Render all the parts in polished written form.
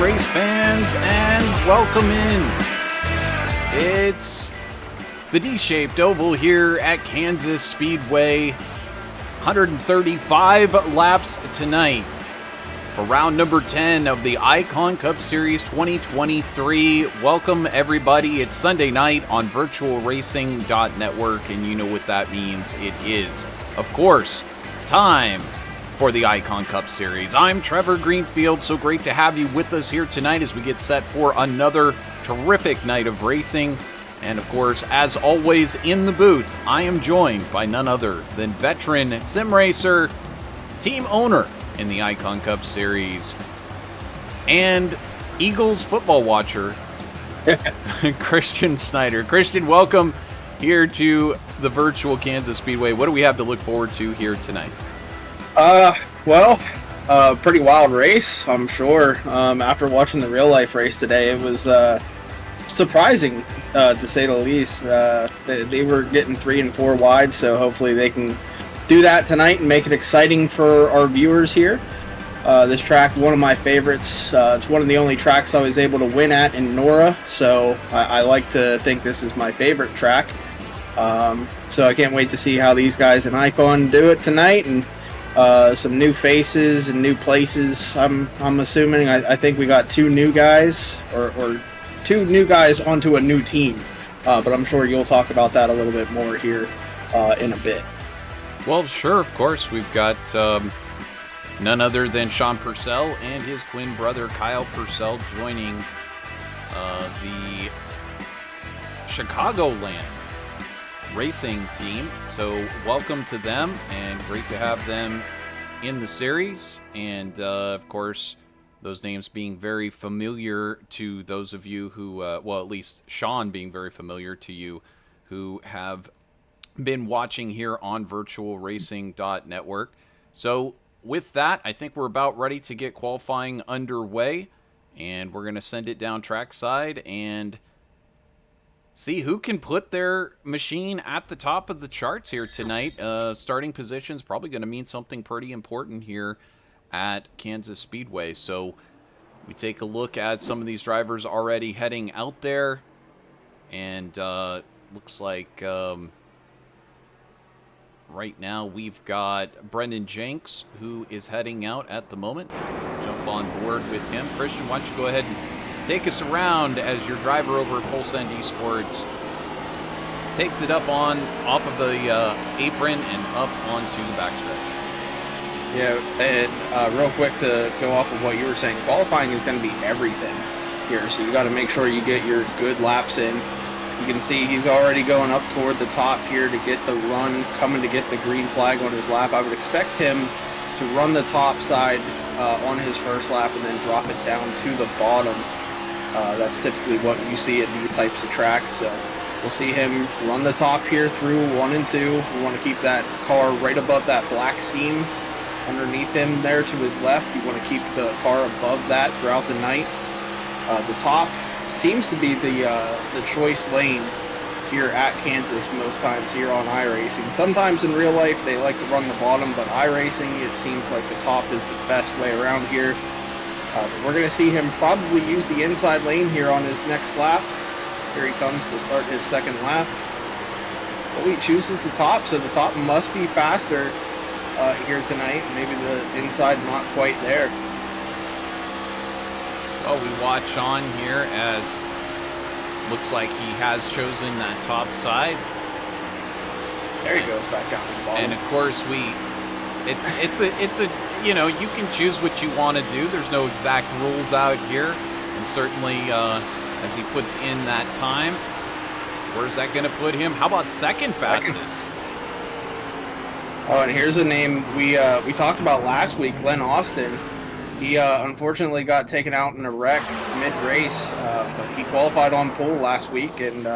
race fans, and welcome in. It's the D-shaped oval here at Kansas Speedway. 135 laps tonight for round number 10 of the Icon Cup Series 2023. Welcome, everybody. It's Sunday night on VirtualRacing.Network, and you know what that means. It is, of course, time for the Icon Cup Series. I'm Trevor Greenfield. So great to have you with us here tonight as we get set for another terrific night of racing. And of course, as always, in the booth, I am joined by none other than veteran sim racer, team owner in the Icon Cup Series, and Eagles football watcher, Christian Snyder. Christian, welcome here to the virtual Kansas Speedway. What do we have to look forward to here tonight? Pretty wild race, I'm sure. After watching the real life race today, it was surprising, to say the least. They were getting 3 and 4 wide, so hopefully they can do that tonight and make it exciting for our viewers here. This track, one of my favorites. It's one of the only tracks I was able to win at in Nora, so I like to think this is my favorite track. So I can't wait to see how these guys in Icon do it tonight, and some new faces and new places. I'm assuming. I think we got 2 new guys, or 2 new guys onto a new team. But I'm sure you'll talk about that a little bit more here in a bit. Well, sure, of course. We've got none other than Sean Purcell and his twin brother Kyle Purcell joining the Chicagoland racing team. So welcome to them, and great to have them in the series. And of course, those names being very familiar to those of you who, well, at least Sean being very familiar to you who have been watching here on VirtualRacing.Network. So with that, I think we're about ready to get qualifying underway, and we're going to send it down trackside and see who can put their machine at the top of the charts here tonight. Starting positions probably going to mean something pretty important here at Kansas Speedway. So we take a look at some of these drivers already heading out there, and looks like right now we've got Brendan Jenks, who is heading out at the moment. Jump on board with him. Christian, why don't you go ahead and take us around as your driver over at Full Send Esports takes it up off of the apron and up onto the backstretch. Yeah, and real quick to go off of what you were saying, qualifying is going to be everything here, so you got to make sure you get your good laps in. You can see he's already going up toward the top here to get the run, coming to get the green flag on his lap. I would expect him to run the top side on his first lap and then drop it down to the bottom. That's typically what you see at these types of tracks, so we'll see him run the top here through 1 and 2. We want to keep that car right above that black seam underneath him there to his left. You want to keep the car above that throughout the night. The top seems to be the choice lane here at Kansas most times here on iRacing. Sometimes in real life they like to run the bottom, but iRacing, it seems like the top is the best way around here. We're going to see him probably use the inside lane here on his next lap. Here he comes to start his second lap. Well, he chooses the top, so the top must be faster here tonight. Maybe the inside not quite there. Well, we watch on here as looks like he has chosen that top side. There he goes back down to the bottom. And of course it's a you know, you can choose what you want to do. There's no exact rules out here, and certainly as he puts in that time, where's that going to put him? How about second fastest? Oh, and here's a name we talked about last week, Glenn Austin. He unfortunately got taken out in a wreck mid-race, but he qualified on pole last week, and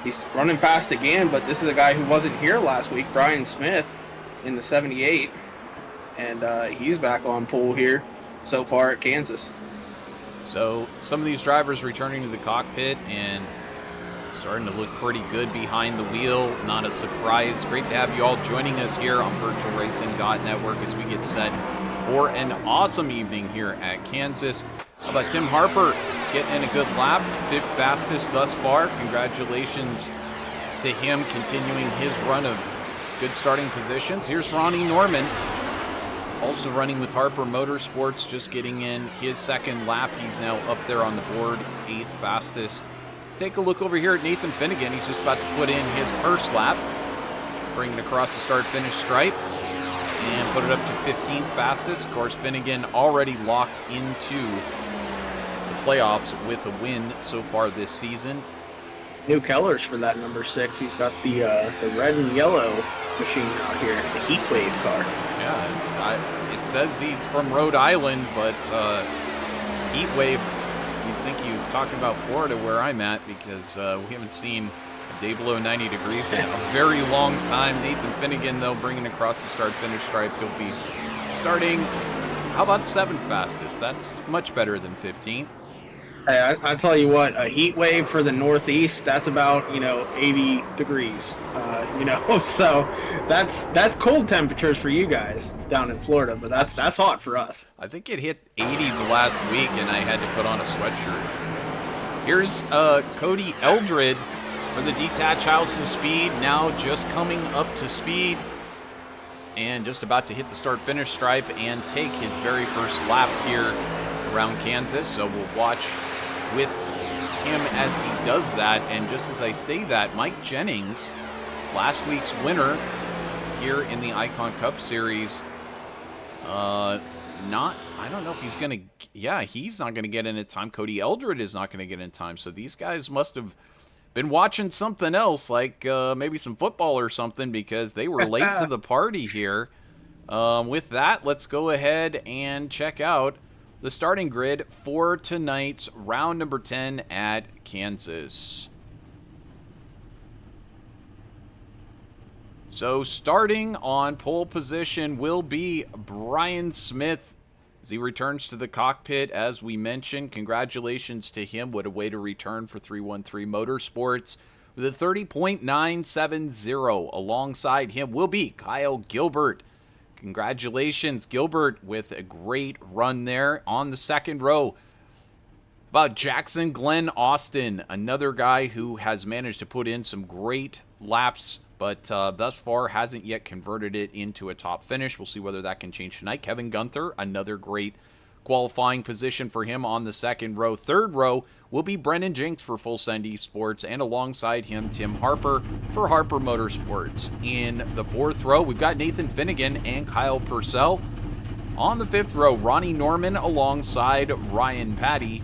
he's running fast again. But this is a guy who wasn't here last week, Brian Smith, in the 78, and he's back on pole here so far at Kansas. So some of these drivers returning to the cockpit and starting to look pretty good behind the wheel. Not a surprise. Great to have you all joining us here on VirtualRacing.Network as we get set for an awesome evening here at Kansas. How about Tim Harper getting in a good lap, 5th fastest thus far. Congratulations to him continuing his run of good starting positions. Here's Ronnie Norman, also running with Harper Motorsports, just getting in his 2nd lap. He's now up there on the board, 8th fastest. Let's take a look over here at Nathan Finnegan. He's just about to put in his 1st lap, bring it across the start-finish stripe, and put it up to 15th fastest. Of course, Finnegan already locked into the playoffs with a win so far this season. New colors for that number 6. He's got the red and yellow machine out here, the Heat Wave car. Yeah, it says he's from Rhode Island, but Heat Wave, you'd think he was talking about Florida where I'm at, because we haven't seen a day below 90 degrees in a very long time. Nathan Finnegan, though, bringing across the start-finish stripe. He'll be starting, how about 7th fastest? That's much better than 15th. Hey, I tell you what, a heat wave for the Northeast, that's about, 80 degrees, so that's cold temperatures for you guys down in Florida, but that's hot for us. I think it hit 80 the last week, and I had to put on a sweatshirt. Here's Cody Eldred for the Detach House of Speed, now just coming up to speed, and just about to hit the start-finish stripe and take his very first lap here around Kansas, so we'll watch with him as he does that. And just as I say that, Mike Jennings, last week's winner here in the Icon Cup Series, I don't know if he's going to, he's not going to get in in time. Cody Eldred is not going to get in time. So these guys must have been watching something else, like maybe some football or something, because they were late to the party here. With that, let's go ahead and check out the starting grid for tonight's round number 10 at Kansas. So starting on pole position will be Brian Smith as he returns to the cockpit. As we mentioned, congratulations to him. What a way to return for 313 Motorsports with a 30.970. Alongside him will be Kyle Gilbert. Congratulations, Gilbert, with a great run there on the 2nd row. About Jackson Glenn Austin, another guy who has managed to put in some great laps, but thus far hasn't yet converted it into a top finish. We'll see whether that can change tonight. Kevin Gunther, another great qualifying position for him on the 2nd row. 3rd row will be Brennan Jinks for Full Send Esports, and alongside him, Tim Harper for Harper Motorsports. In the 4th row, we've got Nathan Finnegan and Kyle Purcell. On the 5th row, Ronnie Norman alongside Ryan Patty.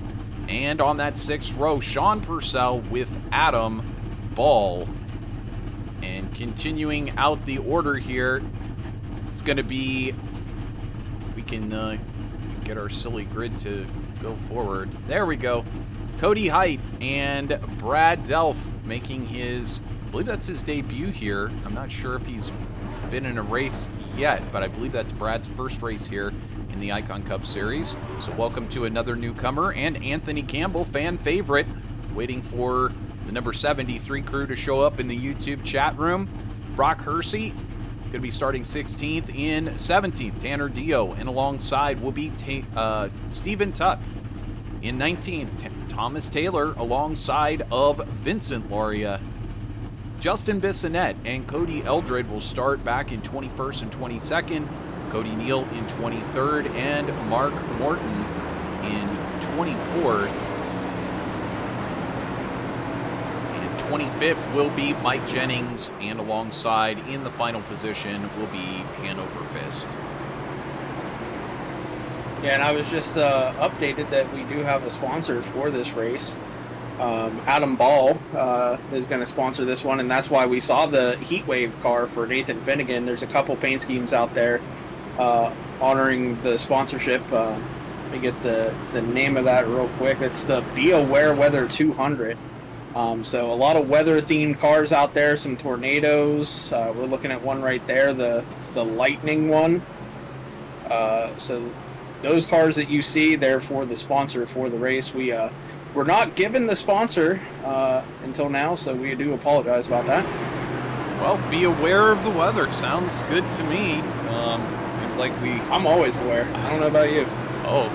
And on that 6th row, Sean Purcell with Adam Ball. And continuing out the order here, it's going to be, we can get our silly grid to go forward. There we go. Cody Height and Brad Delph making his, I believe that's his debut here. I'm not sure if he's been in a race yet, but I believe that's Brad's first race here in the Icon Cup Series. So welcome to another newcomer, and Anthony Campbell, fan favorite, waiting for the number 73 crew to show up in the YouTube chat room. Brock Hersey going to be starting 16th. In 17th, Tanner Dio, and alongside will be Stephen Tuck. In 19th, Thomas Taylor alongside of Vincent Loria. Justin Bissonette and Cody Eldred will start back in 21st and 22nd. Cody Neal in 23rd, and Mark Morton in 24th. 25th will be Mike Jennings, and alongside in the final position will be Hanover Fist. Yeah, and I was just updated that we do have a sponsor for this race. Adam Ball is going to sponsor this one, and that's why we saw the Heat Wave car for Nathan Finnegan. There's a couple paint schemes out there honoring the sponsorship. Let me get the name of that real quick. It's the Be Aware Weather 200. So a lot of weather-themed cars out there, some tornadoes. We're looking at one right there, the Lightning one. So those cars that you see, they're for the sponsor for the race. We're not given the sponsor until now, so we do apologize about that. Well, be aware of the weather. Sounds good to me. Seems like I'm always aware. I don't know about you. Oh,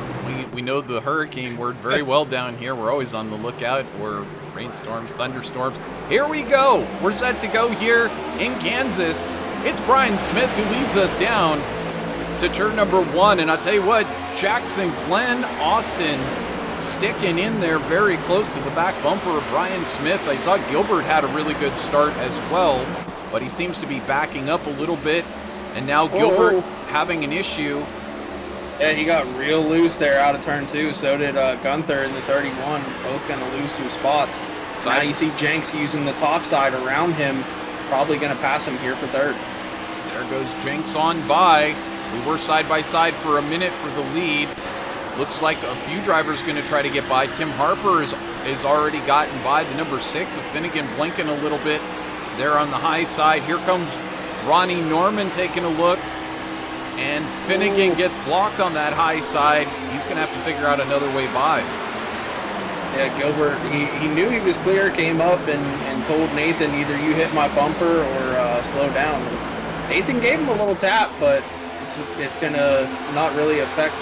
We know the hurricane word very well down here. We're always on the lookout for rainstorms, thunderstorms. Here we go. We're set to go here in Kansas. It's Brian Smith who leads us down to turn number 1. And I'll tell you what, Jackson Glenn Austin sticking in there very close to the back bumper of Brian Smith. I thought Gilbert had a really good start as well, but he seems to be backing up a little bit. And now Gilbert having an issue. Yeah, he got real loose there out of turn 2. So did Gunther in the 31. Both going to lose some spots. Now you see Jenks using the top side around him. Probably going to pass him here for 3rd. There goes Jenks on by. We were side by side for a minute for the lead. Looks like a few drivers going to try to get by. Tim Harper is already gotten by. The number 6 of Finnegan blinking a little bit there on the high side. Here comes Ronnie Norman taking a look. And Finnegan gets blocked on that high side. He's going to have to figure out another way by. Yeah, Gilbert, he knew he was clear, came up and told Nathan, either you hit my bumper or slow down. And Nathan gave him a little tap, but it's going to not really affect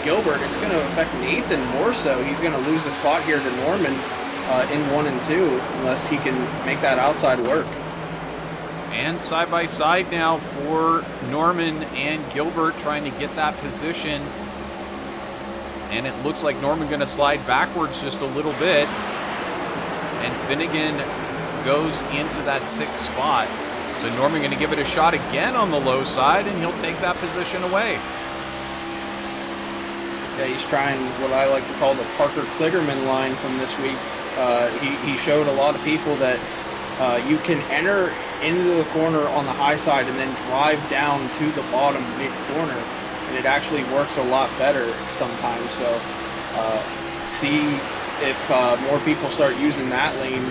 Gilbert. It's going to affect Nathan more so. He's going to lose a spot here to Norman in 1 and 2 unless he can make that outside work. And side by side now for Norman and Gilbert trying to get that position. And it looks like Norman going to slide backwards just a little bit. And Finnegan goes into that 6th spot. So Norman going to give it a shot again on the low side, and he'll take that position away. Yeah, he's trying what I like to call the Parker Kligerman line from this week. He showed a lot of people that you can enter into the corner on the high side and then drive down to the bottom mid-corner, and it actually works a lot better sometimes. So see if more people start using that lane,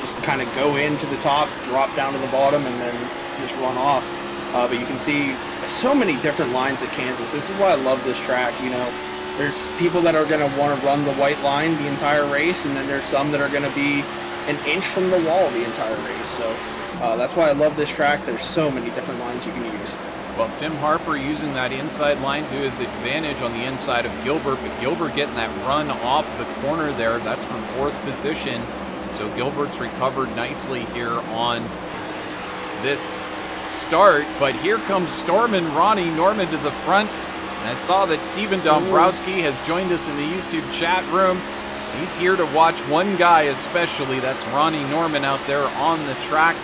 just kind of go into the top, drop down to the bottom, and then just run off. But you can see so many different lines at Kansas. This is why I love this track. You know, there's people that are going to want to run the white line the entire race, and then there's some that are going to be an inch from the wall the entire race. So that's why I love this track. There's so many different lines you can use. Well, Tim Harper using that inside line to his advantage on the inside of Gilbert, but Gilbert getting that run off the corner there. That's from 4th position. So Gilbert's recovered nicely here on this start. But here comes Stormin' Ronnie Norman to the front. And I saw that Stephen Dombrowski has joined us in the YouTube chat room. He's here to watch one guy especially. That's Ronnie Norman out there on the track.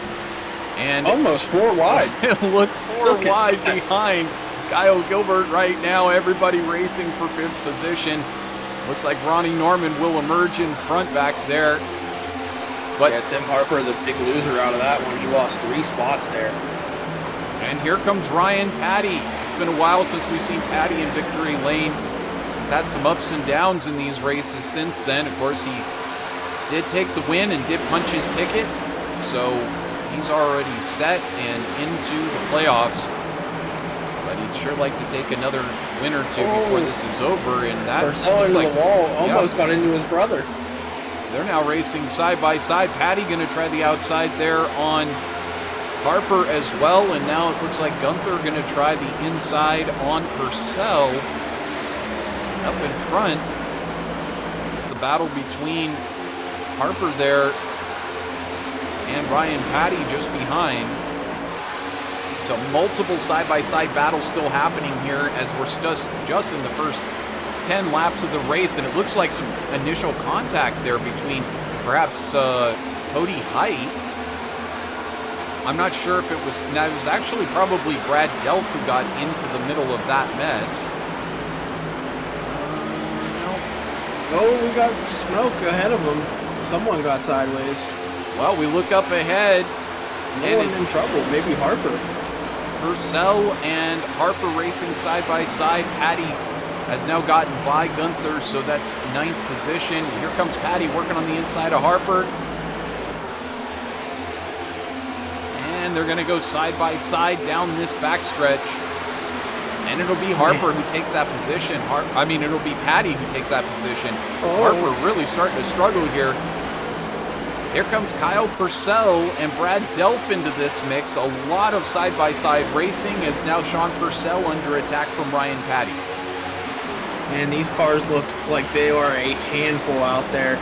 And almost 4 wide. It looks 4 wide behind Kyle Gilbert right now. Everybody racing for 5th position. Looks like Ronnie Norman will emerge in front back there. But yeah, Tim Harper, the big loser out of that one. He lost 3 spots there. And here comes Ryan Patty. It's been a while since we've seen Patty in victory lane. He's had some ups and downs in these races since then. Of course, he did take the win and did punch his ticket. So he's already set and into the playoffs. But he'd sure like to take another win or 2 before this is over. And that looks like the wall almost got into his brother. They're now racing side by side. Patty going to try the outside there on Harper as well. And now it looks like Gunther going to try the inside on Purcell. Up in front. It's the battle between Harper there and Ryan Patty just behind. So multiple side-by-side battles still happening here as we're just in the first 10 laps of the race, and it looks like some initial contact there between perhaps Cody Height. I'm not sure if it was, now it was actually probably Brad Delp who got into the middle of that mess. Oh, we got smoke ahead of him. Someone got sideways. Well, we look up ahead. No one's in trouble. Maybe Harper. Purcell and Harper racing side by side. Patty has now gotten by Gunther, so that's 9th position. Here comes Patty working on the inside of Harper. And they're going to go side by side down this backstretch. And it'll be Harper who takes that position. It'll be Patty who takes that position. Harper really starting to struggle here. Here comes Kyle Purcell and Brad Delp into this mix. A lot of side-by-side racing as now Sean Purcell under attack from Ryan Patty. And these cars look like they are a handful out there.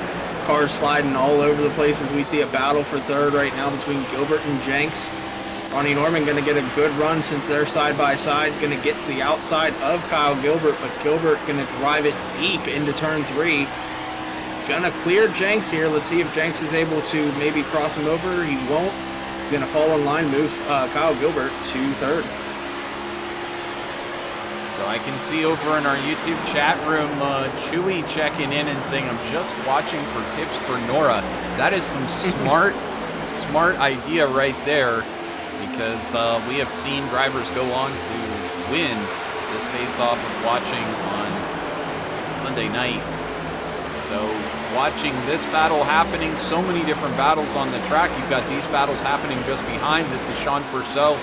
Cars sliding all over the place as we see a battle for third right now between Gilbert and Jenks. Ronnie Norman going to get a good run since they're side by side. Going to get to the outside of Kyle Gilbert, but Gilbert going to drive it deep into turn 3. Going to clear Jenks here. Let's see if Jenks is able to maybe cross him over. He won't. He's going to fall in line, move Kyle Gilbert to third. So I can see over in our YouTube chat room, Chewy checking in and saying, I'm just watching for tips for Nora. That is some smart idea right there, because we have seen drivers go on to win just based off of watching on Sunday night. So watching this battle happening, so many different battles on the track. You've got these battles happening just behind. This is Sean Purcell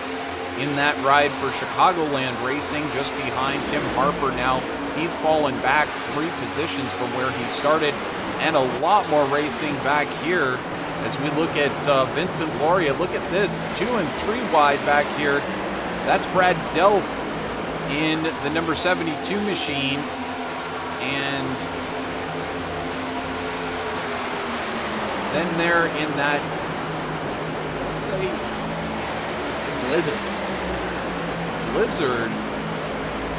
in that ride for Chicagoland Racing, just behind Tim Harper now. He's fallen back 3 positions from where he started, and a lot more racing back here as we look at Vincent Loria. Look at this, 2 and 3 wide back here. That's Brad Delph in the number 72 machine, and then there in that, let's say, Blizzard,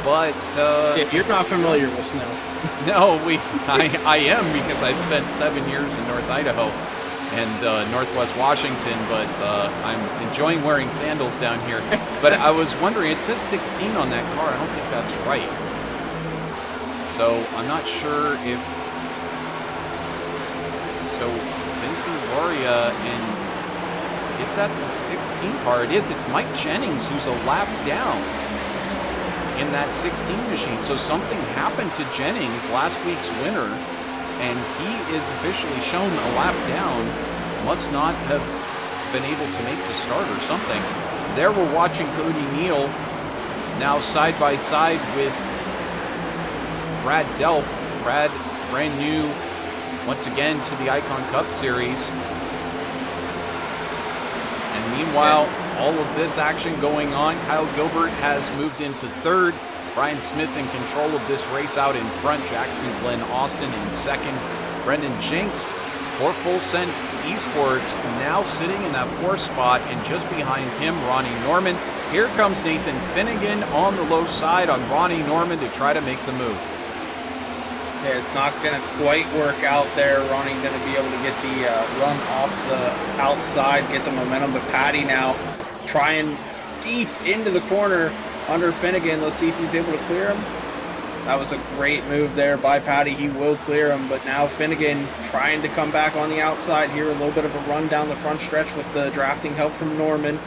but yeah, you're not familiar with snow. No, I am, because I spent 7 years in North Idaho and Northwest Washington, but I'm enjoying wearing sandals down here. But I was wondering, it says 16 on that car. I don't think that's right. So I'm not sure if. So Vincent Loria and. Is that the 16 car? It is. It's Mike Jennings who's a lap down in that 16 machine. So something happened to Jennings, last week's winner, and he is officially shown a lap down. Must not have been able to make the start or something. There we're watching Cody Neal now side by side with Brad Delph. Brad, brand new, once again, to the Icon Cup Series. Meanwhile, all of this action going on, Kyle Gilbert has moved into third. Brian Smith in control of this race out in front. Jackson Glenn Austin in second. Brendan Jenks for Full Send Esports now sitting in that 4th spot, and just behind him, Ronnie Norman. Here comes Nathan Finnegan on the low side on Ronnie Norman to try to make the move. Yeah, it's not going to quite work out there. Ronnie's going to be able to get the run off the outside, get the momentum. But Patty now trying deep into the corner under Finnegan. Let's see if he's able to clear him. That was a great move there by Patty. He will clear him, but now Finnegan trying to come back on the outside here. A little bit of a run down the front stretch with the drafting help from Norman.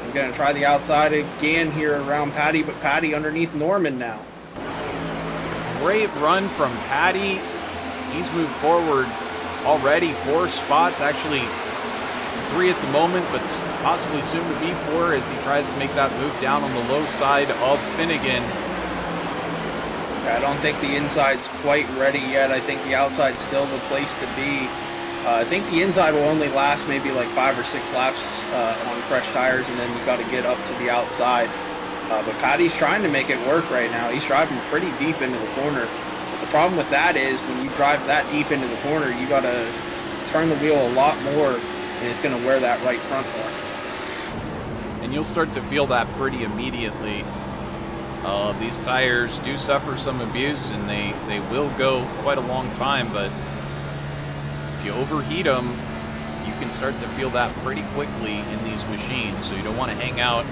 He's going to try the outside again here around Patty, but Patty underneath Norman now. Great run from Patty. He's moved forward already 4 spots, actually 3 at the moment, but possibly soon to be 4 as he tries to make that move down on the low side of Finnegan. I don't think the inside's quite ready yet. I think the outside's still the place to be. I think the inside will only last maybe like 5 or 6 laps on fresh tires, and then you got to get up to the outside. But Patty's trying to make it work right now. He's driving pretty deep into the corner. But the problem with that is when you drive that deep into the corner, you got to turn the wheel a lot more, and it's going to wear that right front more. And you'll start to feel that pretty immediately. These tires do suffer some abuse, and they will go quite a long time, but if you overheat them, you can start to feel that pretty quickly in these machines. So you don't want to hang out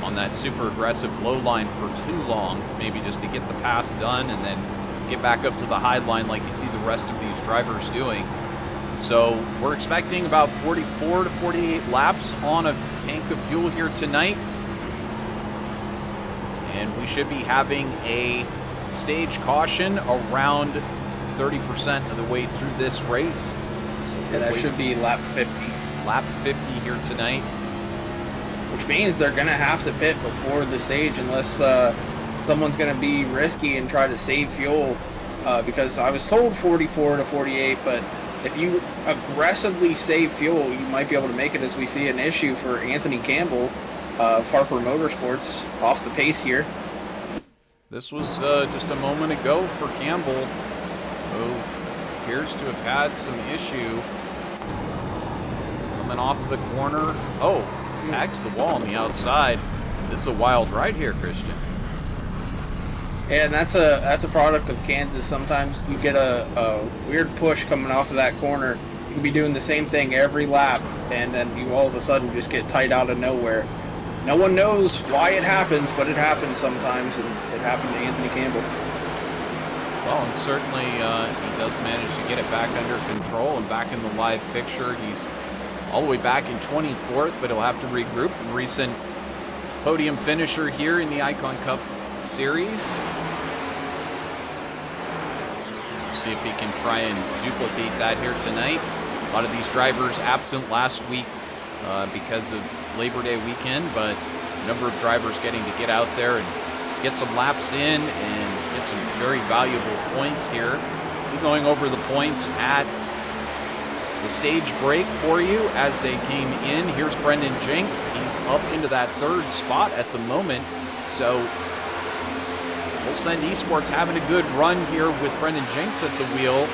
on that super aggressive low line for too long, maybe just to get the pass done and then get back up to the high line like you see the rest of these drivers doing. So we're expecting about 44 to 48 laps on a tank of fuel here tonight. And we should be having a stage caution around 30% of the way through this race. So yeah, that should be lap 50. Lap 50 here tonight. Which means they're going to have to pit before the stage unless someone's going to be risky and try to save fuel. Because I was told 44 to 48, but if you aggressively save fuel, you might be able to make it, as we see an issue for Anthony Campbell of Harper Motorsports off the pace here. This was just a moment ago for Campbell, who appears to have had some issue coming off of the corner. Oh, tags the wall on the outside. This is a wild ride here, Christian. Yeah, and that's a product of Kansas. Sometimes you get a weird push coming off of that corner. You can be doing the same thing every lap, and then you all of a sudden just get tight out of nowhere. No one knows why it happens, but it happens sometimes, and it happened to Anthony Campbell. Well, and certainly he does manage to get it back under control and back in the live picture. He's all the way back in 24th, but he'll have to regroup. Recent podium finisher here in the Icon Cup Series. See if he can try and duplicate that here tonight. A lot of these drivers absent last week because of Labor Day weekend, but a number of drivers getting to get out there and get some laps in and get some very valuable points here. We're going over the points at the stage break for you as they came in. Here's Brendan Jenks. He's up into that third spot at the moment. So Full Send Esports having a good run here with Brendan Jenks at the wheel.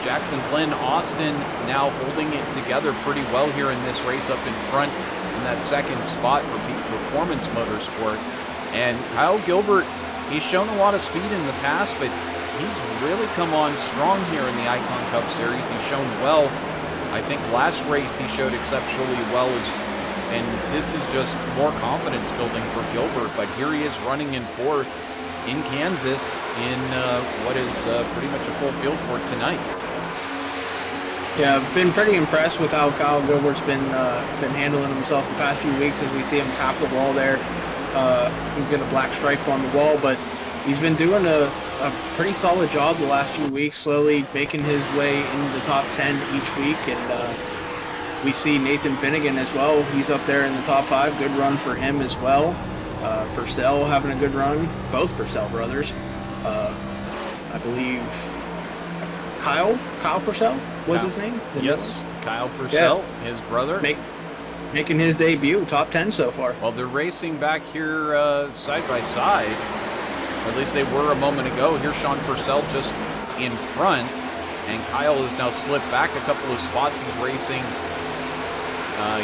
Jackson Glenn Austin now holding it together pretty well here in this race up in front in that second spot for Peak Performance Motorsport. And Kyle Gilbert, he's shown a lot of speed in the past, but he's really come on strong here in the Icon Cup Series. He's shown well. I think last race he showed exceptionally well, and this is just more confidence building for Gilbert. But here he is running in fourth in Kansas in what is pretty much a full field for tonight. Yeah, I've been pretty impressed with how Kyle Gilbert's been handling himself the past few weeks as we see him tap the wall there. You get a black stripe on the wall, but he's been doing a pretty solid job the last few weeks, slowly making his way into the top 10 each week. And we see Nathan Finnegan as well. He's up there in the top 5. Good run for him as well. Purcell having a good run. Both Purcell brothers. I believe Kyle Purcell was his name? Yes, Kyle Purcell, his brother. Making his debut, top 10 so far. Well, they're racing back here side by side. Or at least they were a moment ago. Here's Sean Purcell just in front, and Kyle has now slipped back a couple of spots. He's racing.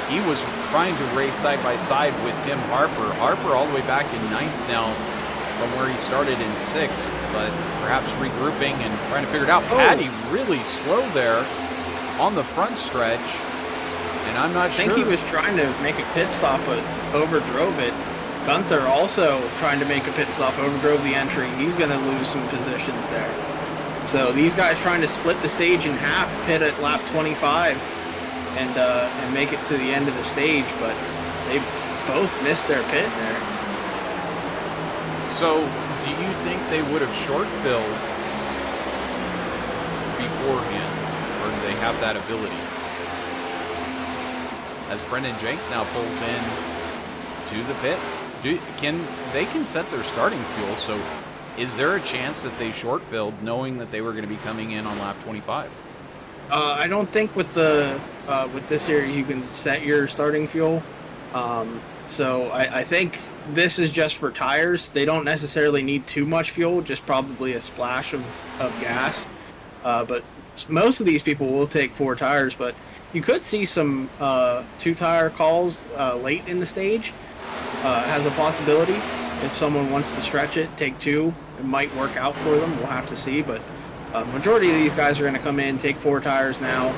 He was trying to race side by side with Tim Harper. Harper all the way back in 9th now from where he started in 6th, but perhaps regrouping and trying to figure it out. Paddy really slow there on the front stretch, and I'm not sure. I think he was trying to make a pit stop, but overdrove it. Gunther also trying to make a pit stop, overdrove the entry. He's going to lose some positions there. So these guys trying to split the stage in half, pit at lap 25, and make it to the end of the stage, but they both missed their pit there. So, do you think they would have short filled beforehand, or do they have that ability? As Brendan Jenks now pulls in to the pit, they can set their starting fuel. So, is there a chance that they short filled, knowing that they were going to be coming in on lap 25? I don't think with this series you can set your starting fuel. So I think this is just for tires. They don't necessarily need too much fuel, just probably a splash of gas. But most of these people will take 4 tires, but you could see some 2-tire calls late in the stage. Has a possibility. If someone wants to stretch it, take 2. It might work out for them. We'll have to see. But majority of these guys are going to come in, take 4 tires now,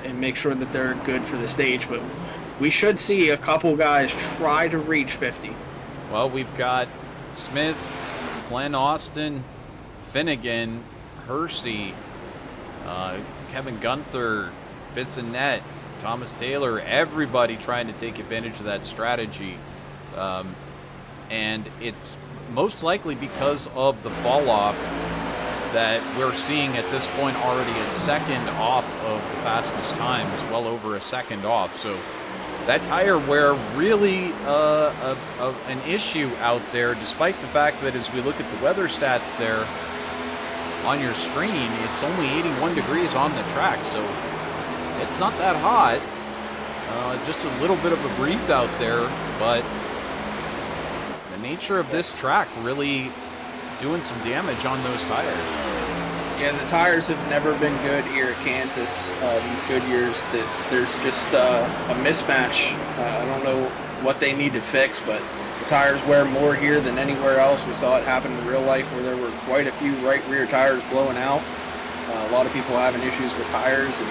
and make sure that they're good for the stage. But we should see a couple guys try to reach 50. Well, we've got Smith, Glenn Austin, Finnegan, Hersey, Kevin Gunther, Bissonette, Thomas Taylor, everybody trying to take advantage of that strategy. And it's most likely because of the fall off that we're seeing at this point already a second off of the fastest times, well over a second off. So that tire wear really an issue out there, despite the fact that as we look at the weather stats there on your screen, it's only 81 degrees on the track, so it's not that hot. Just a little bit of a breeze out there, but the nature of this track really doing some damage on those tires. Yeah, the tires have never been good here at Kansas. These Goodyears, there's just a mismatch. I don't know what they need to fix, but the tires wear more here than anywhere else. We saw it happen in real life where there were quite a few right rear tires blowing out. A lot of people having issues with tires, and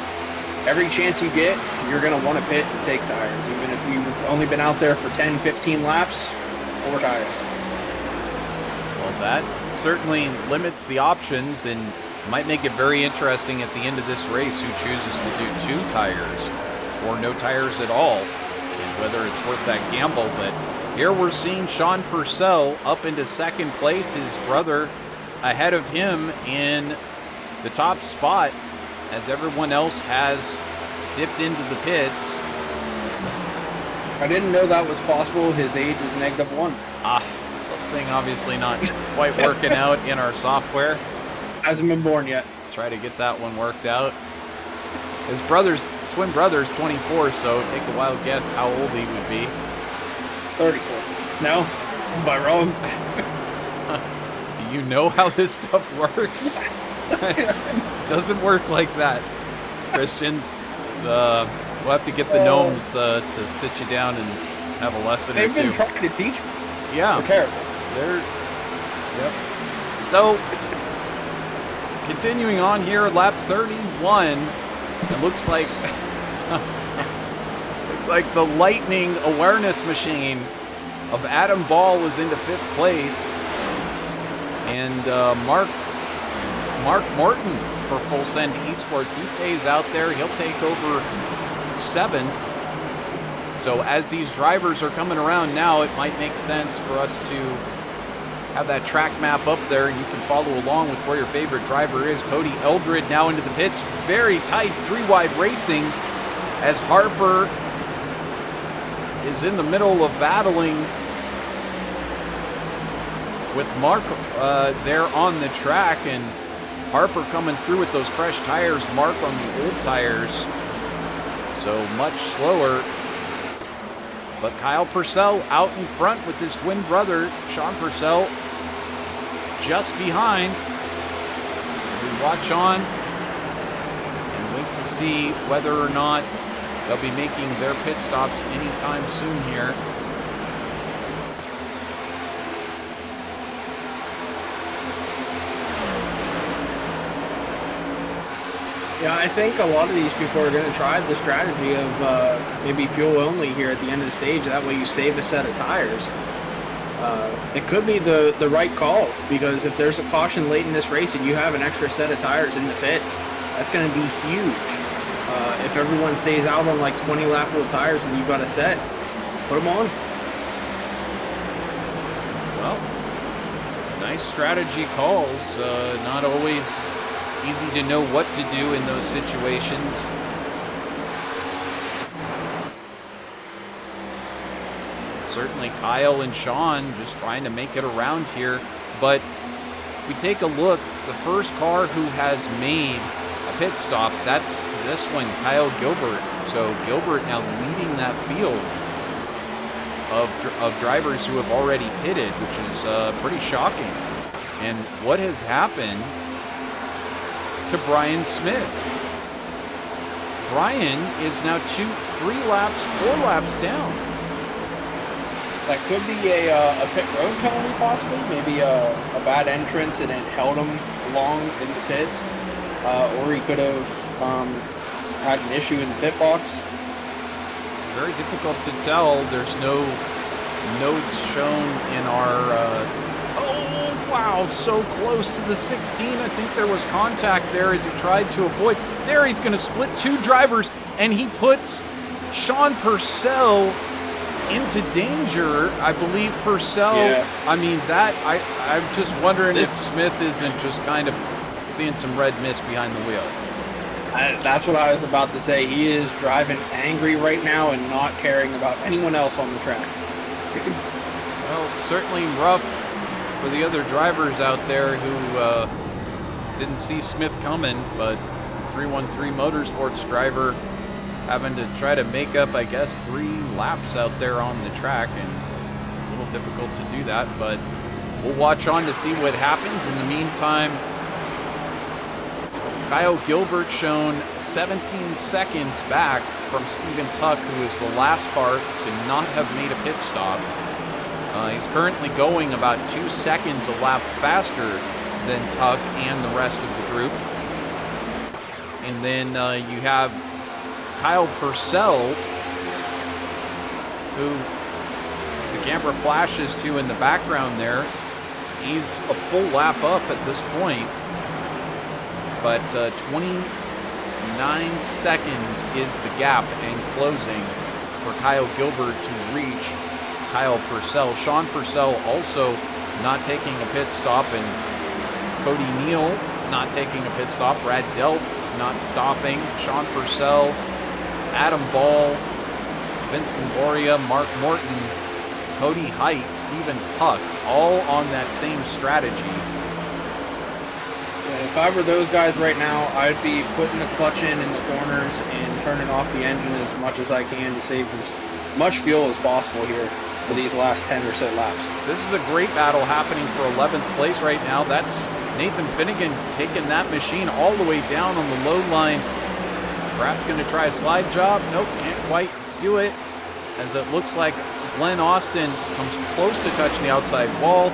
every chance you get, you're going to want to pit and take tires. Even if you've only been out there for 10, 15 laps, 4 tires. Well, that certainly limits the options and might make it very interesting at the end of this race who chooses to do 2 tires or no tires at all, and whether it's worth that gamble. But here we're seeing Sean Purcell up into second place, his brother ahead of him in the top spot as everyone else has dipped into the pits. I didn't know that was possible. His age is -1. Something obviously not quite working out in our software. Hasn't been born yet. Try to get that one worked out. His twin brother's 24, so take a wild guess how old he would be. 34. No? Am I wrong? Do you know how this stuff works? It doesn't work like that, Christian. We'll have to get the gnomes to sit you down and have a lesson They've or 2. been trying to teach me. Yeah. They're terrible. Yep. So, continuing on here, lap 31, it looks like the lightning awareness machine of Adam Ball was into 5th place, and Mark Morton for Full Send Esports, he stays out there. He'll take over 7th. So as these drivers are coming around now, it might make sense for us to have that track map up there, and you can follow along with where your favorite driver is. Cody Eldred now into the pits. Very tight 3-wide racing as Harper is in the middle of battling with Mark there on the track, and Harper coming through with those fresh tires, Mark on the old tires, so much slower. But Kyle Purcell out in front with his twin brother, Sean Purcell, just behind. We watch on and wait to see whether or not they'll be making their pit stops anytime soon here. Yeah, I think a lot of these people are going to try the strategy of maybe fuel only here at the end of the stage. That way you save a set of tires. It could be the right call, because if there's a caution late in this race and you have an extra set of tires in the pits, that's going to be huge. If everyone stays out on like 20 lap old tires and you've got a set, put them on. Well, nice strategy calls. Not always easy to know what to do in those situations. Certainly Kyle and Sean just trying to make it around here. But if we take a look, the first car who has made a pit stop, that's this one, Kyle Gilbert. So Gilbert now leading that field of drivers who have already pitted, which is pretty shocking. And what has happened to Brian Smith? Brian is now 4 laps down. That could be a pit road penalty, possibly. Maybe a bad entrance and it held him long in the pits. Or he could have had an issue in the pit box. Very difficult to tell. There's no notes shown in our... oh, wow, so close to the 16. I think there was contact there as he tried to avoid. There, he's going to split 2 drivers, and he puts Sean Purcell into danger. I believe Purcell, yeah. I mean, I'm just wondering if Smith isn't just kind of seeing some red mist behind the wheel. That's what I was about to say. He is driving angry right now and not caring about anyone else on the track. Well, certainly rough for the other drivers out there who didn't see Smith coming, but 313 Motorsports driver having to try to make up, I guess, 3 laps out there on the track, and a little difficult to do that, but we'll watch on to see what happens. In the meantime, Kyle Gilbert shown 17 seconds back from Stephen Tuck, who is the last car to not have made a pit stop. He's currently going about 2 seconds a lap faster than Tuck and the rest of the group. And then you have Kyle Purcell, who the camera flashes to in the background there. He's a full lap up at this point, but 29 seconds is the gap and closing for Kyle Gilbert to reach Kyle Purcell. Sean Purcell also not taking a pit stop, and Cody Neal not taking a pit stop. Brad Delp not stopping. Sean Purcell, Adam Ball, Vincent Loria, Mark Morton, Cody Height, Stephen Tuck, all on that same strategy. Yeah, if I were those guys right now, I'd be putting the clutch in the corners and turning off the engine as much as I can to save as much fuel as possible here for these last 10 or so laps. This is a great battle happening for 11th place right now. That's Nathan Finnegan taking that machine all the way down on the low line. Perhaps going to try a slide job. Nope, can't quite do it, as it looks like Glenn Austin comes close to touching the outside wall.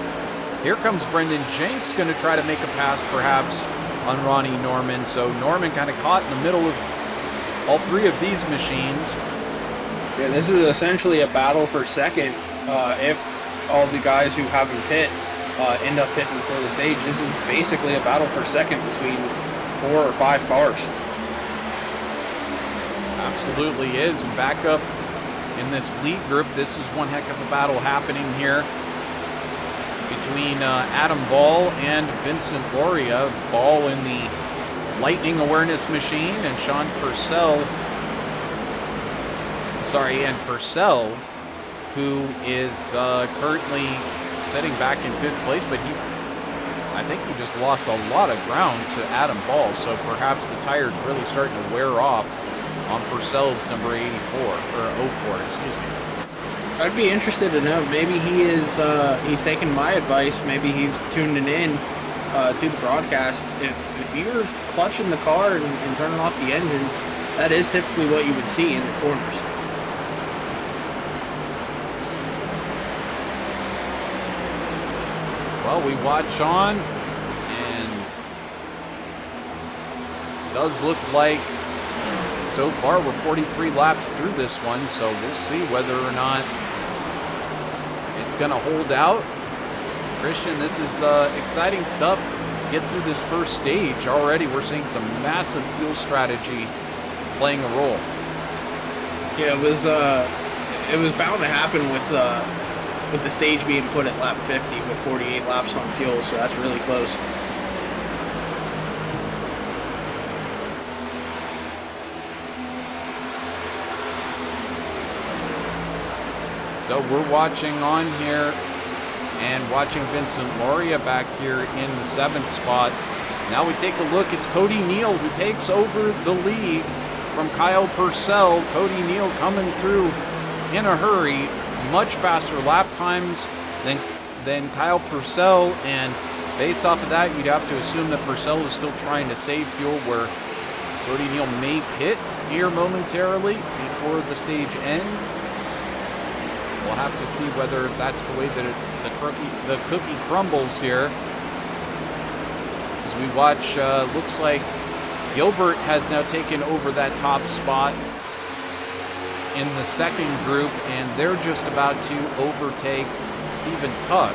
Here comes Brendan Jenks, going to try to make a pass perhaps on Ronnie Norman. So Norman kind of caught in the middle of all three of these machines. Yeah, this is essentially a battle for second. If all the guys who haven't pit end up pitting before the stage, this is basically a battle for second between 4 or 5 cars. Absolutely is. And back up in this lead group, this is one heck of a battle happening here between Adam Ball and Vincent Loria. Ball in the Lightning Awareness machine, and Sean Purcell, and Purcell, who is currently sitting back in 5th place, but I think he just lost a lot of ground to Adam Ball, so perhaps the tires really starting to wear off on Purcell's number 84, or 04, excuse me. I'd be interested to know, maybe he's taking my advice, maybe he's tuning in to the broadcast. If you're clutching the car and turning off the engine, that is typically what you would see in the corners. Well, we watch on, and it does look like so far we're 43 laps through this one, so we'll see whether or not it's going to hold out. Christian, this is exciting stuff. Get through this first stage already. We're seeing some massive fuel strategy playing a role. Yeah, it was bound to happen with the stage being put at lap 50 with 48 laps on fuel, so that's really close. So we're watching on here and watching Vincent Loria back here in the 7th spot. Now we take a look. It's Cody Neal who takes over the lead from Kyle Purcell. Cody Neal coming through in a hurry. Much faster lap times than Kyle Purcell, and based off of that, you'd have to assume that Purcell is still trying to save fuel, where Cody Neal may pit here momentarily before the stage ends. We'll have to see whether that's the way that the cookie crumbles here. As we watch, looks like Gilbert has now taken over that top spot in the second group, and they're just about to overtake Stephen Tuck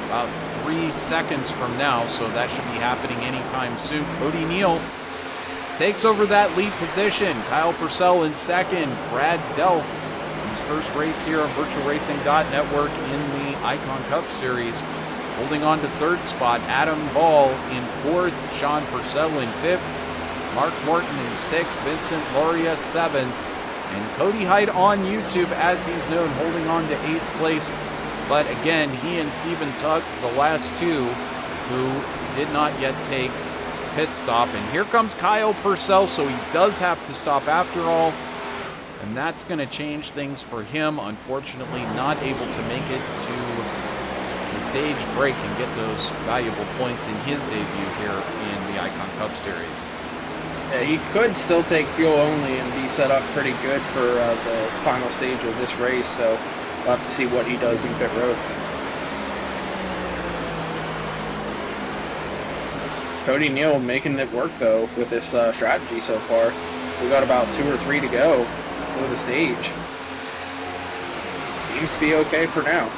about 3 seconds from now, so that should be happening anytime soon. Cody Neal takes over that lead position. Kyle Purcell in second. Brad Delp, his first race here on VirtualRacing.Network in the Icon Cup Series, holding on to 3rd spot. Adam Ball in 4th. Sean Purcell in 5th. Mark Morton in 6th, Vincent Loria 7th, and Cody Height on YouTube, as he's known, holding on to 8th place. But again, he and Stephen Tuck, the last two who did not yet take pit stop. And here comes Kyle Purcell, so he does have to stop after all. And that's going to change things for him. Unfortunately, not able to make it to the stage break and get those valuable points in his debut here in the Icon Cup Series. Yeah, he could still take fuel only and be set up pretty good for the final stage of this race, so we'll have to see what he does in pit road. Cody Neal making it work, though, with this strategy so far. We got about 2 or 3 to go for the stage. Seems to be okay for now.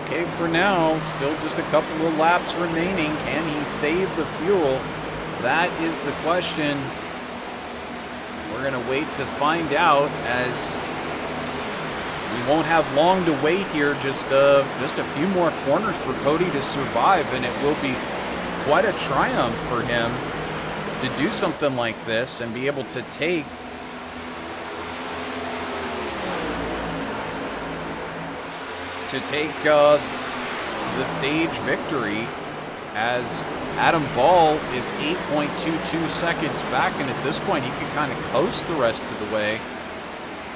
Okay for now. Still just a couple of laps remaining. Can he save the fuel? That is the question. We're going to wait to find out, as we won't have long to wait here. Just a few more corners for Cody to survive, and it will be quite a triumph for him to do something like this and be able to take the stage victory, as Adam Ball is 8.22 seconds back, and at this point he could kind of coast the rest of the way.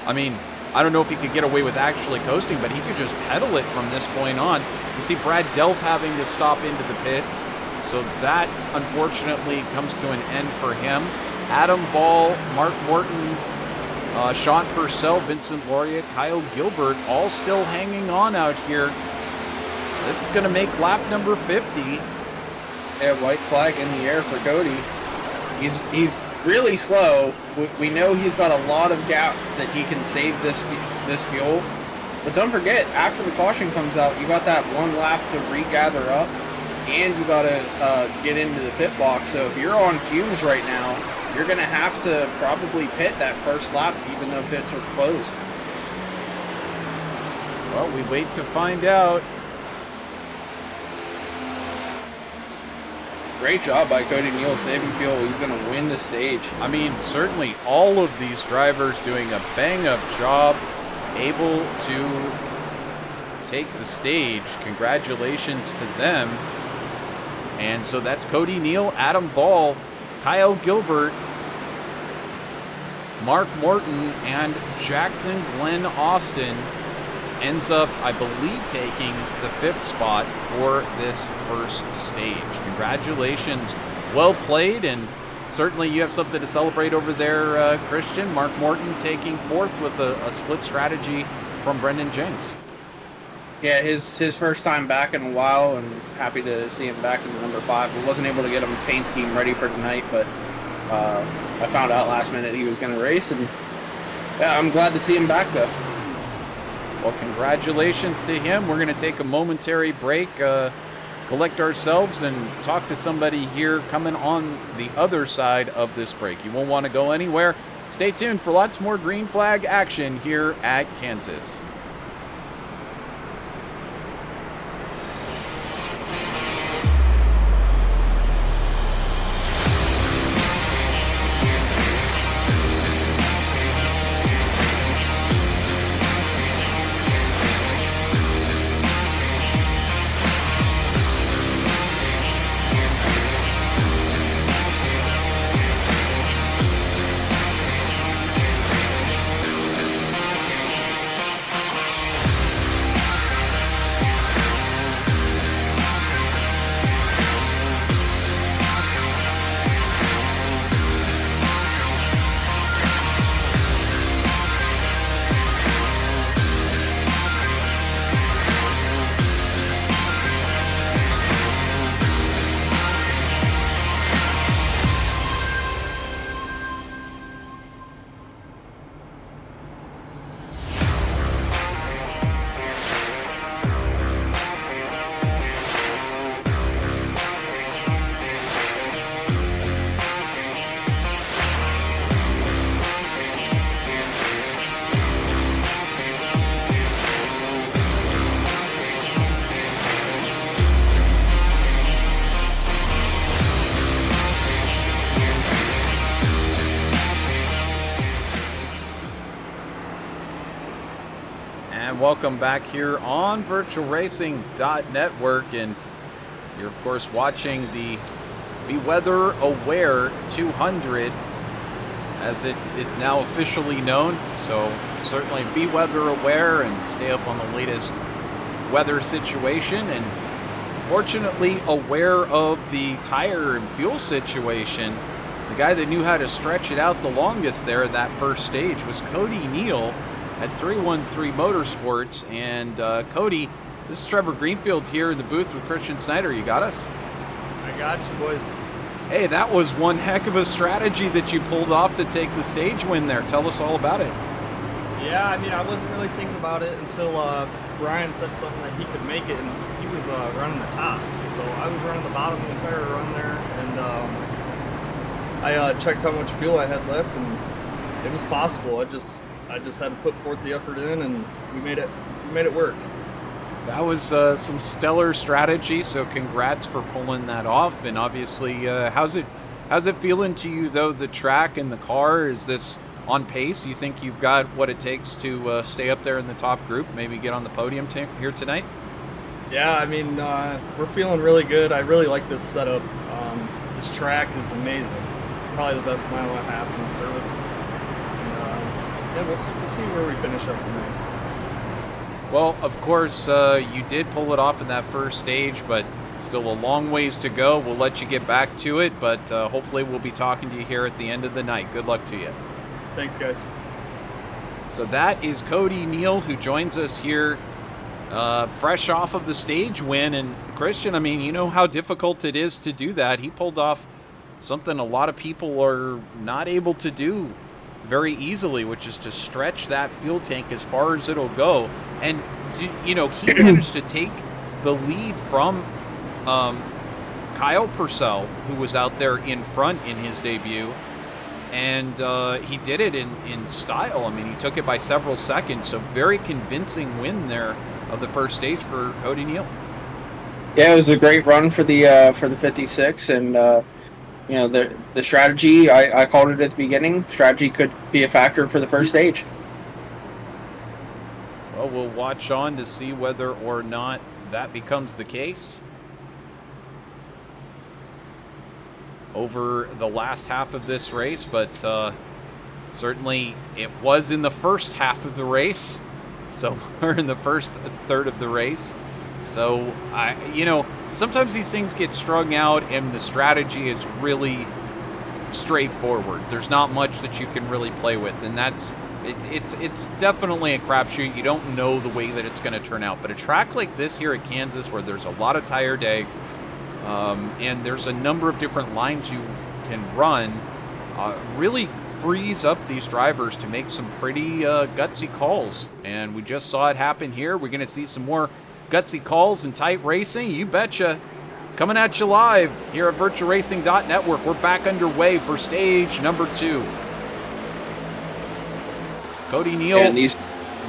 I mean, I don't know if he could get away with actually coasting, but he could just pedal it from this point on. You see Brad Delph having to stop into the pits, so that unfortunately comes to an end for him. Adam Ball, Mark Morton, Sean Purcell, Vincent Laurier, Kyle Gilbert, all still hanging on out here. This is going to make lap number 50. Yeah, white flag in the air for Cody. He's really slow. We know he's got a lot of gap that he can save this fuel. But don't forget, after the caution comes out, you got that 1 lap to regather up, and you got to get into the pit box. So if you're on fumes right now, you're going to have to probably pit that first lap, even though pits are closed. Well, we wait to find out. Great job by Cody Neal saving fuel. He's going to win the stage. I mean, certainly all of these drivers doing a bang-up job, able to take the stage. Congratulations to them. And so that's Cody Neal, Adam Ball, Kyle Gilbert, Mark Morton, and Jackson Glenn Austin ends up, I believe, taking the 5th spot for this first stage. Congratulations. Well played, and certainly you have something to celebrate over there, Christian. Mark Morton taking 4th with a split strategy from Brendan James. Yeah, his first time back in a while, and happy to see him back in the number 5. We wasn't able to get him paint scheme ready for tonight, but I found out last minute he was going to race, and yeah, I'm glad to see him back though. Well, congratulations to him. We're going to take a momentary break, collect ourselves, and talk to somebody here coming on the other side of this break. You won't want to go anywhere. Stay tuned for lots more green flag action here at Kansas. Welcome back here on VirtualRacing.Network, and you're of course watching the Be Weather Aware 200 as it is now officially known. So certainly be weather aware and stay up on the latest weather situation, and fortunately aware of the tire and fuel situation. The guy that knew how to stretch it out the longest there in that first stage was Cody Neal at 313 Motorsports. And Cody, this is Trevor Greenfield here in the booth with Christian Snyder. You got us? I got you, boys. Hey, that was one heck of a strategy that you pulled off to take the stage win there. Tell us all about it. Yeah, I mean, I wasn't really thinking about it until Brian said something that he could make it, and he was running the top. So I was running the bottom the entire run there, and I checked how much fuel I had left, and it was possible. I just had to put forth the effort in, and we made it work. That was some stellar strategy, so congrats for pulling that off. And obviously, how's it feeling to you, though, the track and the car? Is this on pace? You think you've got what it takes to stay up there in the top group, maybe get on the podium here tonight? Yeah, I mean, we're feeling really good. I really like this setup. This track is amazing. Probably the best mile and a half in the service. And, yeah, we'll see where we finish up tonight. Well, of course, you did pull it off in that first stage, but still a long ways to go. We'll let you get back to it, but hopefully we'll be talking to you here at the end of the night. Good luck to you. Thanks, guys. So that is Cody Neal, who joins us here fresh off of the stage win. And Christian, I mean, you know how difficult it is to do that. He pulled off something a lot of people are not able to do very easily, which is to stretch that fuel tank as far as it'll go. And, you know, he managed to take the lead from Kyle Purcell, who was out there in front in his debut. And he did it in style. I mean, he took it by several seconds. So very convincing win there of the first stage for Cody Neal. Yeah, it was a great run for the 56, and you know, the strategy, I called it at the beginning. Strategy could be a factor for the first stage. Well, we'll watch on to see whether or not that becomes the case over the last half of this race, but certainly it was in the first half of the race. So we're in the first third of the race. So, you know, sometimes these things get strung out and the strategy is really straightforward. There's not much that you can really play with, and it's definitely a crapshoot. You don't know the way that it's going to turn out. But a track like this here at Kansas, where there's a lot of tire day, and there's a number of different lines you can run, really frees up these drivers to make some pretty gutsy calls. And we just saw it happen here. We're going to see some more gutsy calls and tight racing. You betcha. Coming at you live here at VirtualRacing.Network. We're back underway for stage number 2. Cody Neal,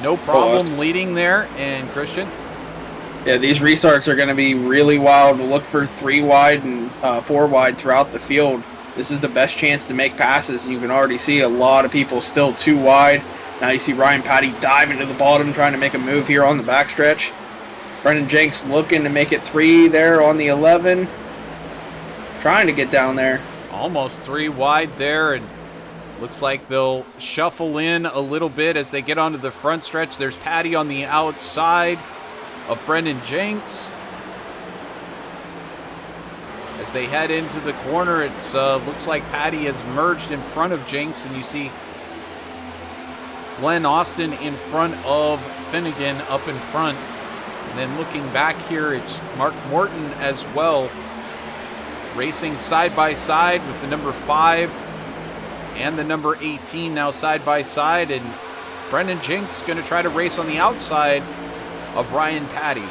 no problem leading there. And Christian? Yeah, these restarts are going to be really wild. We'll look for 3 wide and 4 wide throughout the field. This is the best chance to make passes, and you can already see a lot of people still 2 wide. Now you see Ryan Patty dive into the bottom, trying to make a move here on the backstretch. Brendan Jenks looking to make it 3 there on the 11. Trying to get down there. Almost 3 wide there, and looks like they'll shuffle in a little bit as they get onto the front stretch. There's Patty on the outside of Brendan Jenks. As they head into the corner, it looks like Patty has merged in front of Jenks, and you see Glenn Austin in front of Finnegan up in front. And then looking back here, it's Mark Morton as well, racing side by side with the number 5 and the number 18 now side by side. And Brendan Jenks going to try to race on the outside of Ryan Patty.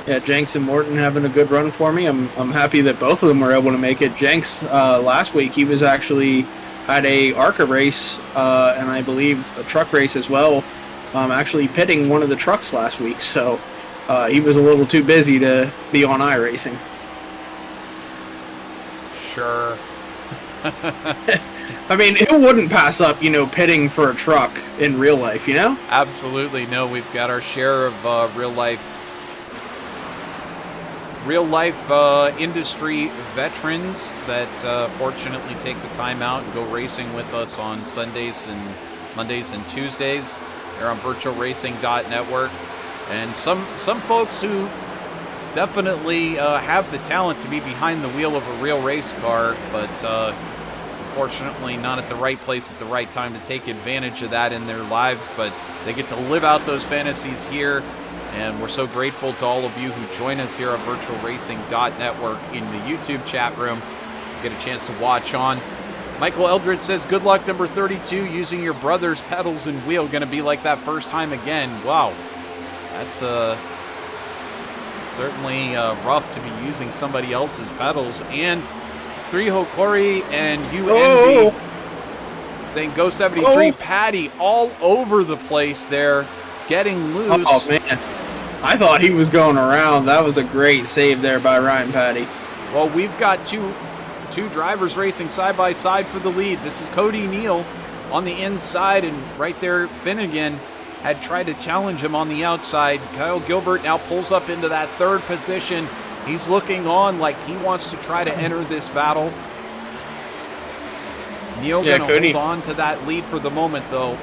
Yeah, Jenks and Morton having a good run for me. I'm happy that both of them were able to make it. Jenks, last week, he was actually had a ARCA race, and I believe a truck race as well, actually pitting one of the trucks last week. So he was a little too busy to be on iRacing. Sure. I mean, who wouldn't pass up, pitting for a truck in real life, Absolutely. No, we've got our share of real life real life industry veterans that fortunately take the time out and go racing with us on Sundays and Mondays and Tuesdays. They're on VirtualRacing.Network. And some folks who definitely have the talent to be behind the wheel of a real race car, but unfortunately not at the right place at the right time to take advantage of that in their lives. But they get to live out those fantasies here, and we're so grateful to all of you who join us here on VirtualRacing.Network in the YouTube chat room. Get a chance to watch on. Michael Eldred says, good luck, number 32, using your brother's pedals and wheel. Going to be like that first time again. Wow. That's certainly rough to be using somebody else's pedals. And 3 Hokori and UNV saying go 73. Patty all over the place there, getting loose. Oh, man. I thought he was going around. That was a great save there by Ryan Patty. Well, we've got two drivers racing side by side for the lead. This is Cody Neal on the inside, and right there Finnegan had tried to challenge him on the outside. Kyle Gilbert now pulls up into that third position. He's looking on like he wants to try to enter this battle. Neal going to hold on to that lead for the moment, though.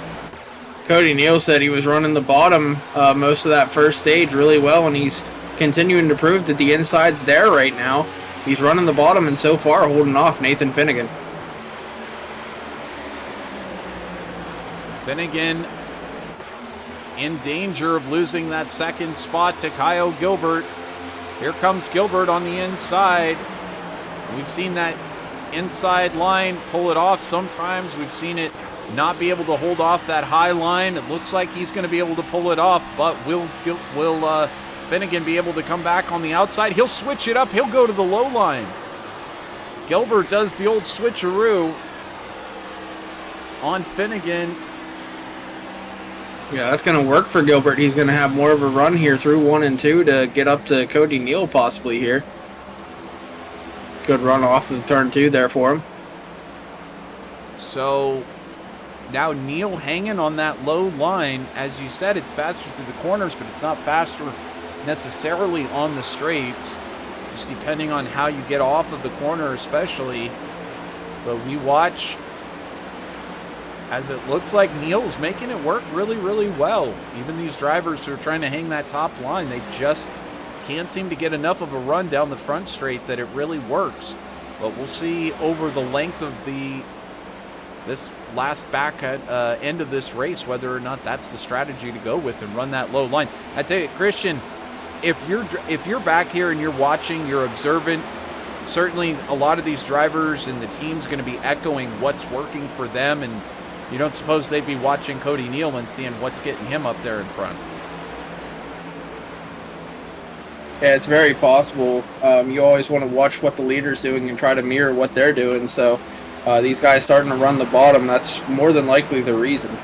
Cody Neal said he was running the bottom most of that first stage really well, and he's continuing to prove that the inside's there right now. He's running the bottom and so far holding off Nathan Finnegan. Finnegan in danger of losing that second spot to Kyle Gilbert. Here comes Gilbert on the inside. We've seen that inside line pull it off sometimes. We've seen it not be able to hold off that high line. It looks like he's going to be able to pull it off, but will Finnegan be able to come back on the outside? He'll switch it up. He'll go to the low line. Gilbert does the old switcheroo on Finnegan. Yeah, that's going to work for Gilbert. He's going to have more of a run here through 1 and 2 to get up to Cody Neal possibly here. Good run off of turn 2 there for him. So now Neal hanging on that low line. As you said, it's faster through the corners, but it's not faster necessarily on the straights, just depending on how you get off of the corner especially. But we watch as it looks like Neal's making it work really, really well. Even these drivers who are trying to hang that top line, they just can't seem to get enough of a run down the front straight that it really works. But we'll see over the length of this last back end of this race whether or not that's the strategy to go with and run that low line. I tell you, Christian, if you're back here and you're watching, you're observant, certainly a lot of these drivers and the team's going to be echoing what's working for them, and you don't suppose they'd be watching Cody Neal and seeing what's getting him up there in front. Yeah, it's very possible. You always want to watch what the leader's doing and try to mirror what they're doing. So these guys starting to run the bottom, that's more than likely the reason.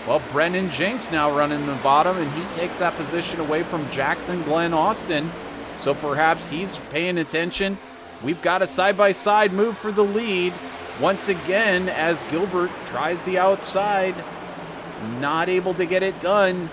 Well, Brennan Jenks now running the bottom, and he takes that position away from Jackson Glenn Austin. So perhaps he's paying attention. We've got a side-by-side move for the lead. Once again, as Gilbert tries the outside, not able to get it done.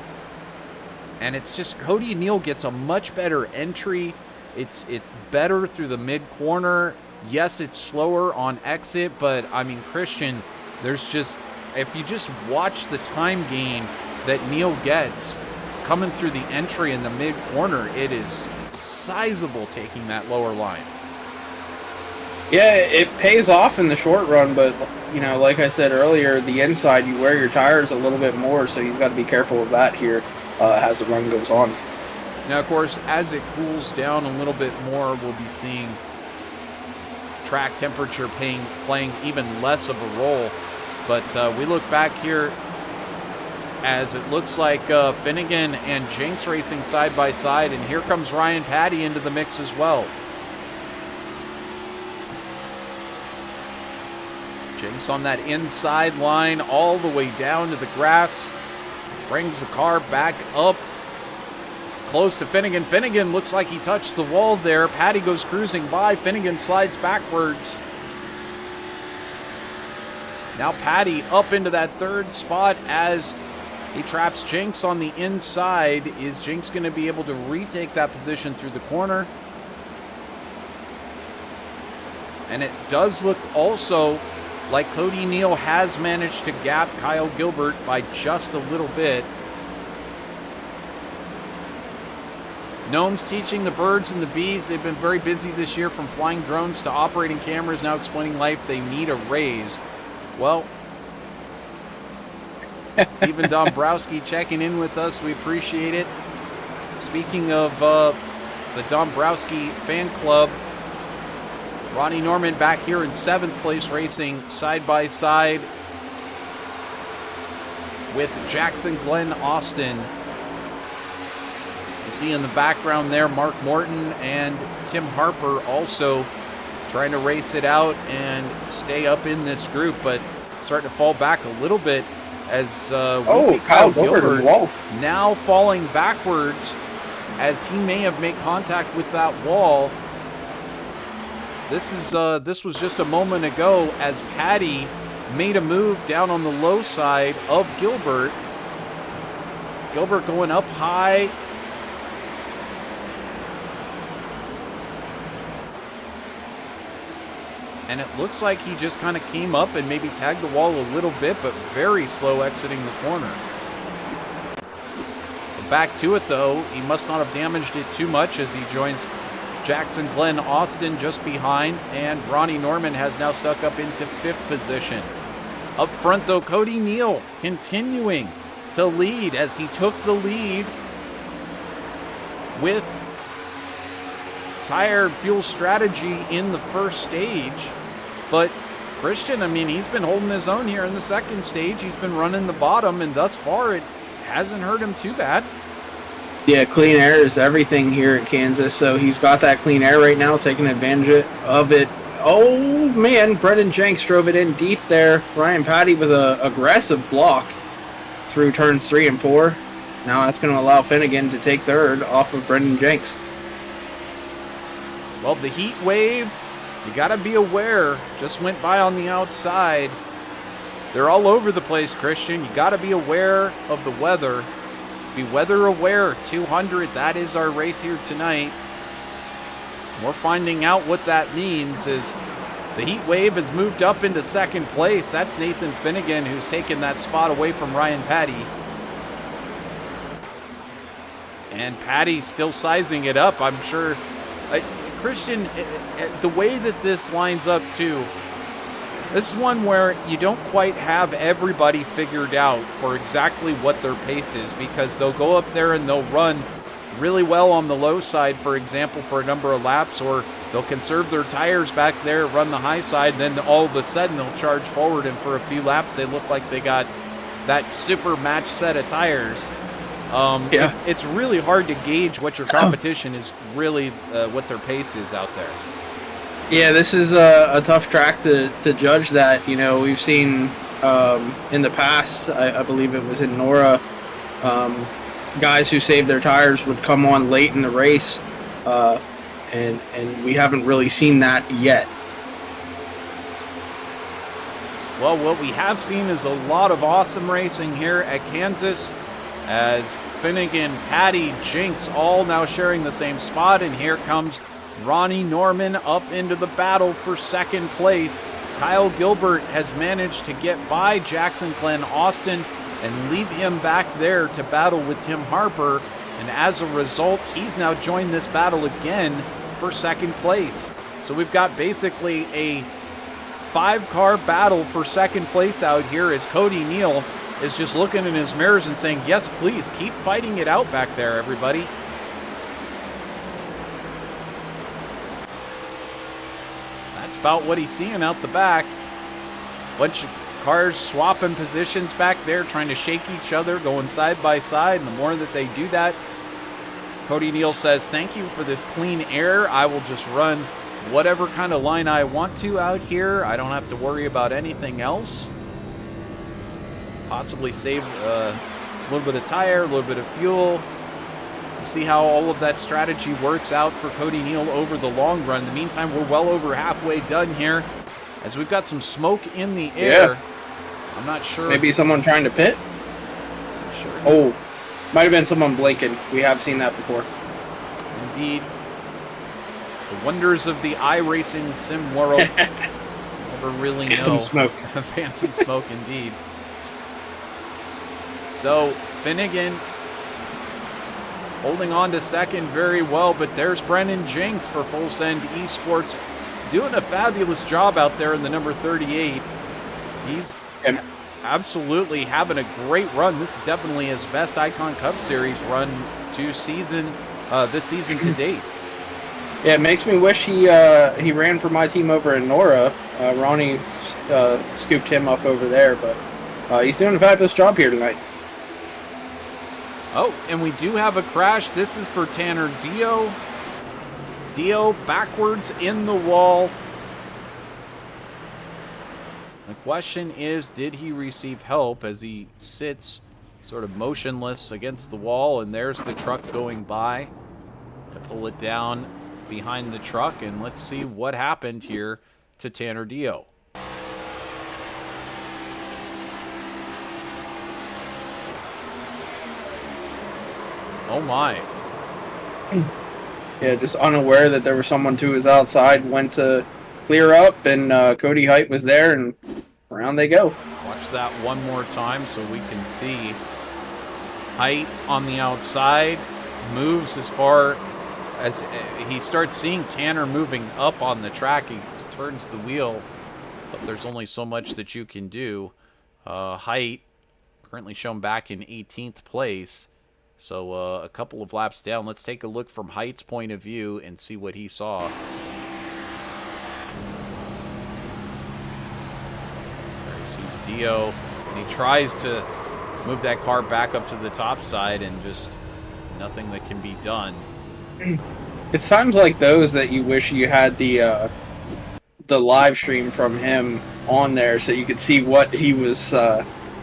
And it's just Cody Neal gets a much better entry. It's better through the mid-corner. Yes, it's slower on exit, but I mean, Christian, there's just, if you just watch the time gain that Neal gets coming through the entry in the mid-corner, it is sizable taking that lower line. Yeah, it pays off in the short run, but, you know, like I said earlier, the inside, you wear your tires a little bit more, so he's got to be careful of that here as the run goes on. Now, of course, as it cools down a little bit more, we'll be seeing track temperature playing even less of a role. But we look back here as it looks like Finnegan and Jenks racing side by side, and here comes Ryan Patty into the mix as well. Jenks on that inside line all the way down to the grass, brings the car back up close to Finnegan. Finnegan looks like he touched the wall there. Patty goes cruising by. Finnegan slides backwards. Now Patty up into that third spot as He traps Jinx on the inside. Is Jinx going to be able to retake that position through the corner? And it does look also like Cody Neal has managed to gap Kyle Gilbert by just a little bit. Gnome's teaching the birds and the bees. They've been very busy this year, from flying drones to operating cameras, now explaining life. They need a raise. Well, Stephen Dombrowski checking in with us. We appreciate it. Speaking of the Dombrowski fan club, Ronnie Norman back here in 7th place, racing side by side with Jackson Glenn Austin. You see in the background there Mark Morton and Tim Harper also trying to race it out and stay up in this group, but starting to fall back a little bit as we see Kyle Gilbert now falling backwards as he may have made contact with that wall. This was just a moment ago as Patty made a move down on the low side of Gilbert. Gilbert going up high. And it looks like he just kind of came up and maybe tagged the wall a little bit, but very slow exiting the corner. So back to it though. He must not have damaged it too much as he joins Jackson Glenn Austin just behind, and Ronnie Norman has now stuck up into 5th position. Up front though, Cody Neal continuing to lead as he took the lead with tire fuel strategy in the first stage. But Christian, I mean, he's been holding his own here in the second stage. He's been running the bottom, and thus far it hasn't hurt him too bad. Yeah, clean air is everything here at Kansas, so he's got that clean air right now, taking advantage of it. Oh, man, Brendan Jenks drove it in deep there. Ryan Patty with an aggressive block through turns 3 and 4. Now that's going to allow Finnegan to take 3rd off of Brendan Jenks. Well, the heat wave, you got to be aware, just went by on the outside. They're all over the place, Christian. You got to be aware of the weather. Be weather aware. 200, that is our race here tonight. We're finding out what that means as the heat wave has moved up into 2nd place. That's Nathan Finnegan, who's taken that spot away from Ryan Patty. And Patty's still sizing it up, I'm sure. Christian, the way that this lines up too, this is one where you don't quite have everybody figured out for exactly what their pace is, because they'll go up there and they'll run really well on the low side, for example, for a number of laps, or they'll conserve their tires back there, run the high side, and then all of a sudden they'll charge forward, and for a few laps they look like they got that super match set of tires. It's really hard to gauge what your competition is really, what their pace is out there. Yeah, this is a tough track to judge that. You know, we've seen in the past, I believe it was in Nora, guys who saved their tires would come on late in the race, and we haven't really seen that yet. Well, what we have seen is a lot of awesome racing here at Kansas, as Finnegan, Patty, Jinx all now sharing the same spot, and here comes Ronnie Norman up into the battle for 2nd place. Kyle Gilbert has managed to get by Jackson Glenn Austin and leave him back there to battle with Tim Harper, and as a result he's now joined this battle again for 2nd place. So we've got basically a 5-car battle for 2nd place out here, as Cody Neal is just looking in his mirrors and saying, yes, please, keep fighting it out back there, everybody. That's about what he's seeing out the back. Bunch of cars swapping positions back there, trying to shake each other, going side by side, and the more that they do that, Cody Neal says, thank you for this clean air. I will just run whatever kind of line I want to out here. I don't have to worry about anything else. Possibly save a little bit of tire, a little bit of fuel. We'll see how all of that strategy works out for Cody Neal over the long run. In the meantime, we're well over halfway done here, as we've got some smoke in the air. Yeah. I'm not sure. Maybe someone trying to pit? Sure. Oh, might have been someone blinking. We have seen that before. Indeed. The wonders of the iRacing sim world. Never really Phantom know. smoke. Phantom smoke, indeed. So, Finnegan holding on to second very well, but there's Brennan Jinks for Full Send Esports doing a fabulous job out there in the number 38. He's absolutely having a great run. This is definitely his best Icon Cup Series run this season to date. Yeah, it makes me wish he ran for my team over in Nora. Ronnie scooped him up over there, but he's doing a fabulous job here tonight. Oh, and we do have a crash. This is for Tanner Dio. Dio backwards in the wall. The question is, did he receive help as he sits sort of motionless against the wall? And there's the truck going by. I pull it down behind the truck, and let's see what happened here to Tanner Dio. Oh my. Yeah, just unaware that there was someone to his outside, went to clear up, and Cody Height was there, and around they go. Watch that one more time so we can see. Height on the outside, moves as far as he starts seeing Tanner moving up on the track. He turns the wheel, but there's only so much that you can do. Height currently shown back in 18th place. So a couple of laps down. Let's take a look from Height's point of view and see what he saw. There he sees Dio, and he tries to move that car back up to the top side, and just nothing that can be done. It's times like those that you wish you had the live stream from him on there so you could see what he was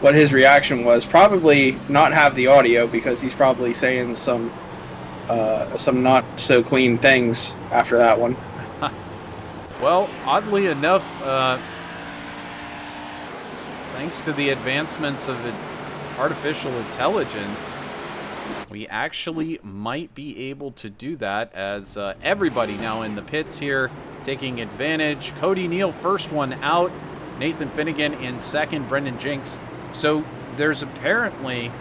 what his reaction was. Probably not have the audio because he's probably saying some not so clean things after that one. Well, oddly enough, thanks to the advancements of artificial intelligence, we actually might be able to do that, as everybody now in the pits here taking advantage. Cody Neal, first one out. Nathan Finnegan in second. Brendan Jinks. So there's apparently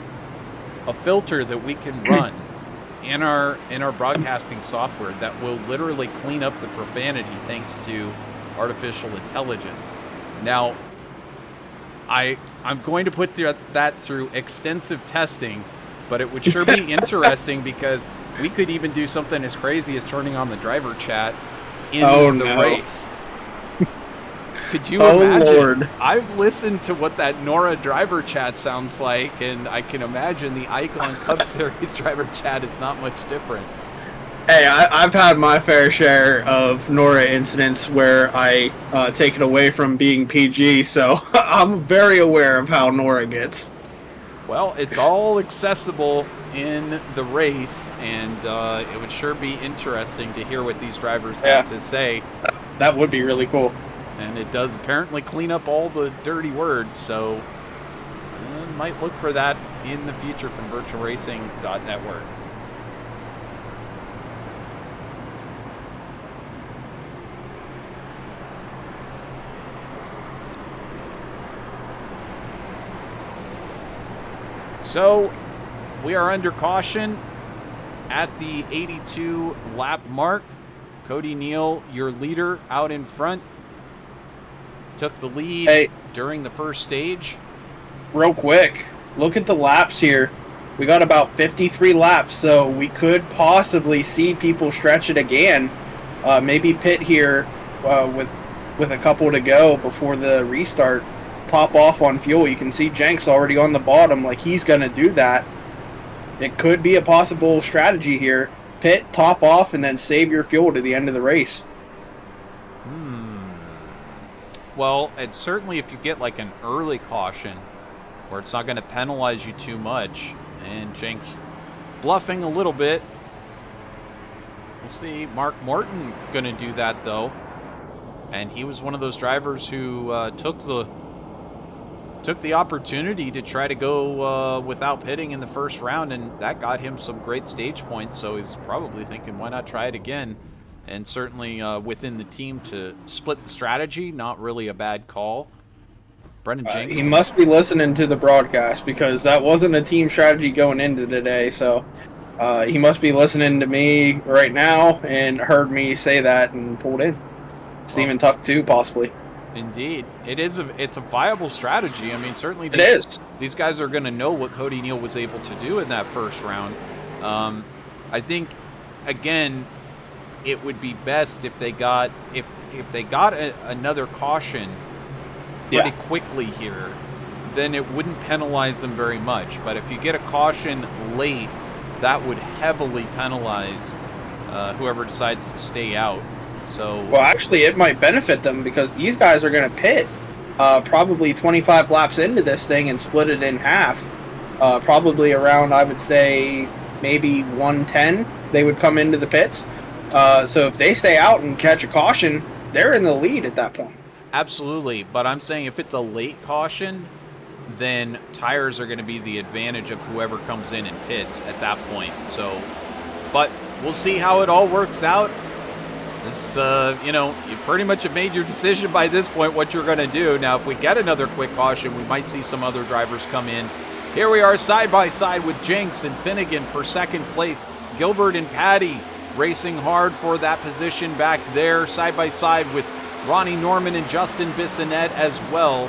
a filter that we can run in our broadcasting software that will literally clean up the profanity thanks to artificial intelligence. Now, I'm going to put that through extensive testing, but it would sure be interesting because we could even do something as crazy as turning on the driver chat in the race. Could you imagine? Lord. I've listened to what that Nora driver chat sounds like, and I can imagine the Icon Cup Series driver chat is not much different. Hey, I've had my fair share of Nora incidents where I take it away from being PG, so I'm very aware of how Nora gets. Well, it's all accessible in the race, and it would sure be interesting to hear what these drivers have to say. That would be really cool. And it does apparently clean up all the dirty words, so might look for that in the future from VirtualRacing.Network. So we are under caution at the 82 lap mark. Cody Neal, your leader, out in front, took the lead during the first stage. Real quick, look at the laps here. We got about 53 laps, so we could possibly see people stretch it again. Maybe pit here with a couple to go before the restart. Top off on fuel. You can see Jenks already on the bottom, like he's going to do that. It could be a possible strategy here. Pit, top off, and then save your fuel to the end of the race. Well, and certainly if you get like an early caution where it's not going to penalize you too much, and Jenks bluffing a little bit. We'll see. Mark Morton going to do that though, and he was one of those drivers who took the took the opportunity to try to go without pitting in the first round, and that got him some great stage points, so he's probably thinking, why not try it again? And certainly within the team to split the strategy, not really a bad call. Brendan Jinks. He must be listening to the broadcast, because that wasn't a team strategy going into today, so he must be listening to me right now and heard me say that and pulled in. Steven Tuck too, possibly. Indeed. It's a viable strategy. I mean, certainly it is. These guys are going to know what Cody Neal was able to do in that first round. I think, again, it would be best if they got another caution pretty quickly here, then it wouldn't penalize them very much. But if you get a caution late, that would heavily penalize whoever decides to stay out. So, well, actually, it might benefit them, because these guys are going to pit probably 25 laps into this thing and split it in half. Probably around, I would say, maybe 110, they would come into the pits. So if they stay out and catch a caution, they're in the lead at that point. Absolutely, but I'm saying if it's a late caution, then tires are going to be the advantage of whoever comes in and pits at that point. So, but we'll see how it all works out. This, you pretty much have made your decision by this point what you're going to do. Now, if we get another quick caution, we might see some other drivers come in. Here we are side by side with Jinks and Finnegan for second place. Gilbert and Patty racing hard for that position back there, side by side with Ronnie Norman and Justin Bissonette as well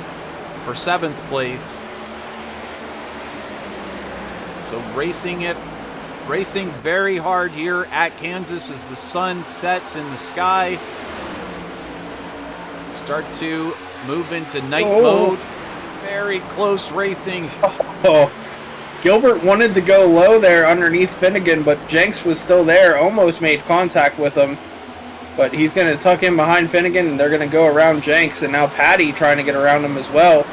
for 7th place. So racing very hard here at Kansas as the sun sets in the sky. Start to move into night mode. Very close racing. Gilbert wanted to go low there underneath Finnegan, but Jenks was still there, almost made contact with him. But he's going to tuck in behind Finnegan, and they're going to go around Jenks. And now Patty trying to get around him as well.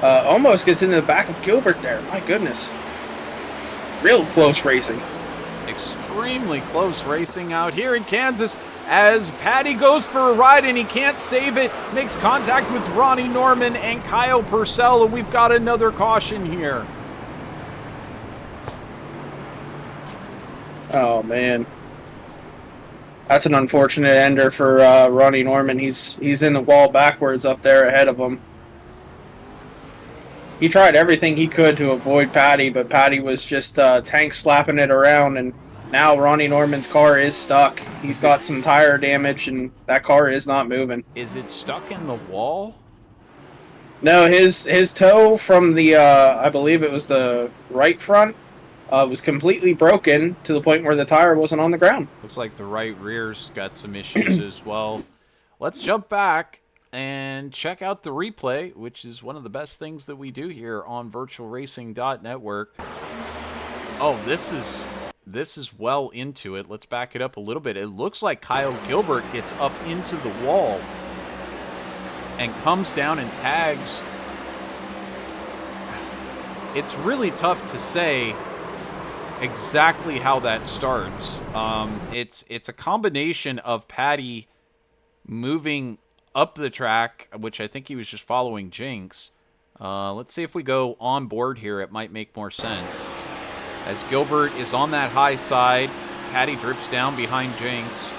Almost gets into the back of Gilbert there. My goodness. Real close racing. Extremely close racing out here in Kansas as Patty goes for a ride and he can't save it. Makes contact with Ronnie Norman and Kyle Purcell, and we've got another caution here. Oh, man. That's an unfortunate ender for Ronnie Norman. He's in the wall backwards up there ahead of him. He tried everything he could to avoid Patty, but Patty was just tank slapping it around, and now Ronnie Norman's car is stuck. He's got some tire damage, and that car is not moving. Is it stuck in the wall? No, his toe from the, I believe it was the right front, was completely broken to the point where the tire wasn't on the ground. Looks like the right rear's got some issues as well. Let's jump back and check out the replay, which is one of the best things that we do here on VirtualRacing.Network. Oh, this is well into it. Let's back it up a little bit. It looks like Kyle Gilbert gets up into the wall and comes down and tags. It's really tough to say exactly how that starts. It's a combination of Patty moving up the track, which I think he was just following Jinx. Let's see if we go on board here. It might make more sense. As Gilbert is on that high side, Patty drifts down behind Jinx.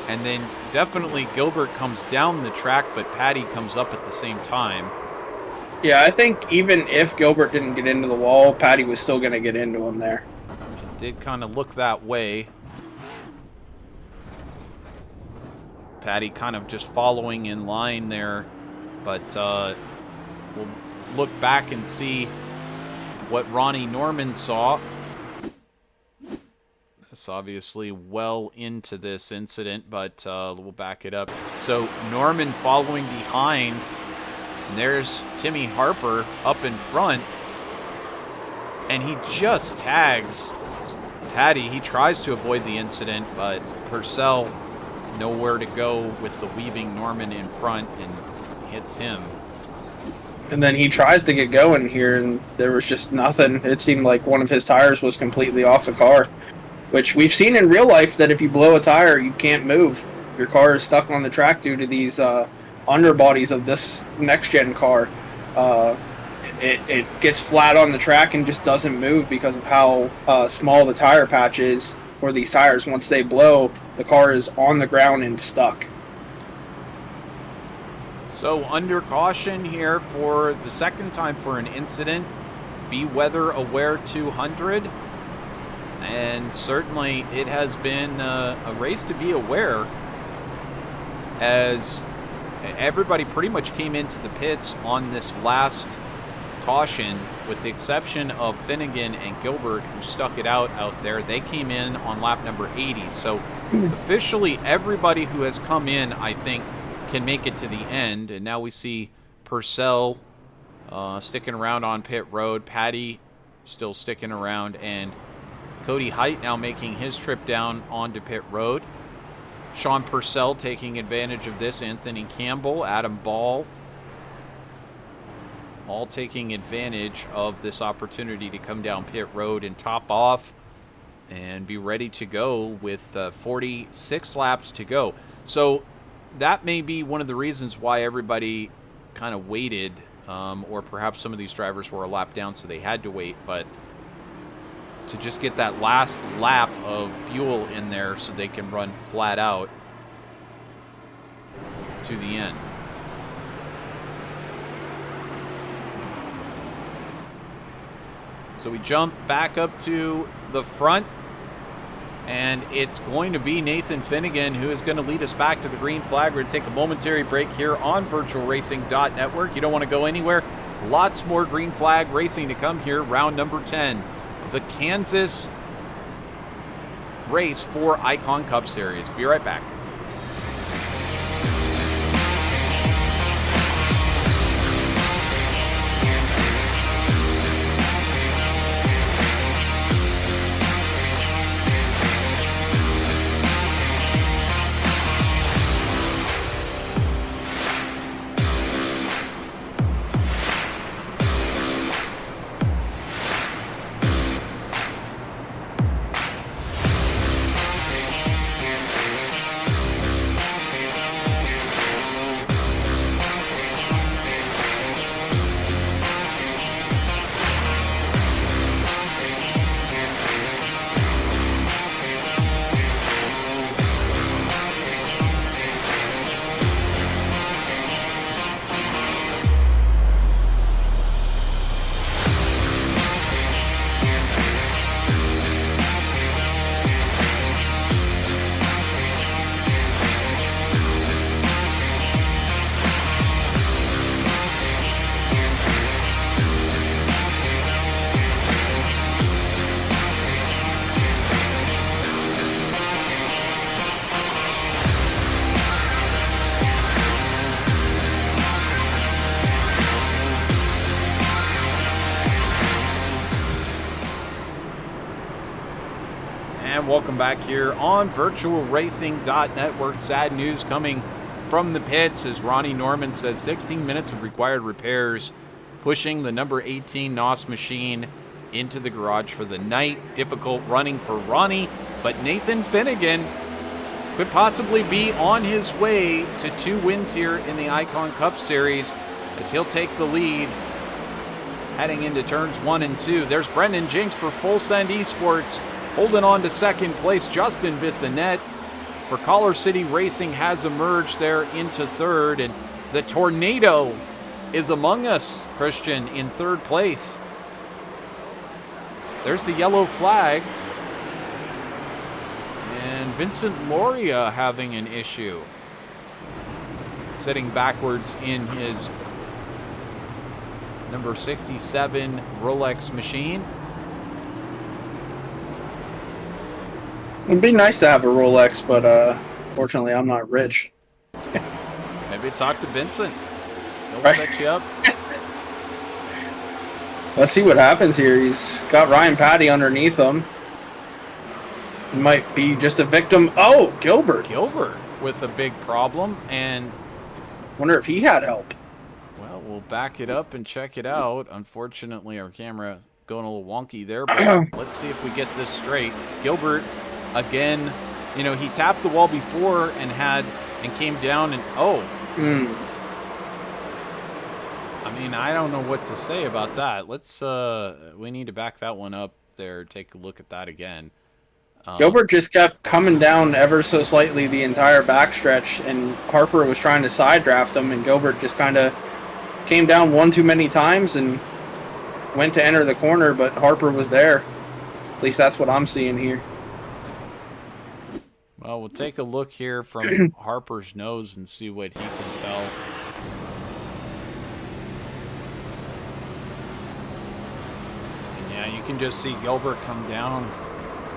And then definitely Gilbert comes down the track, but Patty comes up at the same time. Yeah, I think even if Gilbert didn't get into the wall, Patty was still going to get into him there. It did kind of look that way. Patty kind of just following in line there, but we'll look back and see what Ronnie Norman saw. That's obviously well into this incident, but we'll back it up. So Norman following behind, and there's Timmy Harper up in front, and he just tags Patty. He tries to avoid the incident, but Purcell nowhere to go with the weaving Norman in front and hits him. And then he tries to get going here, and there was just nothing. It seemed like one of his tires was completely off the car, which we've seen in real life that if you blow a tire, you can't move. Your car is stuck on the track due to these underbodies of this next-gen car. it gets flat on the track and just doesn't move because of how small the tire patch is for these tires. Once they blow, the car is on the ground and stuck. So under caution here for the second time for an incident, Be Weather Aware 200. And certainly it has been a race to be aware, as everybody pretty much came into the pits on this last caution, with the exception of Finnegan and Gilbert, who stuck it out there. They came in on lap number 80. So officially everybody who has come in, I think, can make it to the end. And now we see Purcell sticking around on pit road, Patty still sticking around, and Cody Height now making his trip down onto pit road. Sean Purcell taking advantage of this. Anthony Campbell, Adam Ball, all taking advantage of this opportunity to come down pit road and top off and be ready to go with 46 laps to go. So that may be one of the reasons why everybody kind of waited, or perhaps some of these drivers were a lap down, so they had to wait. But to just get that last lap of fuel in there so they can run flat out to the end. So we jump back up to the front, and it's going to be Nathan Finnegan who is going to lead us back to the green flag. We're going to take a momentary break here on VirtualRacing.Network. You don't want to go anywhere. Lots more green flag racing to come here. Round number 10. The Kansas race for Icon Cup Series. Be right back. Welcome back here on VirtualRacing.Network. Sad news coming from the pits as Ronnie Norman says 16 minutes of required repairs, pushing the number 18 NOS machine into the garage for the night. Difficult running for Ronnie, but Nathan Finnegan could possibly be on his way to 2 wins here in the Icon Cup Series, as he'll take the lead heading into turns 1 and 2. There's Brendan Jinks for Full Send Esports. Holding on to second place, Justin Bissonette for Collar City Racing has emerged there into third. And the Tornado is among us, Christian, in third place. There's the yellow flag. And Vincent Loria having an issue. Sitting backwards in his number 67 Rolex machine. It'd be nice to have a Rolex, but fortunately I'm not rich. Maybe talk to Vincent. He'll Right. set you up. Let's see what happens here. He's got Ryan Patty underneath him. He might be just a victim. Oh, Gilbert. Gilbert with a big problem, and Wonder if he had help. well, we'll back it up and check it out. Unfortunately, our camera going a little wonky there, but let's see if we get this straight. Gilbert, again, you know, he tapped the wall before and came down and I mean, I don't know what to say about that. Let's we need to back that one up there. Take a look at that again. Gilbert just kept coming down ever so slightly the entire backstretch, and Harper was trying to side draft him, and Gilbert just kind of came down one too many times and went to enter the corner, but Harper was there. At least that's what I'm seeing here. Well, we'll take a look here from Harper's nose and see what he can tell. And yeah, you can just see Gilbert come down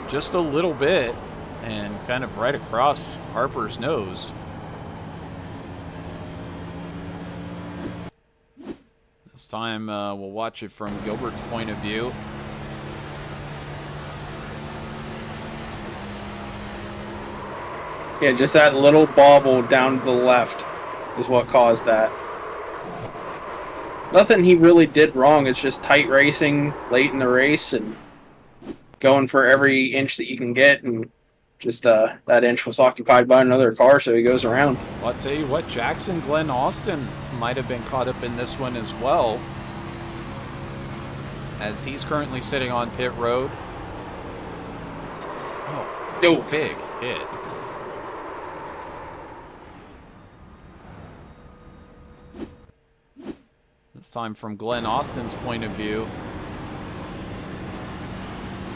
just a little bit and kind of right across Harper's nose. This time we'll watch it from Gilbert's point of view. Yeah, just that little bobble down to the left is what caused that. Nothing he really did wrong. It's just tight racing late in the race and going for every inch that you can get, and just that inch was occupied by another car, so he goes around. Well, I'll tell you what, Jackson Glenn Austin might have been caught up in this one as well, as he's currently sitting on pit road. Oh, big hit. This time from Glenn Austin's point of view.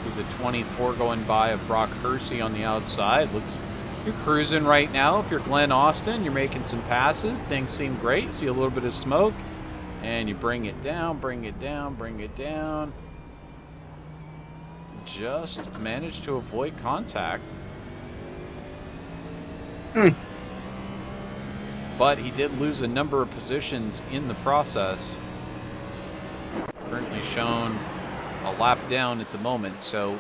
See the 24 going by of Brock Hersey on the outside. Looks, you're cruising right now. If you're Glenn Austin, you're making some passes. Things seem great. See a little bit of smoke. And you bring it down, bring it down, bring it down. Just managed to avoid contact. But he did lose a number of positions in the process. Currently shown a lap down at the moment. So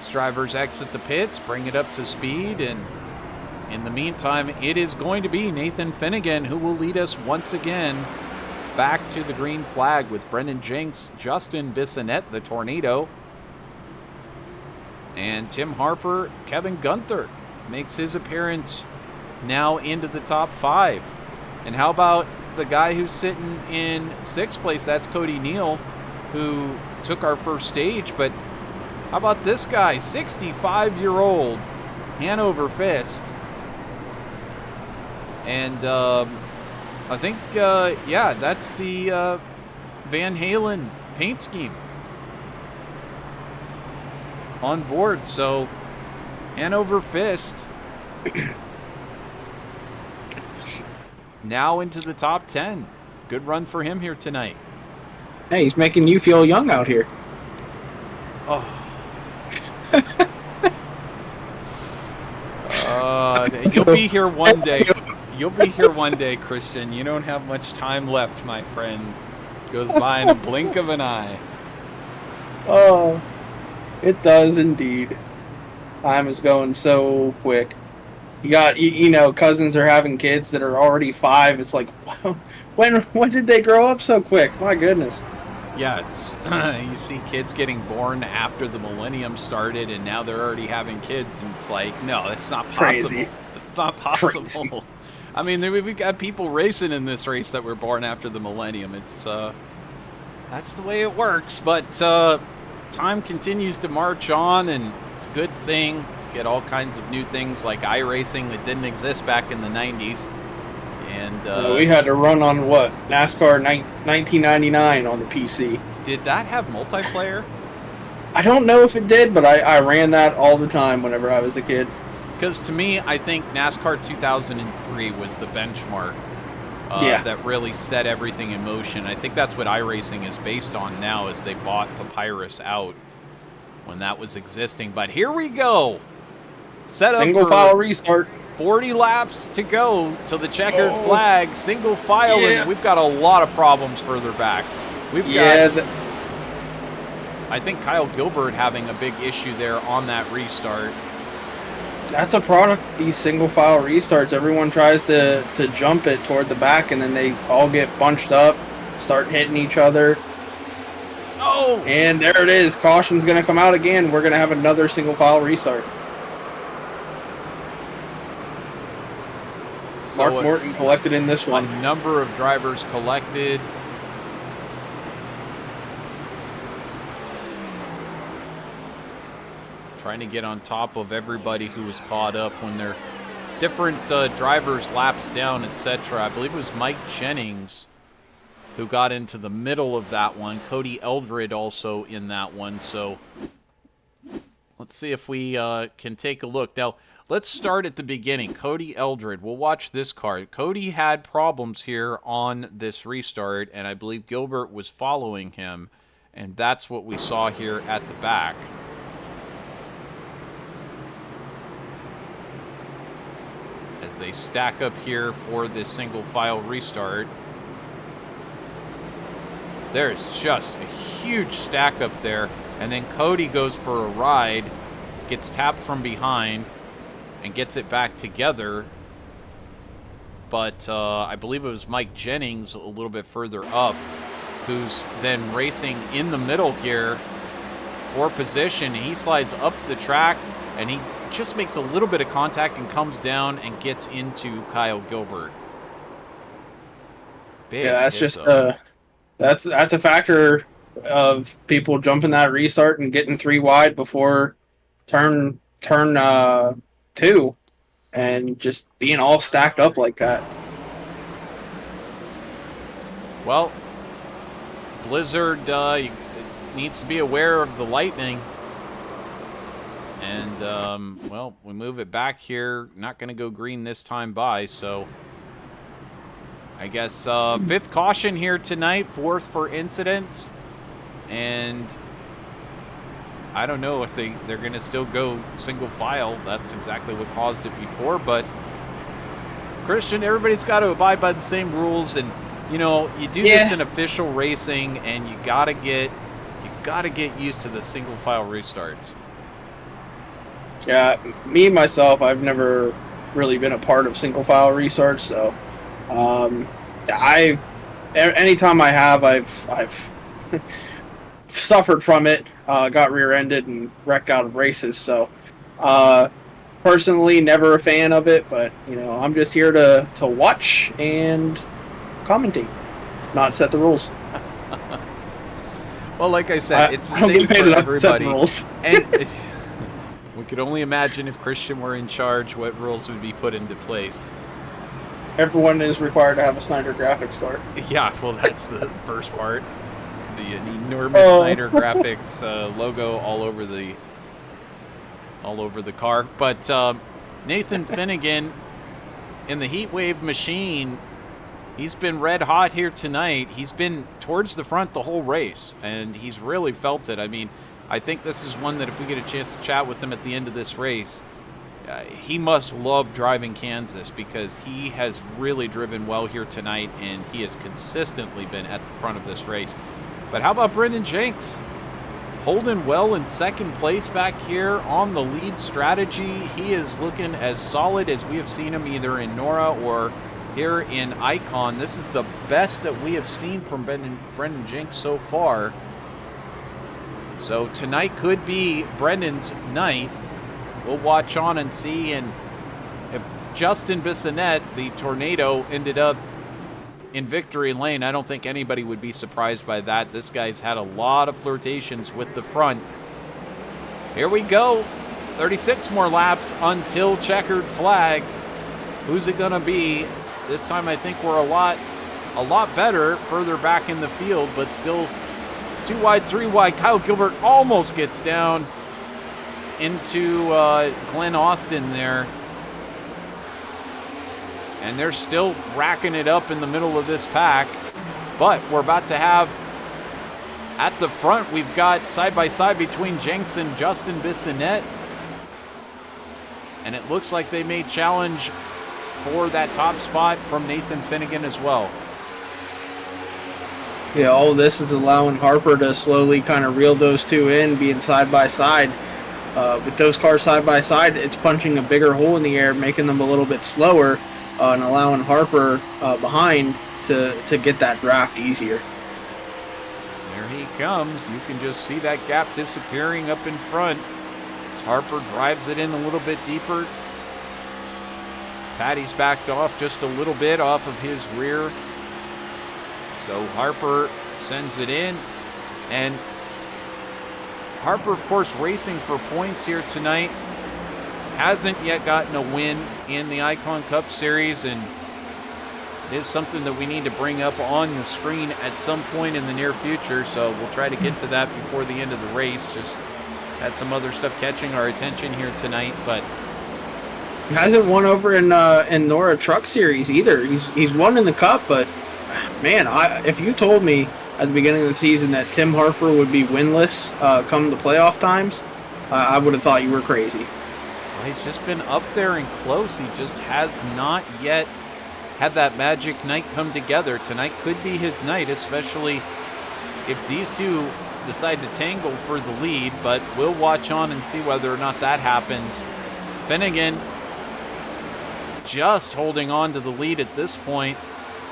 as drivers exit the pits, bring it up to speed, and in the meantime, it is going to be Nathan Finnegan who will lead us once again back to the green flag with Brendan Jenks, Justin Bissonette, the Tornado, and Tim Harper. Kevin Gunther makes his appearance now into the top 5. And how about the guy who's sitting in 6th place? That's Cody Neal, who took our first stage. But how about this guy, 65-year-old Hanover Fist? And I think, yeah, that's the Van Halen paint scheme on board. So Hanover Fist now into the top 10. Good run for him here tonight. Hey, he's making you feel young out here. Oh. You'll be here one day. You'll be here one day, Christian. You don't have much time left, my friend. Goes by in a blink of an eye. Oh, it does indeed. Time is going so quick. You got, you know, cousins are having kids that are already 5. It's like, when did they grow up so quick? My goodness. Yeah, it's, you see kids getting born after the millennium started, and now they're already having kids, and it's like, no, it's not possible. Crazy. It's not possible. Crazy. I mean, we've got people racing in this race that were born after the millennium. It's that's the way it works. But time continues to march on, and it's a good thing. Get all kinds of new things like iRacing that didn't exist back in the 90s. And we had to run on what? NASCAR 1999 on the PC. Did that have multiplayer? I don't know if it did, but I ran that all the time whenever I was a kid. Because to me, I think NASCAR 2003 was the benchmark that really set everything in motion. I think that's what iRacing is based on now, as they bought Papyrus out when that was existing. But here we go. Set up single file restart. 40 laps to go to the checkered flag. Single file, and we've got a lot of problems further back. We've got, I think, Kyle Gilbert having a big issue there on that restart. That's a product of these single file restarts. Everyone tries to jump it toward the back, and then they all get bunched up, start hitting each other. Oh! And there it is. Caution's going to come out again. We're going to have another single file restart. Mark Morton collected in this one. A number of drivers collected. Trying to get on top of everybody who was caught up when they're different drivers, laps down, etc. I believe it was Mike Jennings who got into the middle of that one. Cody Eldred also in that one. So let's see if we can take a look. Now, let's start at the beginning. Cody Eldred. We'll watch this car. Cody had problems here on this restart, and I believe Gilbert was following him, and that's what we saw here at the back. As they stack up here for this single file restart. There's just a huge stack up there, and then Cody goes for a ride, gets tapped from behind, and gets it back together. But I believe it was Mike Jennings a little bit further up who's then racing in the middle here for position. He slides up the track, and he just makes a little bit of contact and comes down and gets into Kyle Gilbert. Big yeah, that's just that's a factor of people jumping that restart and getting 3 wide before turn 2 and just being all stacked up like that. Well, Blizzard needs to be aware of the lightning. And, well, we move it back here. Not going to go green this time by, so I guess 5th caution here tonight, 4th for incidents. And I don't know if they're going to still go single file. That's exactly what caused it before. But, Christian, everybody's got to abide by the same rules. And, you know, you do this in official racing, and you got to get used to the single file restarts. Yeah, me myself, I've never really been a part of single file restarts, so anytime I have, I've suffered from it, got rear-ended and wrecked out of races. So personally, never a fan of it, but you know, I'm just here to watch and commentate, not set the rules. Well, like I said, it's the same for everybody. Set the rules. And we could only imagine if Christian were in charge, what rules would be put into place. Everyone is required to have a Snyder Graphics card. Yeah, well, that's the first part. The enormous Snyder Graphics logo all over the car. But Nathan Finnegan in the Heat Wave machine, he's been red hot here tonight. He's been towards the front the whole race, and he's really felt it. I mean, I think this is one that if we get a chance to chat with him at the end of this race, he must love driving Kansas because he has really driven well here tonight, and he has consistently been at the front of this race. But how about Brendan Jenks? Holding well in second place back here on the lead strategy. He is looking as solid as we have seen him either in Nora or here in Icon. This is the best that we have seen from Brendan Jenks so far. So tonight could be Brendan's night. We'll watch on and see. And if Justin Bissonnette, the Tornado, ended up in victory lane, I don't think anybody would be surprised by that. This guy's had a lot of flirtations with the front. Here we go. 36 more laps until checkered flag. Who's it going to be? This time I think we're a lot better further back in the field, but still 2 wide, 3 wide. Kyle Gilbert almost gets down into Glenn Austin there. And they're still racking it up in the middle of this pack. But we're about to have, at the front, we've got side-by-side between Jenks and Justin Bissonnette. And it looks like they may challenge for that top spot from Nathan Finnegan as well. Yeah, all this is allowing Harper to slowly kind of reel those two in, being side-by-side. With those cars side-by-side, it's punching a bigger hole in the air, making them a little bit slower, and allowing Harper behind to get that draft easier. There he comes. You can just see that gap disappearing up in front as Harper drives it in a little bit deeper. Patty's backed off just a little bit off of his rear. So Harper sends it in. And Harper, of course, racing for points here tonight. Hasn't yet gotten a win in the Icon Cup Series, and it is something that we need to bring up on the screen at some point in the near future. So we'll try to get to that before the end of the race. Just had some other stuff catching our attention here tonight, but he hasn't won over in Nora Truck Series either. He's won in the Cup, but man, if you told me at the beginning of the season that Tim Harper would be winless come the playoff times, I would have thought you were crazy. Well, he's just been up there and close. He just has not yet had that magic night come together. Tonight could be his night, especially if these two decide to tangle for the lead, but we'll watch on and see whether or not that happens. Finnegan just holding on to the lead at this point,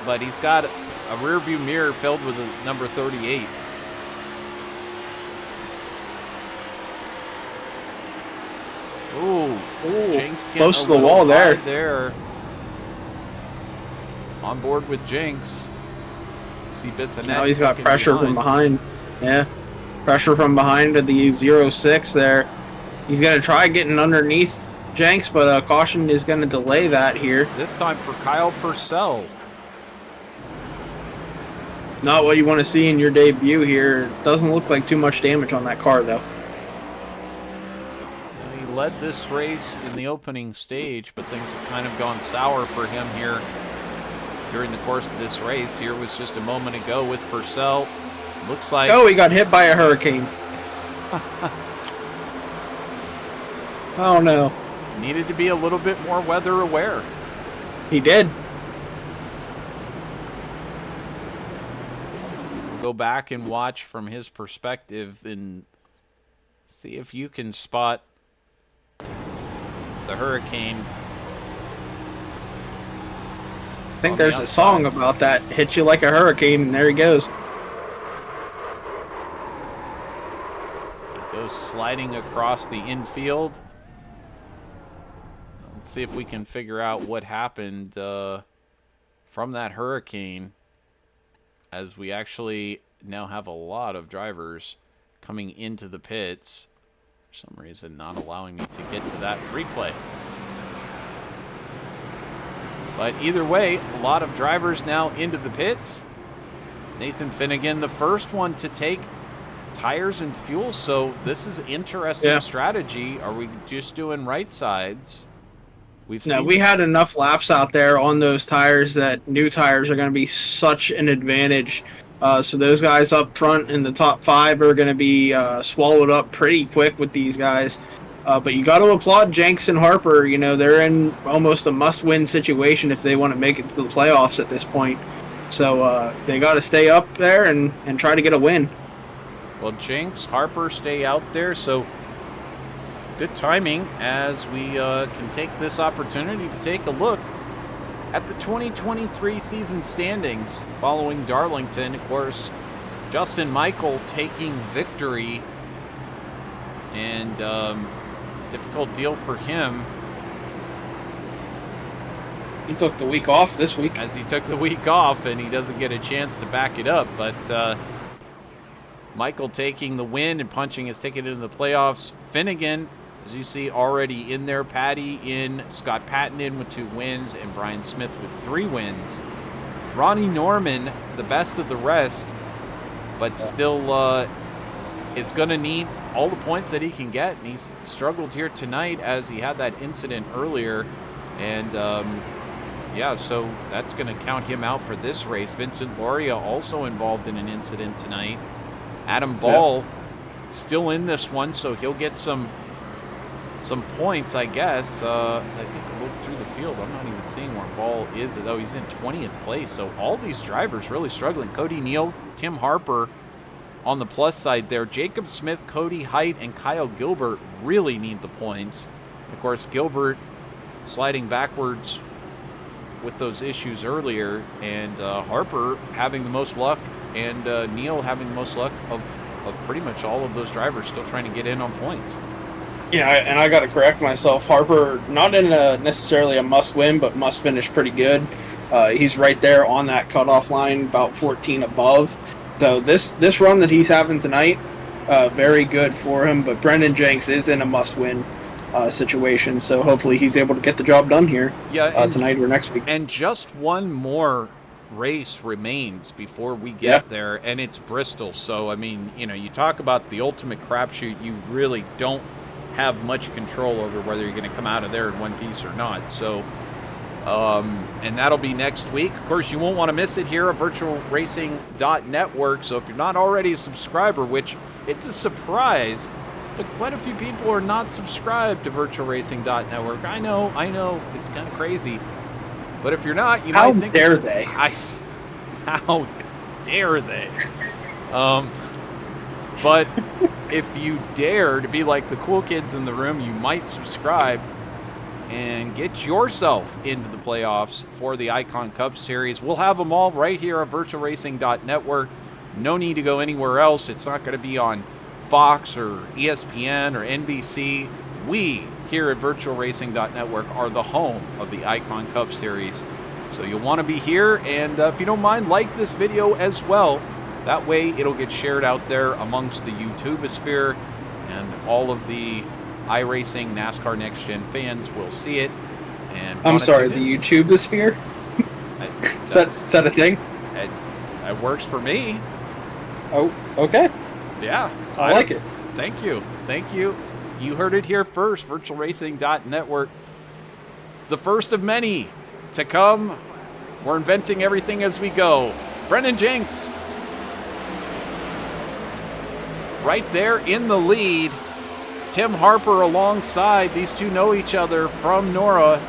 but he's got a rear view mirror filled with a number 38. Ooh, Jinx close to the wall there. On board with Jinx. See bits of net. Now he's got pressure from behind. Yeah, pressure from behind at the 06 there. He's going to try getting underneath Jenks, but caution is going to delay that here. This time for Kyle Purcell. Not what you want to see in your debut here. Doesn't look like too much damage on that car, though. He led this race in the opening stage, but things have kind of gone sour for him here during the course of this race. Here was just a moment ago with Purcell. Looks like... Oh, he got hit by a hurricane. Oh, no. Needed to be a little bit more weather aware. He did. We'll go back and watch from his perspective and see if you can spot the hurricane. I think there's a song about that. Hit you like a hurricane, and there he goes. He goes sliding across the infield. Let's see if we can figure out what happened from that hurricane, as we actually now have a lot of drivers coming into the pits. For some reason, not allowing me to get to that replay. But either way, a lot of drivers now into the pits. Nathan Finnegan, the first one to take tires and fuel. So this is interesting strategy. Are we just doing right sides? We had enough laps out there on those tires that new tires are going to be such an advantage. So those guys up front in the top 5 are going to be swallowed up pretty quick with these guys. But you got to applaud Jenks and Harper. You know, they're in almost a must-win situation if they want to make it to the playoffs at this point. So they got to stay up there and try to get a win. Well, Jenks, Harper stay out there, so good timing as we can take this opportunity to take a look at the 2023 season standings following Darlington. Of course, Justin Michael taking victory, and difficult deal for him. He took the week off this week. As he took the week off, and he doesn't get a chance to back it up. But Michael taking the win and punching his ticket into the playoffs. Finnegan, as you see, already in there. Patty in, Scott Patton in with 2 wins, and Brian Smith with 3 wins. Ronnie Norman, the best of the rest, but still is going to need all the points that he can get, and he's struggled here tonight as he had that incident earlier. And so that's going to count him out for this race. Vincent Loria also involved in an incident tonight. Adam Ball still in this one, so he'll get some points, I guess. As I take a look through the field, I'm not even seeing where Ball is. Oh, he's in 20th place. So all these drivers really struggling. Cody Neal, Tim Harper on the plus side there. Jacob Smith, Cody Height, and Kyle Gilbert really need the points. Of course, Gilbert sliding backwards with those issues earlier, and Harper having the most luck, and Neal having the most luck of pretty much all of those drivers still trying to get in on points. Yeah, and I got to correct myself. Harper, not in necessarily a must-win, but must finish pretty good. He's right there on that cutoff line, about 14 above. So this run that he's having tonight, very good for him. But Brendan Jenks is in a must-win situation, so hopefully he's able to get the job done here tonight or next week. And just one more race remains before we get there, and it's Bristol. So, I mean, you talk about the ultimate crapshoot. You really don't have much control over whether you're going to come out of there in one piece or not. So, and that'll be next week. Of course, you won't want to miss it here at VirtualRacing.Network. So if you're not already a subscriber, which it's a surprise, but quite a few people are not subscribed to VirtualRacing.Network. I know, it's kind of crazy. But if you're not, you might think... How dare they? How dare they? But if you dare to be like the cool kids in the room, you might subscribe and get yourself into the playoffs for the Icon Cup Series. We'll have them all right here at VirtualRacing.Network. No need to go anywhere else. It's not going to be on Fox or ESPN or NBC. We here at VirtualRacing.Network are the home of the Icon Cup Series. So you'll want to be here, and if you don't mind, like this video as well. That way it'll get shared out there amongst the YouTubeosphere, and all of the iRacing NASCAR Next Gen fans will see it. And I'm sorry, the YouTubeosphere? Is that a thing? It works for me. Oh, okay. Yeah. I like it. Thank you. You heard it here first, VirtualRacing.Network. The first of many to come. We're inventing everything as we go. Brendan Jenks right there in the lead. Tim Harper alongside. These two know each other from NORA.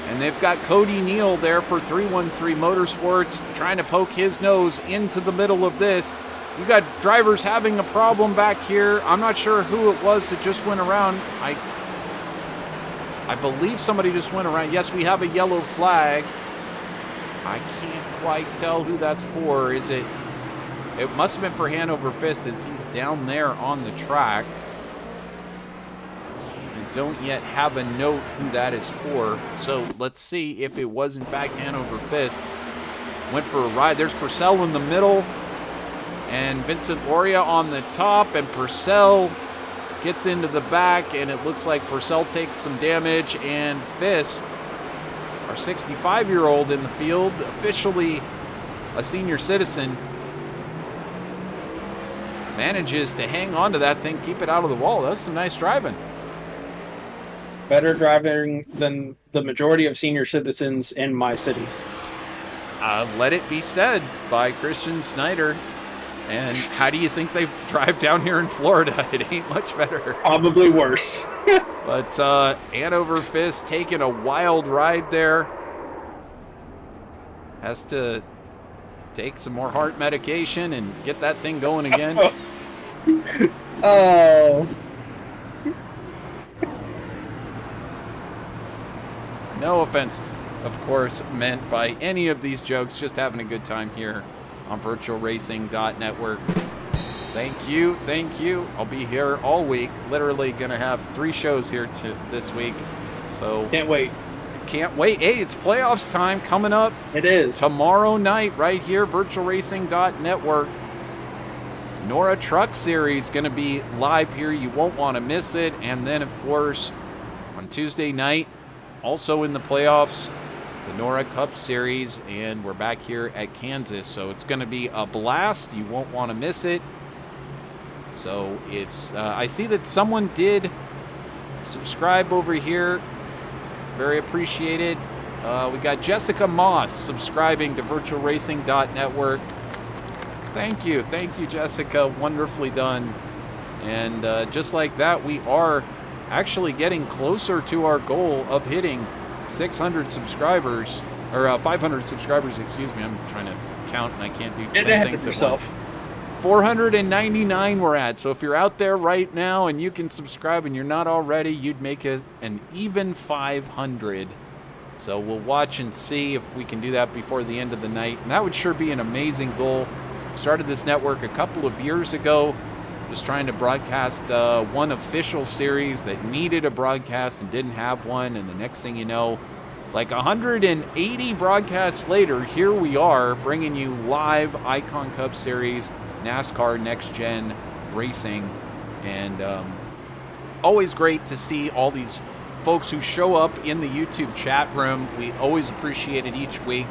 And they've got Cody Neal there for 313 Motorsports trying to poke his nose into the middle of this. You got drivers having a problem back here. I'm not sure who it was that just went around. I believe somebody just went around. Yes, we have a yellow flag. I can't quite tell who that's for. Is it? It must have been for Hanover Fist, as he's down there on the track. I don't yet have a note who that is for. So let's see if it was in fact Hanover Fist. Went for a ride. There's Purcell in the middle. And Vincent Loria on the top. And Purcell gets into the back. And it looks like Purcell takes some damage. And Fist, our 65-year-old in the field, officially a senior citizen, manages to hang on to that thing, keep it out of the wall. That's some nice driving. Better driving than the majority of senior citizens in my city. Let it be said by Christian Snyder. And how do you think they drive down here in Florida? It ain't much better. Probably worse. But Hanover Fist taking a wild ride there. Has to take some more heart medication and get that thing going again. Oh. No offense, of course, meant by any of these jokes. Just having a good time here on VirtualRacing.Network. Thank you. I'll be here all week. Literally going to have 3 shows here this week. So Can't wait. Hey, it's playoffs time coming up. It is. Tomorrow night right here, VirtualRacing.Network. NORA Truck Series going to be live here. You won't want to miss it. And then, of course, on Tuesday night, also in the playoffs, the NORA Cup Series. And we're back here at Kansas. So it's going to be a blast. You won't want to miss it. So it's I see that someone did subscribe over here. Very appreciated. We got Jessica Moss subscribing to VirtualRacing.Network. Thank you, Jessica. Wonderfully done. And just like that, we are actually getting closer to our goal of hitting 600 subscribers, or 500 subscribers, excuse me. I'm trying to count and I can't do Get ahead of yourself. 499 we're at. So if you're out there right now and you can subscribe and you're not already, you'd make an even 500. So we'll watch and see if we can do that before the end of the night. And that would sure be an amazing goal. Started this network a couple of years ago, was trying to broadcast one official series that needed a broadcast and didn't have one, and the next thing you know, like 180 broadcasts later, here we are bringing you live Icon Cup Series, NASCAR Next Gen Racing, and always great to see all these folks who show up in the YouTube chat room. We always appreciate it each week.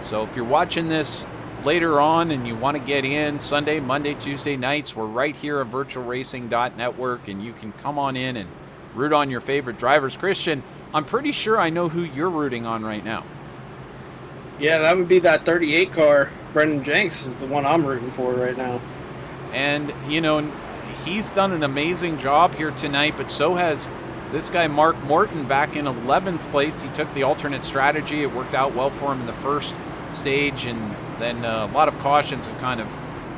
So if you're watching this later on and you want to get in Sunday, Monday, Tuesday nights, we're right here at VirtualRacing.Network, and you can come on in and root on your favorite drivers. Christian, I'm pretty sure I know who you're rooting on right now. Yeah, that would be that 38 car. Brendan Jenks is the one I'm rooting for right now. And, you know, he's done an amazing job here tonight, but so has this guy, Mark Morton, back in 11th place. He took the alternate strategy. It worked out well for him in the first stage, and then a lot of cautions have kind of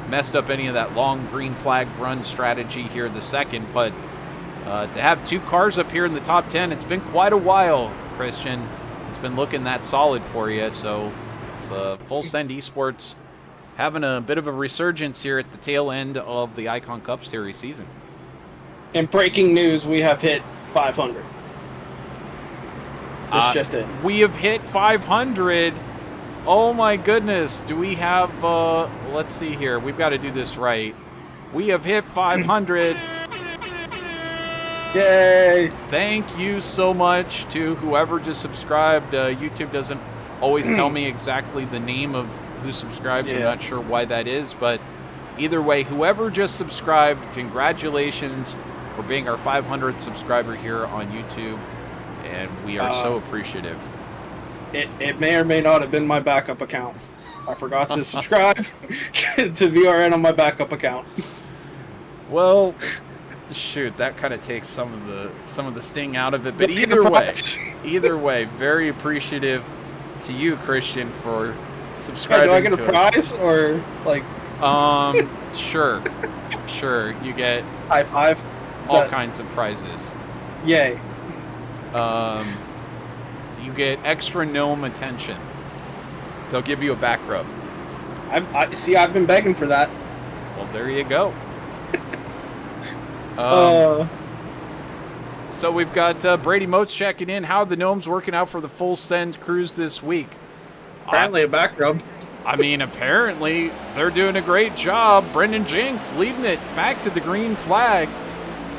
messed up any of that long green flag run strategy here in the second. But to have two cars up here in the top 10, it's been quite a while, Christian. It's been looking that solid for you. So it's Full Send Esports having a bit of a resurgence here at the tail end of the Icon Cup Series season. In breaking news, we have hit 500. That's just it. We have hit 500. Oh my goodness. Do we have, let's see here. We've got to do this right. We have hit 500. Yay! Thank you so much to whoever just subscribed. YouTube doesn't always tell me exactly the name of who subscribes. Yeah. I'm not sure why that is, but either way, whoever just subscribed, congratulations for being our 500th subscriber here on YouTube, and we are so appreciative. It may or may not have been my backup account. I forgot to subscribe to VRN on my backup account. Well, shoot, that kind of takes some of the sting out of it. But either way, very appreciative to you, Christian, for subscribing. Hey, do I get a prize or like? Sure. You get high five. All kinds of prizes. Yay. You get extra gnome attention. They'll give you a back rub. I see. I've been begging for that. Well, there you go. So we've got Brady Moats checking in. How are the gnomes working out for the Full Send cruise this week? Apparently a back rub. I mean, apparently they're doing a great job. Brendan Jenks leading it back to the green flag.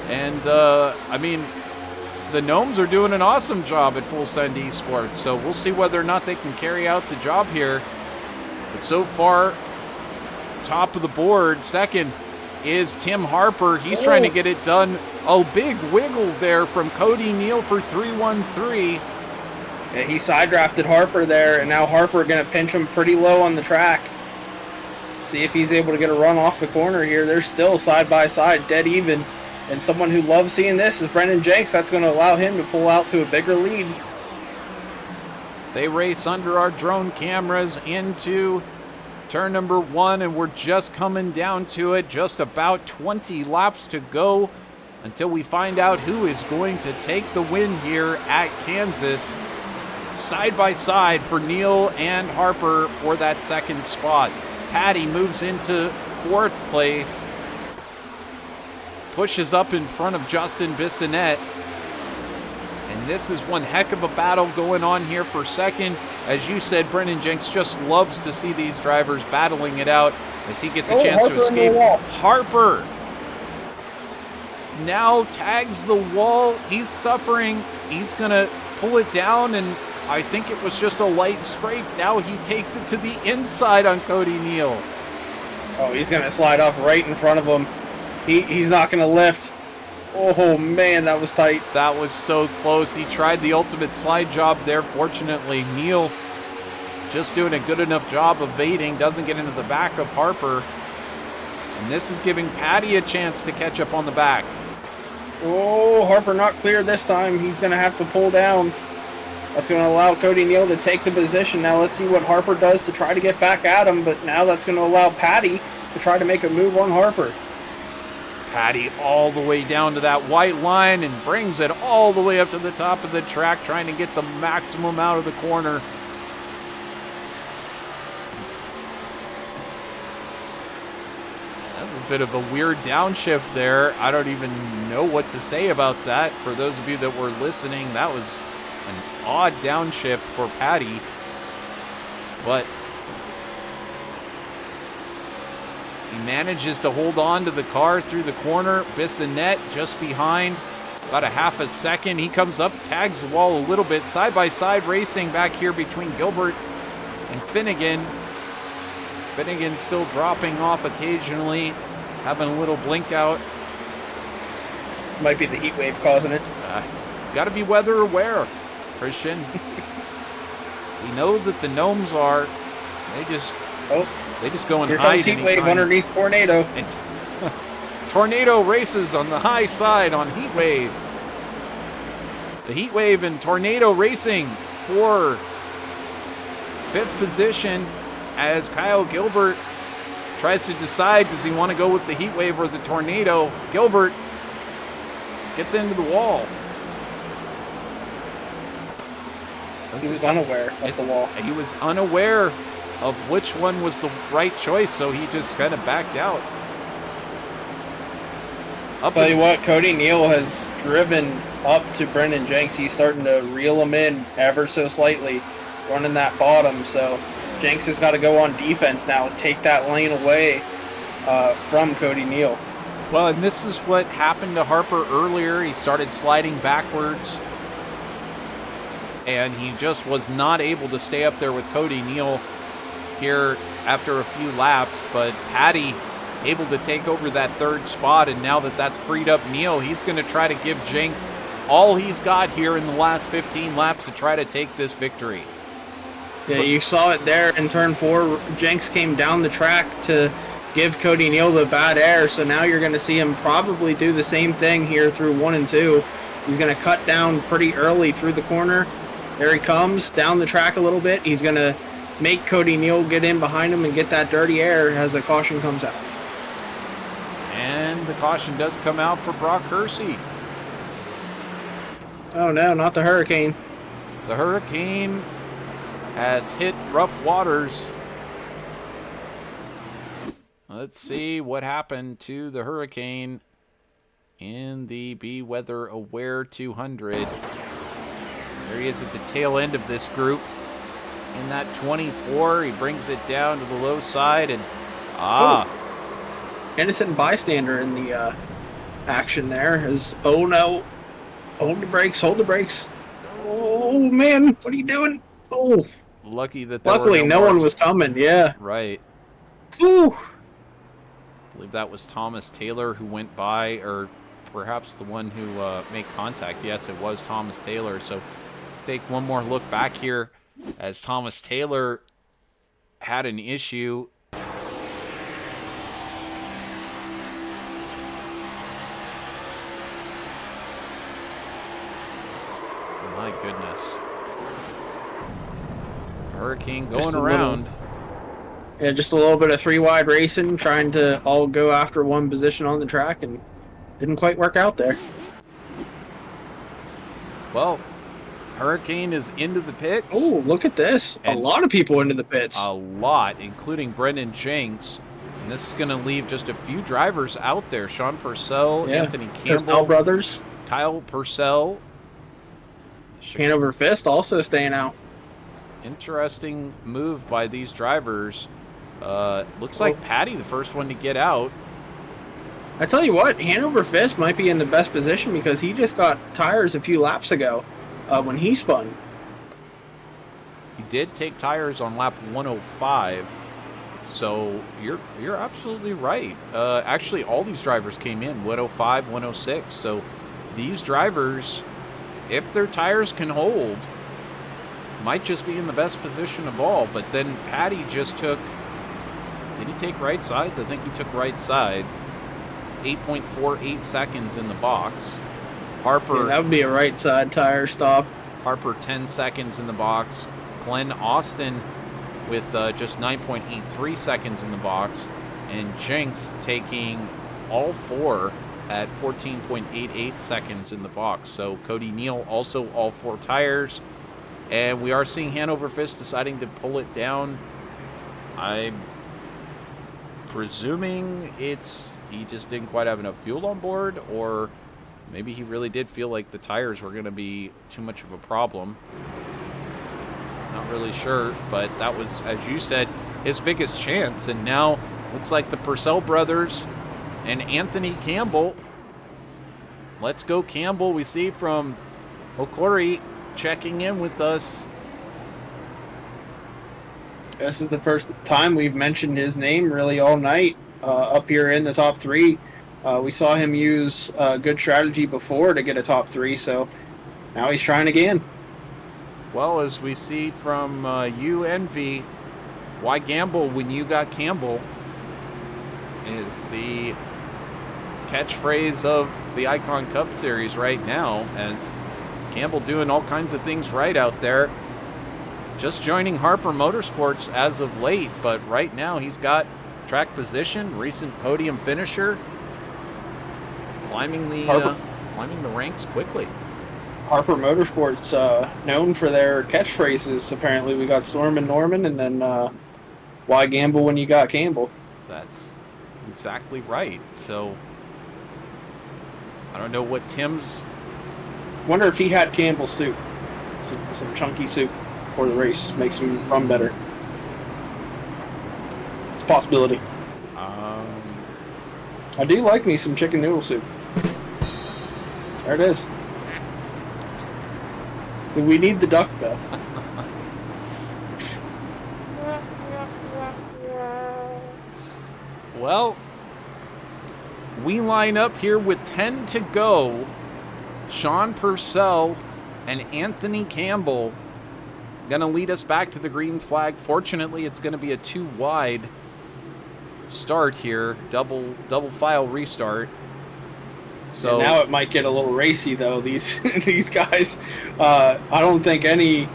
And, I mean, the gnomes are doing an awesome job at Full Send Esports. So we'll see whether or not they can carry out the job here. But so far, top of the board, second is Tim Harper. He's trying to get it done. A big wiggle there from Cody Neal for 313. Yeah, he side drafted Harper there, and now Harper going to pinch him pretty low on the track. See if he's able to get a run off the corner here. They're still side by side, dead even. And someone who loves seeing this is Brendan Jenks. That's going to allow him to pull out to a bigger lead. They race under our drone cameras into turn number 1, and we're just coming down to it. Just about 20 laps to go until we find out who is going to take the win here at Kansas. Side by side for Neal and Harper for that second spot. Patty moves into 4th place, pushes up in front of Justin Bissonette. And this is one heck of a battle going on here for second. As you said, Brendan Jenks just loves to see these drivers battling it out as he gets a chance Harper to escape. Harper now tags the wall. He's suffering. He's going to pull it down, and I think it was just a light scrape. Now he takes it to the inside on Cody Neal. Oh, he's going to slide up right in front of him. He's not going to lift. Oh, man, that was tight. That was so close. He tried the ultimate slide job there. Fortunately, Neal just doing a good enough job evading. Doesn't get into the back of Harper. And this is giving Patty a chance to catch up on the back. Oh, Harper not clear this time. He's going to have to pull down. That's going to allow Cody Neal to take the position. Now let's see what Harper does to try to get back at him. But now that's going to allow Patty to try to make a move on Harper. Patty all the way down to that white line and brings it all the way up to the top of the track, trying to get the maximum out of the corner. a bit of a weird downshift there. I don't even know what to say about that. For those of you that were listening, that was an odd downshift for Patty. But he manages to hold on to the car through the corner. Bissonette just behind, about a half a second. He comes up, tags the wall a little bit. Side-by-side racing back here between Gilbert and Finnegan. Finnegan still dropping off occasionally, having a little blink out. Might be the heat wave causing it. Got to be weather aware, Christian. We know that the gnomes are. They just go and here hide. Here comes heat wave underneath tornado. And tornado races on the high side on heat wave. The heat wave and tornado racing for 5th position as Kyle Gilbert tries to decide, does he want to go with the heat wave or the tornado? Gilbert gets into the wall. He was unaware of the wall. He was unaware of which one was the right choice, so he just kind of backed out. Tell you what, Cody Neal has driven up to Brendan Jenks. He's starting to reel him in ever so slightly, running that bottom. So Jenks has got to go on defense now, take that lane away from Cody Neal. Well, and this is what happened to Harper earlier. He started sliding backwards, and he just was not able to stay up there with Cody Neal here after a few laps. But Patty able to take over that 3rd spot, and now that that's freed up Neal, he's going to try to give Jenks all he's got here in the last 15 laps to try to take this victory. Yeah, you saw it there in turn 4. Jenks came down the track to give Cody Neal the bad air, so now you're going to see him probably do the same thing here through 1 and 2. He's going to cut down pretty early through the corner. There he comes, down the track a little bit. He's going to make Cody Neal get in behind him and get that dirty air as the caution comes out. And the caution does come out for Brock Hersey. Oh no, not the Hurricane. The Hurricane has hit rough waters. Let's see what happened to the Hurricane in the Be Weather Aware 200. There he is at the tail end of this group. In that 24, he brings it down to the low side, and innocent bystander in the action there is, oh no, hold the brakes, oh man, what are you doing? Oh, luckily no one was coming. Yeah, right. Whew. I believe that was Thomas Taylor who went by, or perhaps the one who made contact. Yes, it was Thomas Taylor. So let's take one more look back here as Thomas Taylor had an issue. My goodness. Hurricane going around. Yeah, just a little bit of 3-wide racing, trying to all go after one position on the track, and didn't quite work out there. Well, Hurricane is into the pits. Oh, look at this. A lot of people into the pits. A lot, including Brendan Jenks. And this is going to leave just a few drivers out there. Sean Purcell, Anthony Campbell. Purcell brothers. Kyle Purcell. Hanover Fist also staying out. Interesting move by these drivers. Looks like Patty, the first one to get out. I tell you what, Hanover Fist might be in the best position because he just got tires a few laps ago when he spun. He did take tires on lap 105, so you're absolutely right. Actually, all these drivers came in 105, 106. So these drivers, if their tires can hold, might just be in the best position of all. But then Patty just took, did he take right sides? I think he took right sides. 8.48 seconds in the box. Harper, yeah, that would be a right side tire stop. Harper 10 seconds in the box. Glenn Austin with just 9.83 seconds in the box. And Jenks taking all four at 14.88 seconds in the box. So Cody Neal also all four tires. And we are seeing Hanover Fist deciding to pull it down. presuming he just didn't quite have enough fuel on board, or maybe he really did feel like the tires were going to be too much of a problem. Not really sure, but that was, as you said, his biggest chance. And now looks like the Purcell brothers and Anthony Campbell. Let's go Campbell. We see from Okori checking in with us. This is the first time we've mentioned his name really all night up here in the top 3. We saw him use good strategy before to get a top 3, so now he's trying again. Well, as we see from you, Envy, why gamble when you got Campbell is the catchphrase of the Icon Cup Series right now, as Campbell doing all kinds of things right out there. Just joining Harper Motorsports as of late, but right now he's got track position, recent podium finisher, climbing the ranks quickly. Harper Motorsports known for their catchphrases. Apparently, we got Storm and Norman, and then why gamble when you got Campbell? That's exactly right. So I don't know what Tim's. Wonder if he had Campbell's soup, some chunky soup before the race, makes him run better. It's a possibility. I do like me some chicken noodle soup. There it is. Do we need the duck, though? Well, we line up here with 10 to go. Sean Purcell and Anthony Campbell going to lead us back to the green flag. Fortunately, it's going to be a 2-wide start here, double file restart. So and now it might get a little racy, though. These guys, I don't think any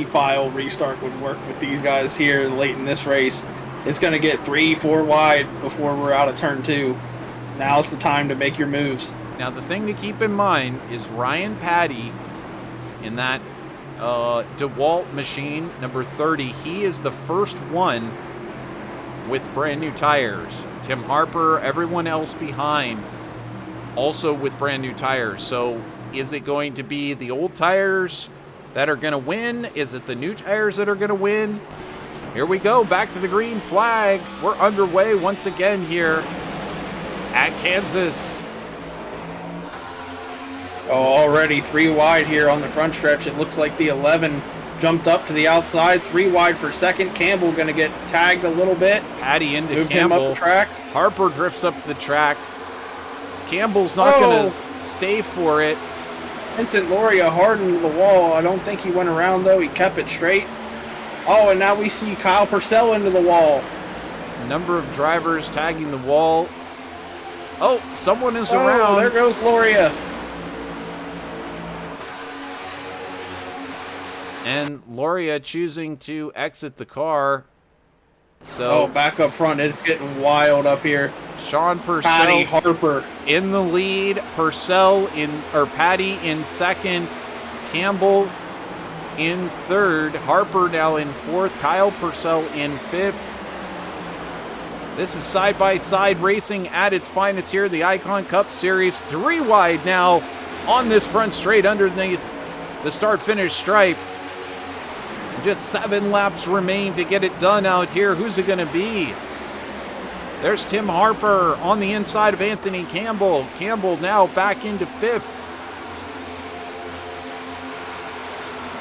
file restart would work with these guys here late in this race. It's going to get 3-4 wide before we're out of turn 2. Now's the time to make your moves. Now, the thing to keep in mind is Ryan Patty in that DeWalt machine, number 30. He is the first one with brand new tires. Tim Harper, everyone else behind, also with brand new tires. So is it going to be the old tires that are going to win? Is it the new tires that are going to win? Here we go, back to the green flag. We're underway once again here at Kansas. Oh, already 3 wide here on the front stretch. It looks like the 11 jumped up to the outside. 3 wide for second. Campbell going to get tagged a little bit. Patty into Moved Campbell. him up the track. Harper drifts up the track. Campbell's not going to stay for it. Vincent Loria hard into the wall. I don't think he went around, though. He kept it straight. Oh, and now we see Kyle Purcell into the wall. Number of drivers tagging the wall. Oh, someone is around. There goes Loria. And Loria choosing to exit the car. So back up front. It's getting wild up here. Sean Purcell, Patty Harper in the lead. Patty in second. Campbell in third. Harper now in fourth. Kyle Purcell in fifth. This is side-by-side racing at its finest here. The Icon Cup Series. 3 wide now on this front straight underneath the start-finish stripe. Just 7 laps remain to get it done out here. Who's it going to be? There's Tim Harper on the inside of Anthony Campbell. Campbell now back into 5th.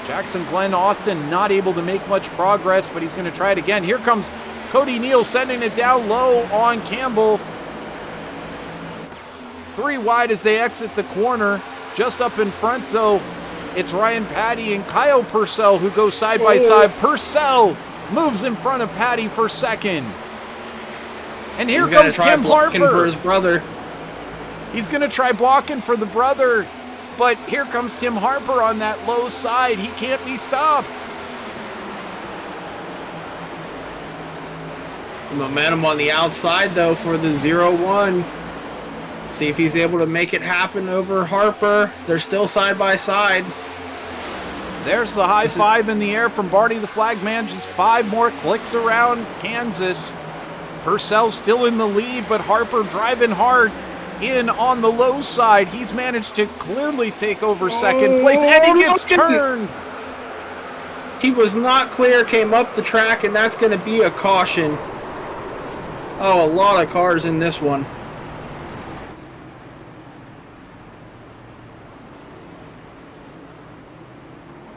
Jackson Glenn Austin not able to make much progress, but he's going to try it again. Here comes Cody Neal sending it down low on Campbell. 3 wide as they exit the corner. Just up in front, though, it's Ryan Patty and Kyle Purcell who go side by side. Purcell moves in front of Patty for second. And here comes Tim Harper. For his brother. He's going to try blocking for the brother, but here comes Tim Harper on that low side. He can't be stopped. Momentum on the outside, though, for the 0-1. See if he's able to make it happen over Harper. They're still side by side. There's the high five in the air from Barty the Flag Man. Just 5 more clicks around Kansas. Purcell still in the lead, but Harper driving hard in on the low side. He's managed to clearly take over second place, and he gets turned. He was not clear, came up the track, and that's going to be a caution. Oh, a lot of cars in this one.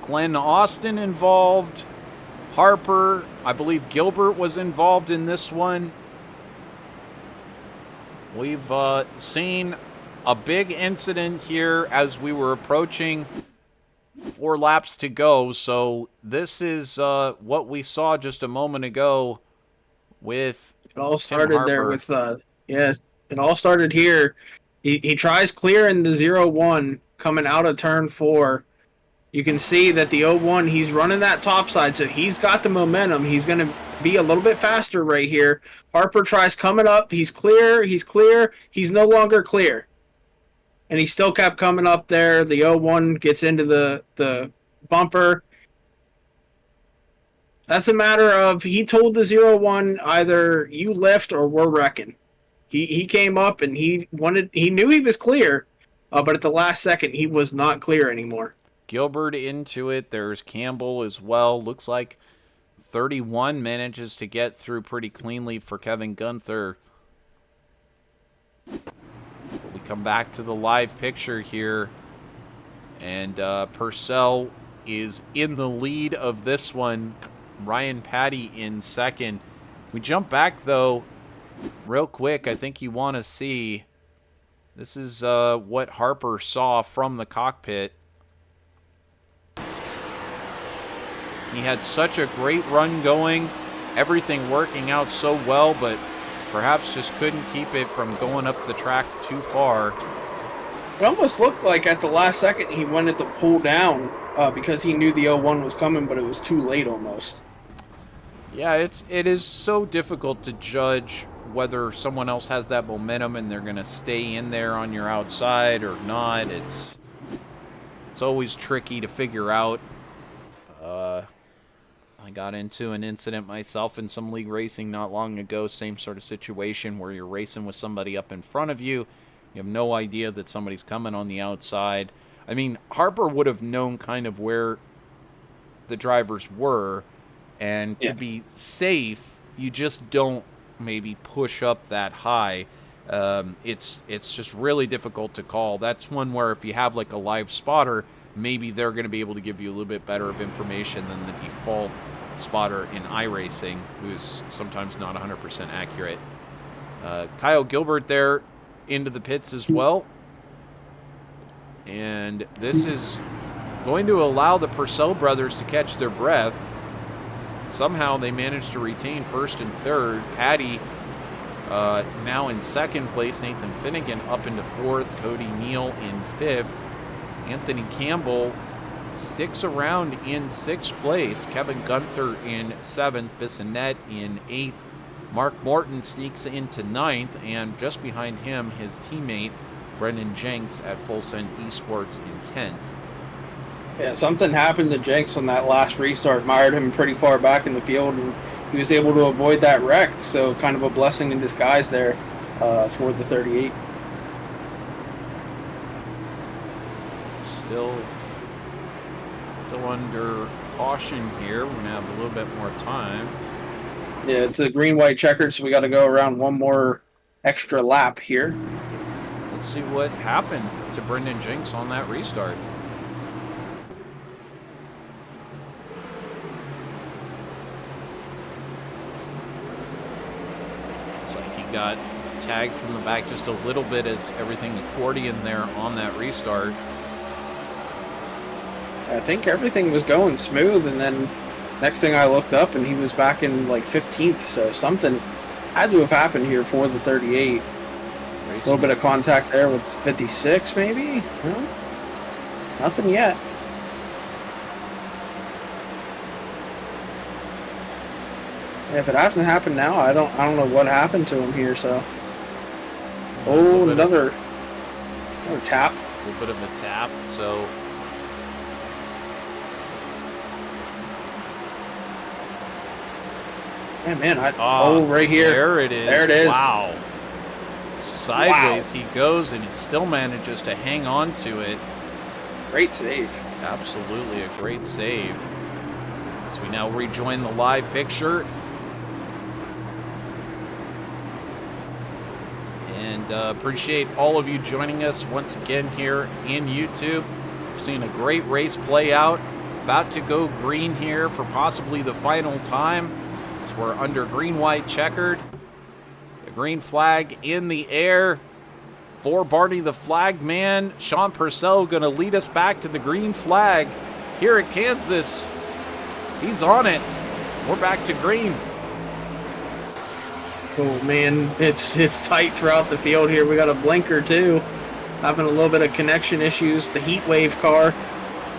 Glenn Austin involved. Harper, I believe Gilbert was involved in this one. We've seen a big incident here as we were approaching 4 laps to go. So this is what we saw just a moment ago with It all Tim started Harper. there with, it all started here. He tries clearing the 0-1 coming out of turn 4. You can see that the 0-1, he's running that top side, so he's got the momentum. He's going to be a little bit faster right here. Harper tries coming up. He's clear. He's no longer clear. And he still kept coming up there. The 0-1 gets into the bumper. That's a matter of, he told the 0-1, either you lift or we're wrecking. He came up and he knew he was clear, but at the last second, he was not clear anymore. Gilbert into it. There's Campbell as well. Looks like 31 manages to get through pretty cleanly for Kevin Gunther. We come back to the live picture here, and Purcell is in the lead of this one. Ryan Patty in second. We jump back, though, real quick. I think you want to see. This is what Harper saw from the cockpit. He had such a great run going, everything working out so well, but perhaps just couldn't keep it from going up the track too far. It almost looked like at the last second he wanted to pull down because he knew the 0-1 was coming, but it was too late almost. Yeah, it is so difficult to judge whether someone else has that momentum and they're going to stay in there on your outside or not. It's always tricky to figure out. I got into an incident myself in some league racing not long ago. Same sort of situation where you're racing with somebody up in front of you. You have no idea that somebody's coming on the outside. I mean, Harper would have known kind of where the drivers were. And to be safe, you just don't maybe push up that high. It's just really difficult to call. That's one where if you have like a live spotter, maybe they're going to be able to give you a little bit better of information than the default spotter in iRacing, who's sometimes not 100% accurate. Kyle Gilbert there into the pits as well. And this is going to allow the Purcell brothers to catch their breath. Somehow they managed to retain first and third. Patty now in second place. Nathan Finnegan up into fourth. Cody Neal in fifth. Anthony Campbell sticks around in sixth place. Kevin Gunther in seventh. Bissonette in eighth. Mark Morton sneaks into ninth. And just behind him, his teammate, Brendan Jenks at Full Send Esports in 10th. Yeah, something happened to Jenks on that last restart. Mired him pretty far back in the field, and he was able to avoid that wreck. So kind of a blessing in disguise there for the 38. Still under caution here. We're going to have a little bit more time. Yeah, it's a green-white checkered, so we got to go around one more extra lap here. Let's see what happened to Brendan Jenks on that restart. Looks like he got tagged from the back just a little bit as everything accordion there on that restart. I think everything was going smooth, and then next thing I looked up, and he was back in like 15th, so something had to have happened here for the 38. A little bit of contact there with 56, maybe? No? Nothing yet. Yeah, if it hasn't happened now, I don't know what happened to him here, so. Oh, another tap. A little bit of a tap, so. Yeah, man. Right here. There it is. There it is. Wow. Sideways he goes, and he still manages to hang on to it. Great save. Absolutely a great save. As we now rejoin the live picture. And appreciate all of you joining us once again here in YouTube. We're seeing a great race play out. About to go green here for possibly the final time. As we're under green-white checkered. The green flag in the air. For Barney the flag man. Sean Purcell going to lead us back to the green flag here at Kansas. He's on it. We're back to green. Oh man, it's tight throughout the field here. We got a blinker too, having a little bit of connection issues. The heat wave car,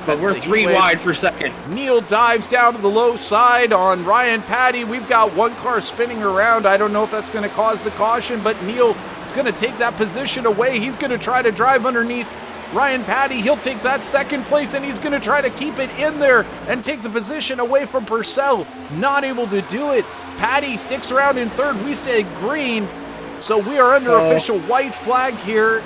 but we're 3 wide for second. Neil dives down to the low side on Ryan Patty. We've got one car spinning around. I don't know if that's going to cause the caution, but Neil is going to take that position away. He's going to try to drive underneath Ryan Patty. He'll take that second place, and he's going to try to keep it in there and take the position away from Purcell. Not able to do it. Patty sticks around in third. We stay green, so we are under official white flag here.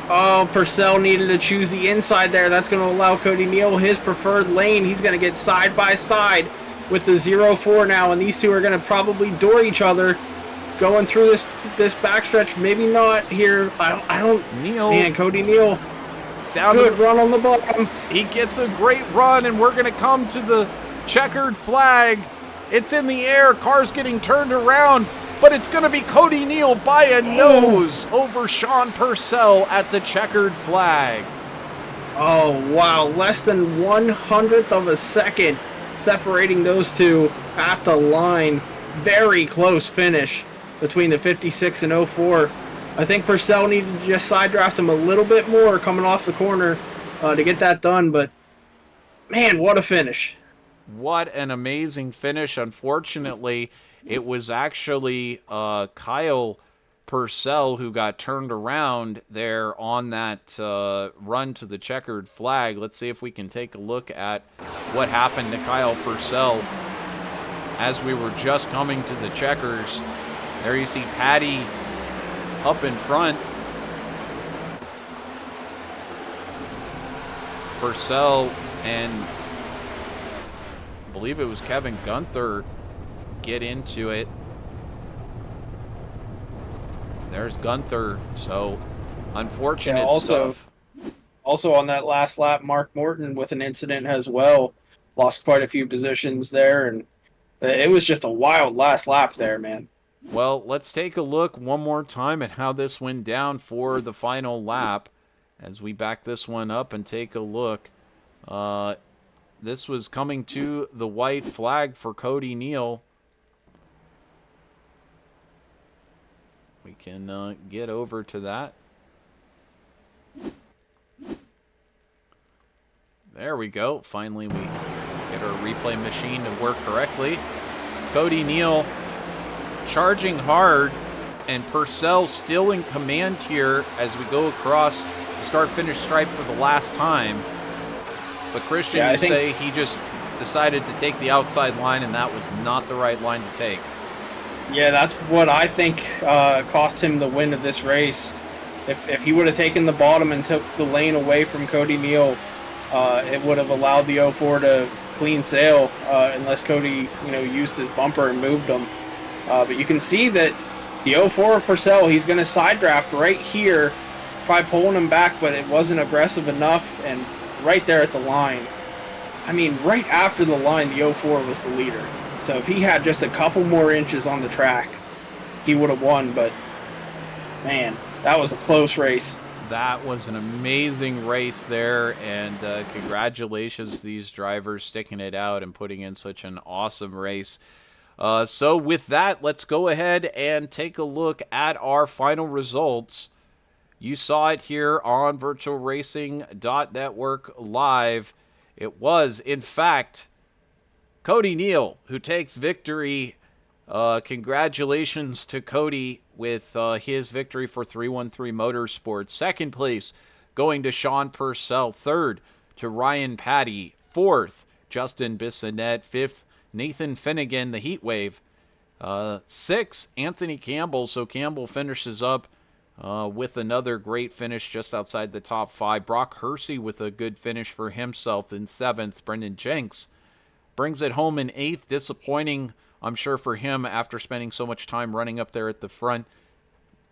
Oh, Purcell needed to choose the inside there. That's going to allow Cody Neal his preferred lane. He's going to get side by side with the 0-4 now, and these two are going to probably door each other going through this backstretch. Maybe not here. I don't. Neal. Man, Cody Neal. Down good run on the bottom. He gets a great run, and we're going to come to the checkered flag. It's in the air. Car's getting turned around, but it's going to be Cody Neal by a nose over Sean Purcell at the checkered flag. Oh, wow. Less than 1/100th of a second separating those two at the line. Very close finish between the 56 and 04. I think Purcell needed to just side draft him a little bit more coming off the corner to get that done, but man, what a finish. What an amazing finish. Unfortunately, it was actually Kyle Purcell who got turned around there on that run to the checkered flag. Let's see if we can take a look at what happened to Kyle Purcell as we were just coming to the checkers. There you see Patty up in front. Purcell and I believe it was Kevin Gunther get into it. There's Gunther. So unfortunate stuff. Also on that last lap, Mark Morton with an incident as well. Lost quite a few positions there, and it was just a wild last lap there, man. Well, let's take a look one more time at how this went down for the final lap as we back this one up and take a look. This was coming to the white flag for Cody Neal. We can get over to that. There we go. Finally, we get our replay machine to work correctly. Cody Neal charging hard, and Purcell still in command here as we go across the start-finish stripe for the last time. But Christian, you say he just decided to take the outside line, and that was not the right line to take. Yeah, that's what I think cost him the win of this race. If he would have taken the bottom and took the lane away from Cody Neal, it would have allowed the 04 to clean sail unless Cody, used his bumper and moved him. But you can see that the 04 of Purcell, he's going to side draft right here, try pulling him back, but it wasn't aggressive enough, and right there at the line. I mean, right after the line, the 04 was the leader. So if he had just a couple more inches on the track, he would have won. But, man, that was a close race. That was an amazing race there, and congratulations to these drivers sticking it out and putting in such an awesome race. So with that, let's go ahead and take a look at our final results. You saw it here on VirtualRacing.Network live. It was, in fact, Cody Neal who takes victory. Congratulations to Cody with his victory for 313 Motorsports. Second place going to Sean Purcell. Third to Ryan Patty. Fourth, Justin Bissonette. Fifth, Nathan Finnegan, the Heatwave. 6, Anthony Campbell. So Campbell finishes up with another great finish just outside the top 5. Brock Hersey with a good finish for himself in 7th. Brendan Jenks brings it home in 8th. Disappointing, I'm sure, for him after spending so much time running up there at the front.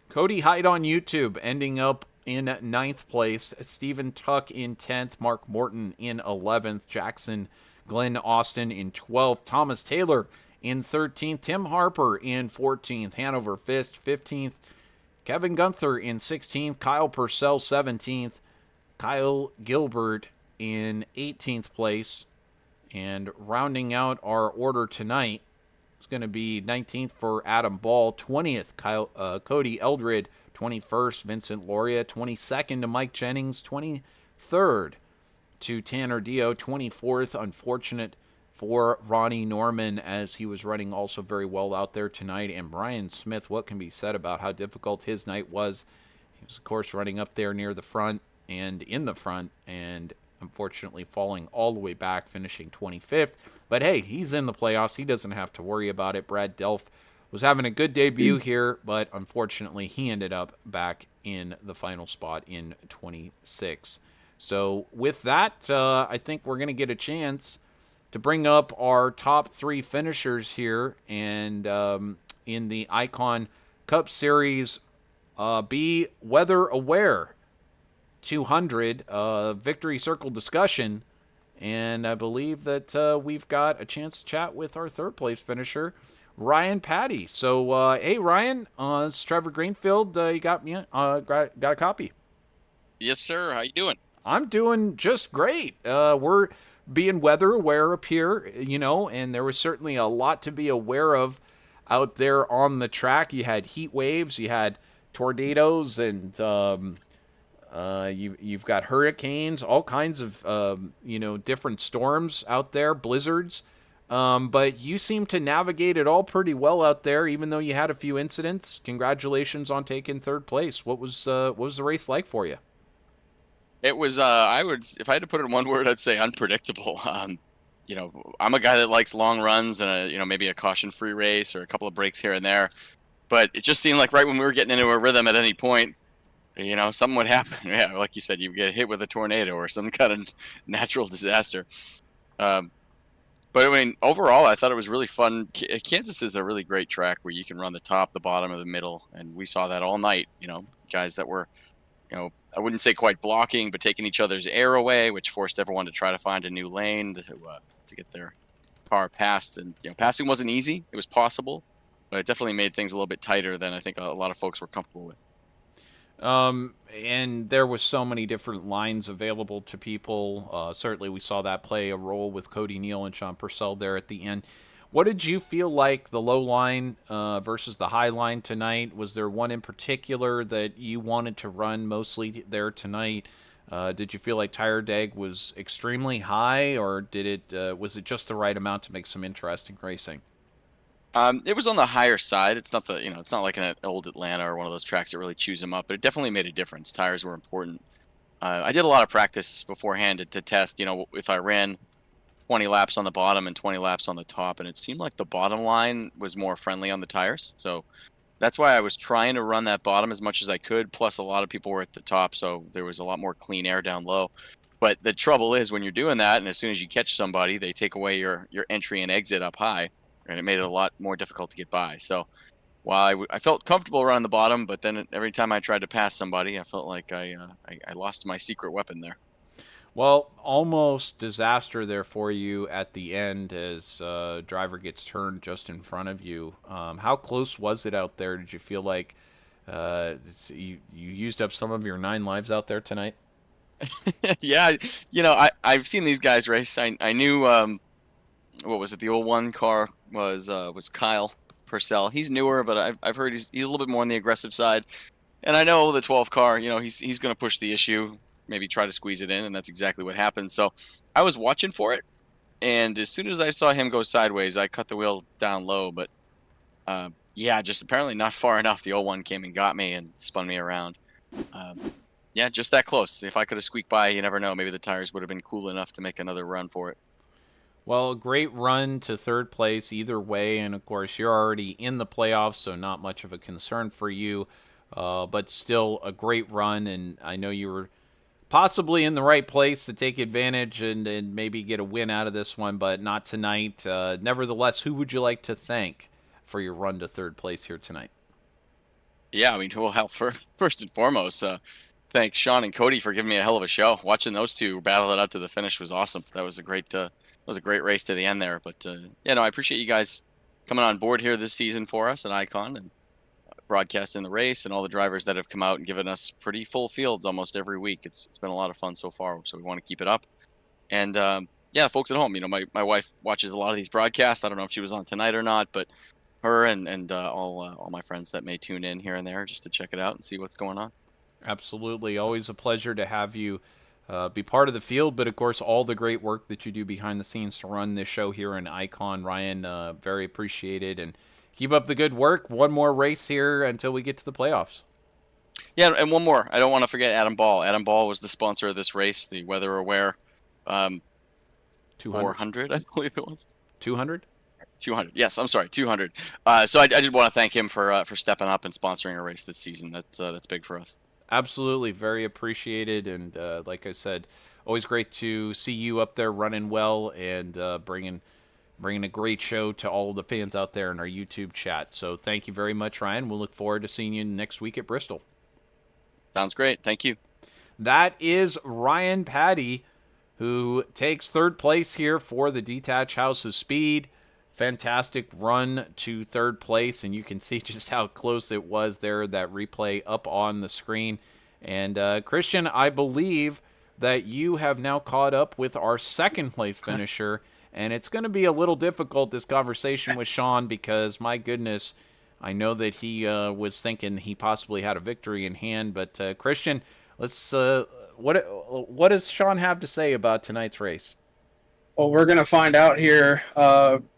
Cody Hyde on YouTube ending up in 9th place. Stephen Tuck in 10th. Mark Morton in 11th. Jackson Glenn Austin in 12th. Thomas Taylor in 13th. Tim Harper in 14th. Hanover Fist 15th. Kevin Gunther in 16th. Kyle Purcell 17th. Kyle Gilbert in 18th place. And rounding out our order tonight, it's going to be 19th for Adam Ball, 20th Cody Eldred, 21st Vincent Loria, 22nd to Mike Jennings, 23rd to Tanner Dio, 24th. Unfortunate for Ronnie Norman as he was running also very well out there tonight. And Brian Smith, what can be said about how difficult his night was? He was, of course, running up there near the front and in the front, and unfortunately falling all the way back, finishing 25th. But hey, he's in the playoffs. He doesn't have to worry about it. Brad Delph was having a good debut here, but unfortunately he ended up back in the final spot in 26. So with that, I think we're going to get a chance to bring up our top 3 finishers here, and in the Icon Cup Series, be weather aware 200 victory circle discussion, and I believe that we've got a chance to chat with our 3rd place finisher, Ryan Patty. So hey Ryan, it's Trevor Greenfield. You got me got a copy? Yes sir, how you doing? I'm doing just great. We're being weather aware up here, and there was certainly a lot to be aware of out there on the track. You had heat waves, you had tornadoes, and you've got hurricanes, all kinds of different storms out there, blizzards. But you seem to navigate it all pretty well out there, even though you had a few incidents. Congratulations on taking 3rd place. What was the race like for you? It was if I had to put it in one word, I'd say unpredictable. I'm a guy that likes long runs and maybe a caution-free race or a couple of breaks here and there. But it just seemed like right when we were getting into a rhythm at any point, something would happen. Yeah, like you said, you get hit with a tornado or some kind of natural disaster. But I mean, overall, I thought it was really fun. Kansas is a really great track where you can run the top, the bottom, or the middle, and we saw that all night. Guys that were, I wouldn't say quite blocking, but taking each other's air away, which forced everyone to try to find a new lane to get their car past. And passing wasn't easy; it was possible, but it definitely made things a little bit tighter than I think a lot of folks were comfortable with. And there was so many different lines available to people. Certainly we saw that play a role with Cody Neal and Sean Purcell there at the end. What did you feel like the low line versus the high line tonight? Was there one in particular that you wanted to run mostly there tonight? Did you feel like tire deg was extremely high, or was it just the right amount to make some interesting racing? It was on the higher side. It's not it's not like an old Atlanta or one of those tracks that really chews them up, but it definitely made a difference. Tires were important. I did a lot of practice beforehand to test, if I ran 20 laps on the bottom and 20 laps on the top, and it seemed like the bottom line was more friendly on the tires. So that's why I was trying to run that bottom as much as I could. Plus, a lot of people were at the top, so there was a lot more clean air down low. But the trouble is when you're doing that, and as soon as you catch somebody, they take away your entry and exit up high, and it made it a lot more difficult to get by. So while I felt comfortable running the bottom, but then every time I tried to pass somebody, I felt like I lost my secret weapon there. Well, almost disaster there for you at the end as driver gets turned just in front of you. How close was it out there? Did you feel like you used up some of your 9 lives out there tonight? Yeah, I've seen these guys race. I knew what was it? The 01 car was Kyle Purcell. He's newer, but I've heard he's a little bit more on the aggressive side. And I know the 12 car, he's going to push the issue, maybe try to squeeze it in, and that's exactly what happened. So I was watching for it, and as soon as I saw him go sideways, I cut the wheel down low. But just apparently not far enough. The 01 came and got me and spun me around. Just that close. If I could have squeaked by, you never know. Maybe the tires would have been cool enough to make another run for it. Well, great run to third place either way, and of course you're already in the playoffs, so not much of a concern for you. But still a great run, and I know you were possibly in the right place to take advantage and maybe get a win out of this one, but not tonight. Nevertheless, who would you like to thank for your run to third place here tonight? Yeah, I mean, well, first and foremost, thanks Sean and Cody for giving me a hell of a show. Watching those two battle it out to the finish was awesome. That was a great race to the end there. But yeah, no, I appreciate you guys coming on board here this season for us at Icon and broadcasting the race, and all the drivers that have come out and given us pretty full fields almost every week. It's been a lot of fun so far, so we want to keep it up. And yeah, folks at home, my wife watches a lot of these broadcasts. I don't know if she was on tonight or not, but her and all my friends that may tune in here and there just to check it out and see what's going on. Absolutely. Always a pleasure to have you be part of the field, but of course, all the great work that you do behind the scenes to run this show here in Icon. Ryan, very appreciated, and keep up the good work. One more race here until we get to the playoffs. Yeah, and one more. I don't want to forget Adam Ball. Adam Ball was the sponsor of this race, the Weather Aware 200, 400, I believe it was. 200? 200. Yes, I'm sorry, 200. So I did want to thank him for stepping up and sponsoring a race this season. That's big for us. Absolutely, very appreciated, and like I said, always great to see you up there running well and bringing a great show to all the fans out there in our YouTube chat. So thank you very much, Ryan. We'll look forward to seeing you next week at Bristol. Sounds great. Thank you. That is Ryan Patty, who takes third place here for the Detached House of Speed. Fantastic run to third place, and you can see just how close it was there, that replay up on the screen. And Christian, I believe that you have now caught up with our second place finisher, and it's going to be a little difficult, this conversation with Sean, because my goodness, I know that he was thinking he possibly had a victory in hand. But Christian, let's what does Sean have to say about tonight's race? Well, we're going to find out here.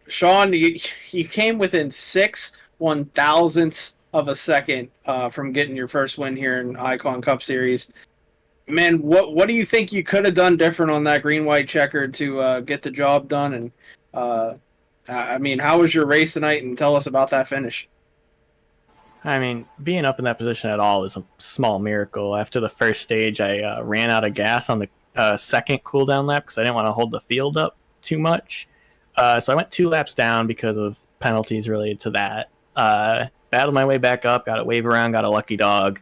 Sean, you came within 6/1000ths of a second from getting your first win here in Icon Cup Series. Man, what do you think you could have done different on that green-white checkered to get the job done? And I mean, how was your race tonight? And tell us about that finish. I mean, being up in that position at all is a small miracle. After the first stage, I ran out of gas on the second cooldown lap because I didn't want to hold the field up too much. So I went 2 laps down because of penalties related to that. Battled my way back up, got a wave around, got a lucky dog.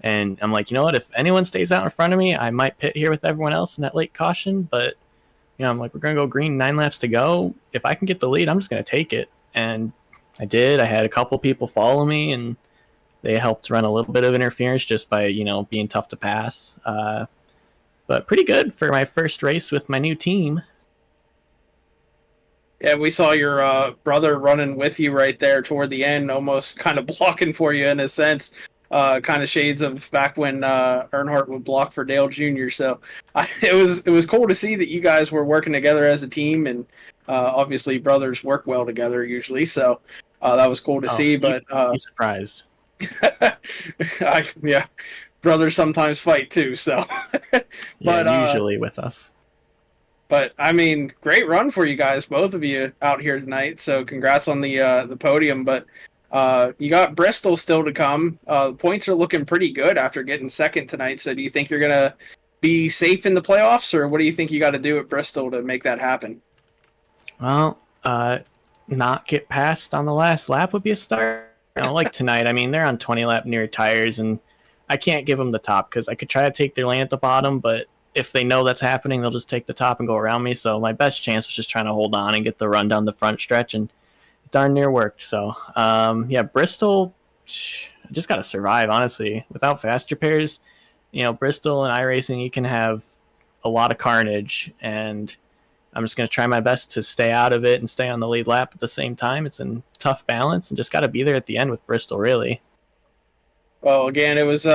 And I'm like, you know what? If anyone stays out in front of me, I might pit here with everyone else in that late caution. But, I'm like, we're going to go green, 9 laps to go. If I can get the lead, I'm just going to take it. And I did. I had a couple people follow me, and they helped run a little bit of interference just by, being tough to pass. But pretty good for my first race with my new team. Yeah, we saw your brother running with you right there toward the end, almost kind of blocking for you in a sense. Kind of shades of back when Earnhardt would block for Dale Jr. So it was cool to see that you guys were working together as a team, and obviously brothers work well together usually. So that was cool to see. But he's surprised. Yeah, brothers sometimes fight too. So, but usually with us. But I mean, great run for you guys, both of you out here tonight. So congrats on the podium. But you got Bristol still to come. The points are looking pretty good after getting second tonight. So do you think you're gonna be safe in the playoffs, or what do you think you got to do at Bristol to make that happen? Well, not get past on the last lap would be a start. Like tonight, I mean, they're on 20 lap near tires, and I can't give them the top because I could try to take their lane at the bottom, but if they know that's happening, they'll just take the top and go around me. So my best chance was just trying to hold on and get the run down the front stretch, and it darn near worked. So, yeah, Bristol, just got to survive, honestly. Without fast repairs, Bristol and iRacing, you can have a lot of carnage, and I'm just going to try my best to stay out of it and stay on the lead lap at the same time. It's a tough balance, and just got to be there at the end with Bristol, really. Well, again, it was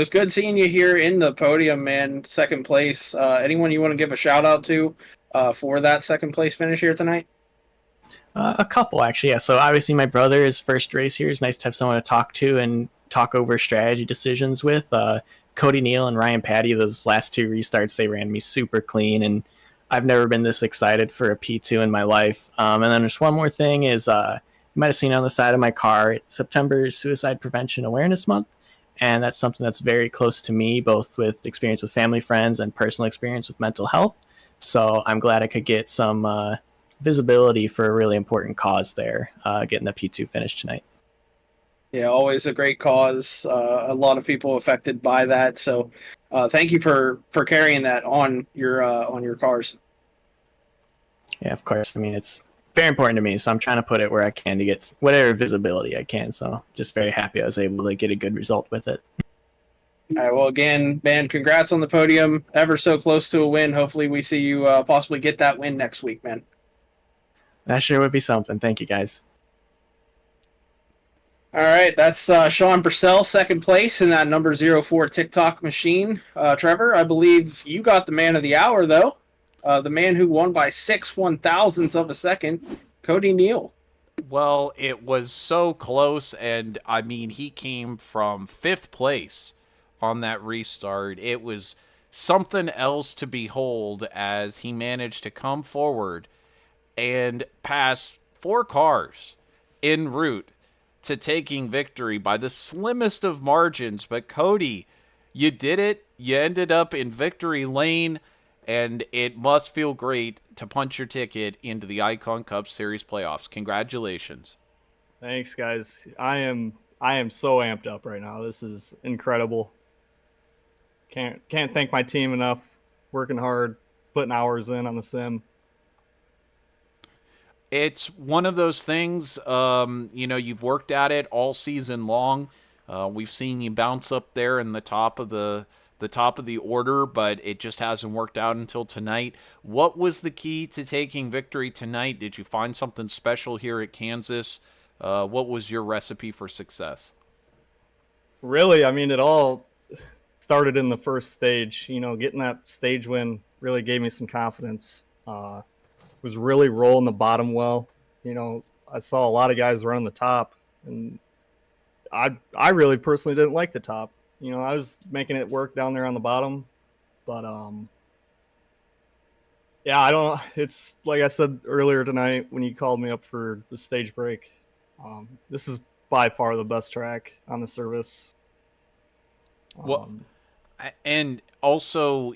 good seeing you here in the podium, man. Second place. Anyone you want to give a shout out to for that second place finish here tonight? A couple, actually. Yeah. So obviously, my brother, his first race here. It's nice to have someone to talk to and talk over strategy decisions with. Cody Neal and Ryan Patty, those last 2 restarts, they ran me super clean, and I've never been this excited for a P2 in my life. And then there's one more thing is you might have seen on the side of my car, September is Suicide Prevention Awareness Month. And that's something that's very close to me, both with experience with family, friends, and personal experience with mental health. So I'm glad I could get some visibility for a really important cause there, getting the P2 finished tonight. Yeah, always a great cause. A lot of people affected by that. So, thank you for carrying that on your cars. Yeah, of course. I mean, it's very important to me, so I'm trying to put it where I can to get whatever visibility I can. So, just very happy I was able to get a good result with it. All right. Well, again, man, congrats on the podium. Ever so close to a win. Hopefully, we see you possibly get that win next week, man. That sure would be something. Thank you, guys. All right, that's Sean Purcell, second place in that number 04 TikTok machine. Trevor, I believe you got the man of the hour, though. The man who won by 6/1000ths of a second, Cody Neal. Well, it was so close, and I mean, he came from 5th place on that restart. It was something else to behold as he managed to come forward and pass 4 cars en route to taking victory by the slimmest of margins. But Cody, you did it. You ended up in victory lane, and it must feel great to punch your ticket into the Icon Cup Series playoffs. Congratulations. Thanks, guys. I am so amped up right now. This is incredible. Can't thank my team enough. Working hard, putting hours in on the sim. It's one of those things, you've worked at it all season long. We've seen you bounce up there in the top of the order, but it just hasn't worked out until tonight. What was the key to taking victory tonight? Did you find something special here at Kansas? What was your recipe for success? Really, I mean, it all started in the first stage. Getting that stage win really gave me some confidence. Was really rolling the bottom well. I saw a lot of guys running the top, and I really personally didn't like the top. I was making it work down there on the bottom, but yeah, I don't. It's like I said earlier tonight when you called me up for the stage break. This is by far the best track on the service. Well, and also,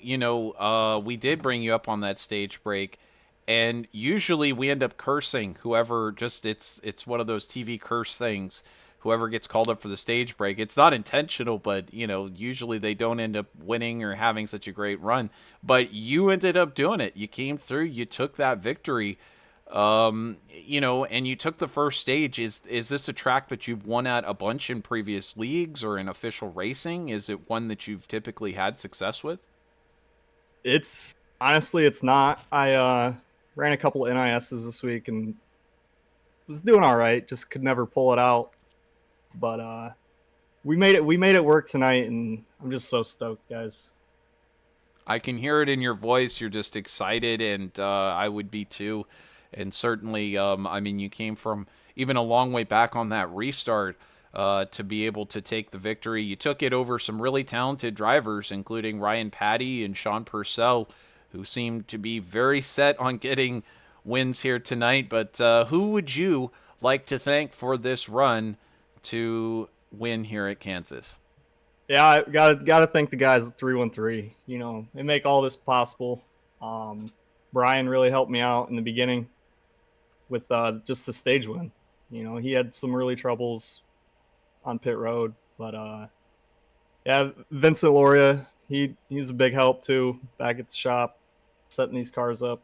we did bring you up on that stage break. And usually we end up cursing whoever it's one of those TV curse things. Whoever gets called up for the stage break. It's not intentional, but, usually they don't end up winning or having such a great run. But you ended up doing it. You came through. You took that victory, and you took the first stage. Is this a track that you've won at a bunch in previous leagues or in official racing? Is it one that you've typically had success with? Honestly, it's not. I ran a couple of NISs this week and was doing all right. Just could never pull it out. But we made it work tonight, and I'm just so stoked, guys. I can hear it in your voice. You're just excited, and I would be too. And certainly, you came from even a long way back on that restart to be able to take the victory. You took it over some really talented drivers, including Ryan Patty and Sean Purcell, who seemed to be very set on getting wins here tonight. But who would you like to thank for this run to win here at Kansas? Yeah, I gotta thank the guys at 313. They make all this possible. Brian really helped me out in the beginning with just the stage win. He had some really troubles on pit road, but yeah, Vincent Loria, he's a big help too back at the shop, setting these cars up.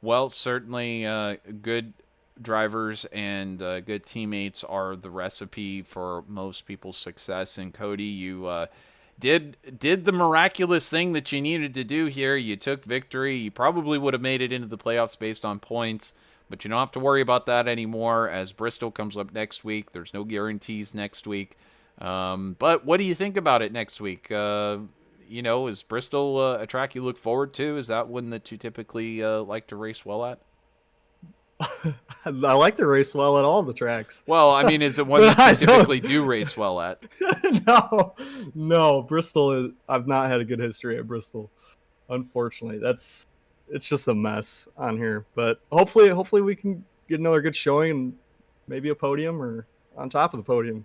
Well, certainly good drivers and good teammates are the recipe for most people's success. And Cody, you did the miraculous thing that you needed to do here. You took victory. You probably would have made it into the playoffs based on points, but you don't have to worry about that anymore as Bristol comes up next week. There's no guarantees next week. But what do you think about it next week? Is Bristol a track you look forward to? Is that one that you typically like to race well at? I like to race well at all the tracks. Well, I mean, is it one that you typically do race well at? No. Bristol is. I've not had a good history at Bristol, unfortunately. It's just a mess on here. But hopefully we can get another good showing and maybe a podium or on top of the podium.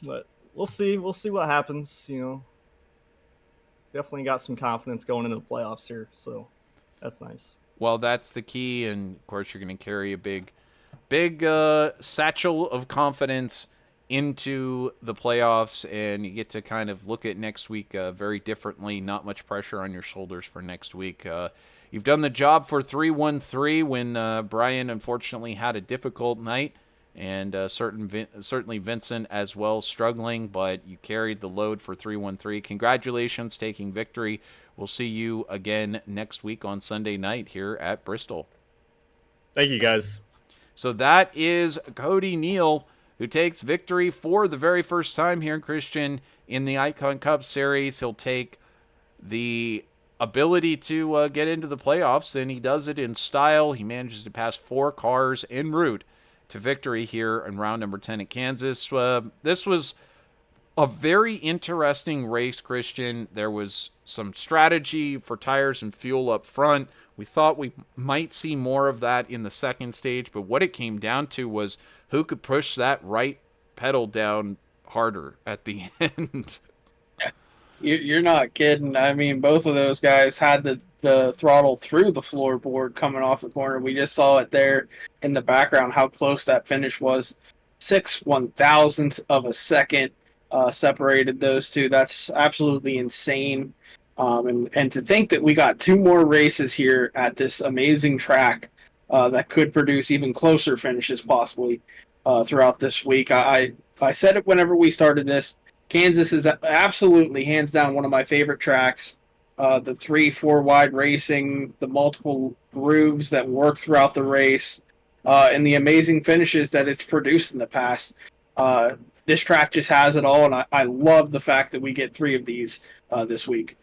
But we'll see. We'll see what happens. Definitely got some confidence going into the playoffs here, so that's nice. Well, that's the key, and of course, you're going to carry a big satchel of confidence into the playoffs, and you get to kind of look at next week very differently. Not much pressure on your shoulders for next week. You've done the job for 3-1-3 when Brian unfortunately had a difficult night, and certainly Vincent as well struggling, but you carried the load for 3-1-3. Congratulations, taking victory. We'll see you again next week on Sunday night here at Bristol. Thank you, guys. So that is Cody Neal, who takes victory for the very first time here in Christian in the Icon Cup Series. He'll take the ability to get into the playoffs, and he does it in style. He manages to pass 4 cars en route to victory here in round number 10 at Kansas. This was a very interesting race, Christian. There was some strategy for tires and fuel up front. We thought we might see more of that in the second stage, but what it came down to was who could push that right pedal down harder at the end. You're not kidding. I mean, both of those guys had the throttle through the floorboard coming off the corner. We just saw it there in the background, how close that finish was. 6/1000ths of a second separated those two. That's absolutely insane. And to think that we got 2 more races here at this amazing track that could produce even closer finishes possibly throughout this week. I said it whenever we started this. Kansas is absolutely, hands down, one of my favorite tracks. The 3-4 wide racing, the multiple grooves that work throughout the race, and the amazing finishes that it's produced in the past. This track just has it all, and I love the fact that we get 3 of these this week.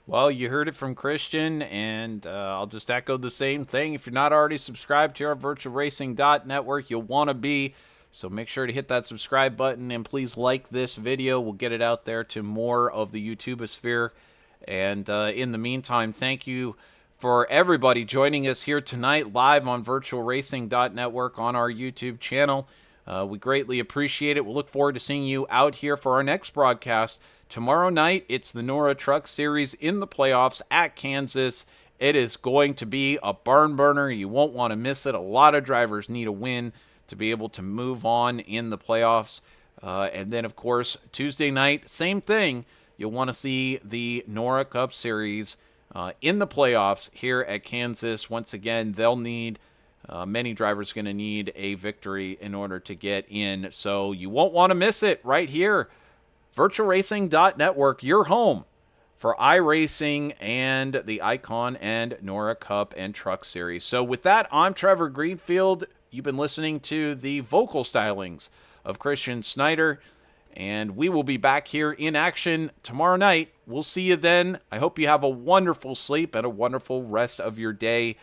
Well, you heard it from Christian, and I'll just echo the same thing. If you're not already subscribed to our VirtualRacing.Network, you'll want to be. So make sure to hit that subscribe button, and please like this video. We'll get it out there to more of the YouTubosphere. And in the meantime, thank you for everybody joining us here tonight live on VirtualRacing.Network on our YouTube channel. We greatly appreciate it. We'll look forward to seeing you out here for our next broadcast. Tomorrow night, it's the NORA Truck Series in the playoffs at Kansas. It is going to be a barn burner. You won't want to miss it. A lot of drivers need a win to be able to move on in the playoffs. And then, of course, Tuesday night, same thing. You'll want to see the NORA Cup Series in the playoffs here at Kansas. Once again, they'll need, many drivers going to need a victory in order to get in. So you won't want to miss it right here. VirtualRacing.Network, your home for iRacing and the Icon and NORA Cup and Truck Series. So with that, I'm Trevor Greenfield. You've been listening to the vocal stylings of Christian Snyder, and we will be back here in action tomorrow night. We'll see you then. I hope you have a wonderful sleep and a wonderful rest of your day.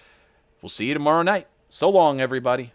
We'll see you tomorrow night. So long, everybody.